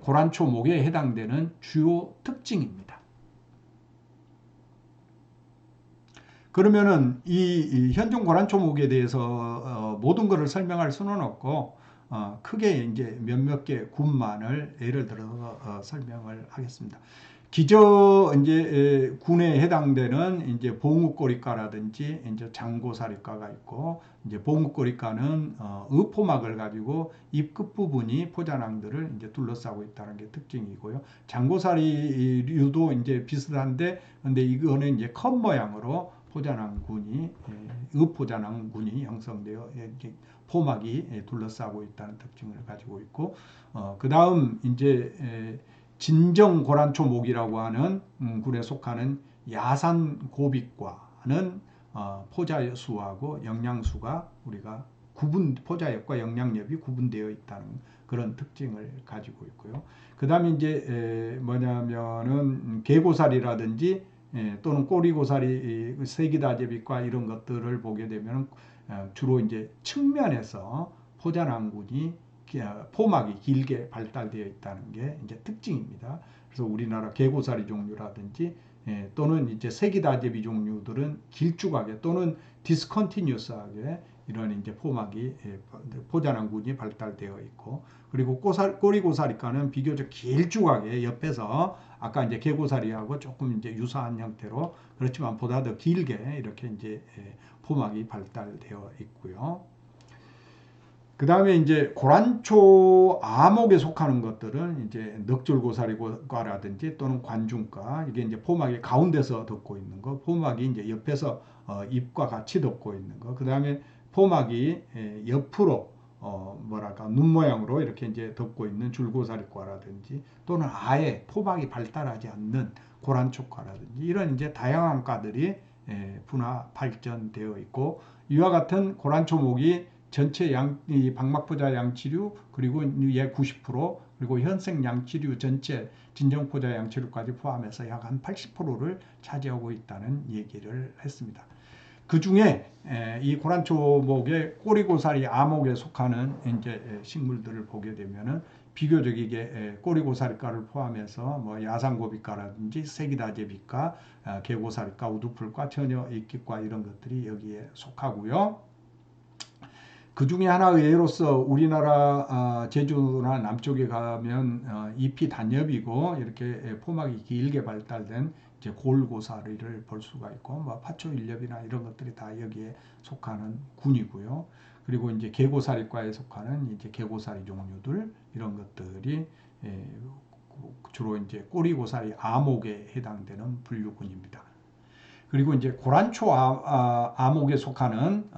고란초목에 해당되는 주요 특징입니다. 그러면은 이 현종 고란초목에 대해서 모든 것을 설명할 수는 없고, 크게 이제 몇몇 개 군만을 예를 들어서 설명을 하겠습니다. 기저 이제 군에 해당되는 이제 봉우꼬리과라든지 이제 장고사리과가 있고, 이제 봉우꼬리과는 의포막을 가지고 입 끝부분이 포자낭들을 이제 둘러싸고 있다는 게 특징이고요. 장고사리류도 이제 비슷한데, 근데 이거는 이제 컵 모양으로 포자낭군이 의포자낭군이 형성되어 이렇게 포막이 둘러싸고 있다는 특징을 가지고 있고, 그 다음 이제 진정 고란초목이라고 하는 굴에 속하는 야산 고빅과는 포자수하고 영양수가 우리가 포자엽과 영양엽이 구분되어 있다는 그런 특징을 가지고 있고요. 그 다음에 이제 뭐냐면은 개고사리라든지 또는 꼬리고사리, 세기다제비과 이런 것들을 보게 되면 주로 이제 측면에서 포자낭군이 포막이 길게 발달되어 있다는 게 이제 특징입니다. 그래서 우리나라 개고사리 종류라든지 또는 이제 세기다제비 종류들은 길쭉하게 또는 디스컨티뉴스하게 이런 이제 포막이 포자낭군이 발달되어 있고, 그리고 꼬리고사리과는 비교적 길쭉하게 옆에서 아까 이제 개고사리하고 조금 이제 유사한 형태로, 그렇지만 보다 더 길게 이렇게 이제 포막이 발달되어 있고요. 그 다음에 이제 고란초 암옥에 속하는 것들은 이제 넉줄고사리과라든지 또는 관중과, 이게 이제 포막이 가운데서 덮고 있는 거, 포막이 이제 옆에서 잎과 같이 덮고 있는 거, 그 다음에 포막이 옆으로 뭐랄까 눈 모양으로 이렇게 이제 덮고 있는 줄고사리과라든지, 또는 아예 포막이 발달하지 않는 고란초과라든지, 이런 이제 다양한 과들이 분화 발전되어 있고, 이와 같은 고란초목이 전체 이 박막포자 양치류, 그리고 얘 90%, 그리고 현생 양치류 전체 진정포자 양치류까지 포함해서 약 한 80%를 차지하고 있다는 얘기를 했습니다. 그 중에 이 고란초목의 꼬리고사리 암목에 속하는 이제 식물들을 보게 되면은 비교적 이게 꼬리고사리과를 포함해서 뭐 야산고비과라든지 세기다제비과, 개고사리과, 우두풀과, 처녀이끼과 이런 것들이 여기에 속하고요. 그 중에 하나의 예로서 우리나라 제주나 남쪽에 가면 잎이 단엽이고 이렇게 포막이 길게 발달된 이제 골고사리를 볼 수가 있고, 뭐 파초일엽이나 이런 것들이 다 여기에 속하는 군이고요. 그리고 이제 개고사리과에 속하는 이제 개고사리 종류들, 이런 것들이 주로 이제 꼬리고사리 암옥에 해당되는 분류군입니다. 그리고 이제 고란초 암옥에 속하는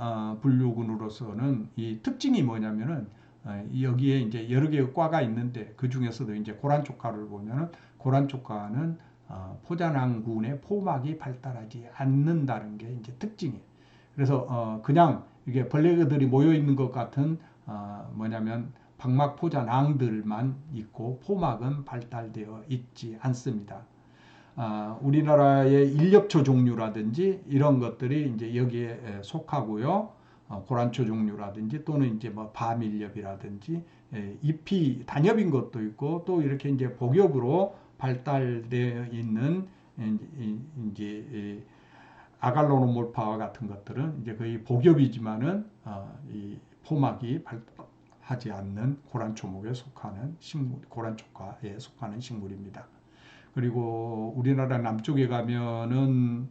분류군으로서는 이 특징이 뭐냐면은 여기에 이제 여러 개의 과가 있는데, 그 중에서도 이제 고란초과를 보면은 고란초과는 포자낭군의 포막이 발달하지 않는다는 게 이제 특징이에요. 그래서 그냥 이게 벌레들이 모여 있는 것 같은 뭐냐면 박막포자낭들만 있고 포막은 발달되어 있지 않습니다. 우리나라의 일엽초 종류라든지 이런 것들이 이제 여기에 속하고요. 고란초 종류라든지 또는 이제 뭐 밤일엽이라든지 잎이 단엽인 것도 있고, 또 이렇게 이제 복엽으로 발달되어 있는 이제 아갈로노몰파와 같은 것들은 이제 거의 복엽이지만은 이 포막이 하지 않는 고란초목에 속하는 식물, 고란초과에 속하는 식물입니다. 그리고 우리나라 남쪽에 가면은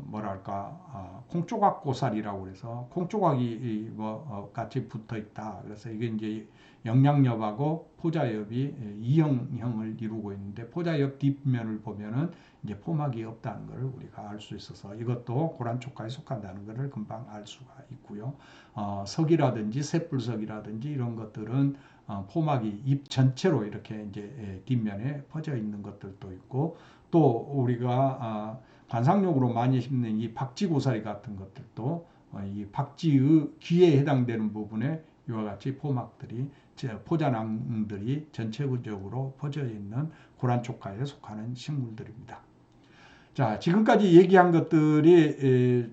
뭐랄까 콩조각고사리라고 해서 콩조각이 뭐 같이 붙어 있다. 그래서 이게 이제 영양엽하고 포자엽이 이형형을 이루고 있는데, 포자엽 뒷면을 보면은 이제 포막이 없다는 것을 우리가 알 수 있어서 이것도 고란초과에 속한다는 것을 금방 알 수가 있고요. 석이라든지 쇳불석이라든지 이런 것들은 포막이 잎 전체로 이렇게 이제 뒷면에 퍼져 있는 것들도 있고, 또 우리가 관상용으로 많이 심는 이 박쥐고사리 같은 것들도 이 박쥐의 귀에 해당되는 부분에 이와 같이 포막들이, 포자낭들이 전체적으로 퍼져 있는 고란초과에 속하는 식물들입니다. 자, 지금까지 얘기한 것들이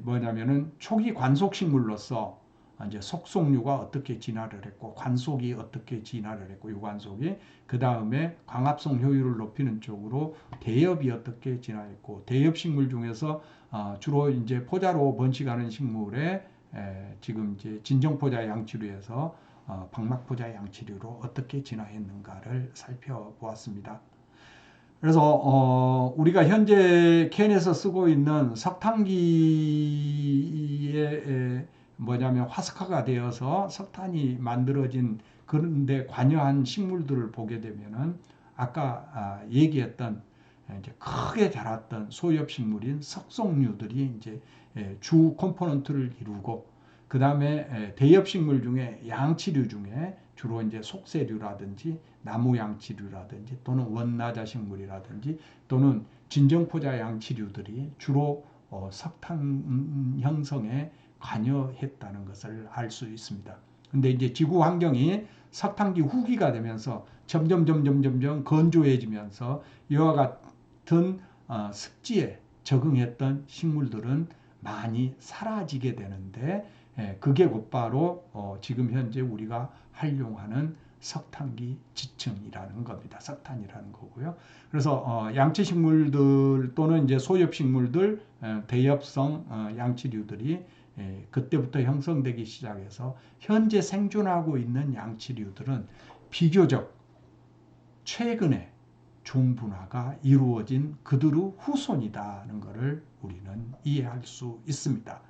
뭐냐면은 초기 관속식물로서 이제 속속류가 어떻게 진화를 했고, 관속이 어떻게 진화를 했고, 유관속이 그 다음에 광합성 효율을 높이는 쪽으로 대엽이 어떻게 진화했고, 대엽식물 중에서 주로 이제 포자로 번식하는 식물에 지금 이제 진정포자 양치류에서 박막포자 양치류로 어떻게 진화했는가를 살펴보았습니다. 그래서 우리가 현재 캔에서 쓰고 있는 석탄기에 뭐냐면 화석화가 되어서 석탄이 만들어진 그런데 관여한 식물들을 보게 되면은 아까 얘기했던 이제 크게 자랐던 소엽 식물인 석송류들이 이제 주 컴포넌트를 이루고 그 다음에 대엽 식물 중에 양치류 중에 주로 이제 속세류라든지 나무 양치류라든지 또는 원나자 식물이라든지 또는 진정포자 양치류들이 주로 석탄 형성에 관여했다는 것을 알 수 있습니다. 근데 이제 지구 환경이 석탄기 후기가 되면서 점점 건조해지면서 이와 같은 습지에 적응했던 식물들은 많이 사라지게 되는데 그게 곧바로 지금 현재 우리가 활용하는 석탄기 지층이라는 겁니다. 석탄이라는 거고요. 그래서 양치식물들 또는 이제 소엽식물들, 대엽성 양치류들이 그때부터 형성되기 시작해서 현재 생존하고 있는 양치류들은 비교적 최근에 종분화가 이루어진 그들의 후손이다는 것을 우리는 이해할 수 있습니다.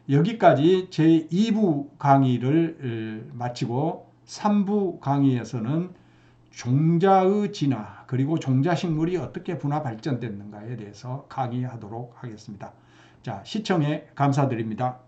여기까지 제2부 강의를 마치고 3부 강의에서는 종자의 진화 그리고 종자식물이 어떻게 분화 발전됐는가에 대해서 강의하도록 하겠습니다. 자, 시청에 감사드립니다.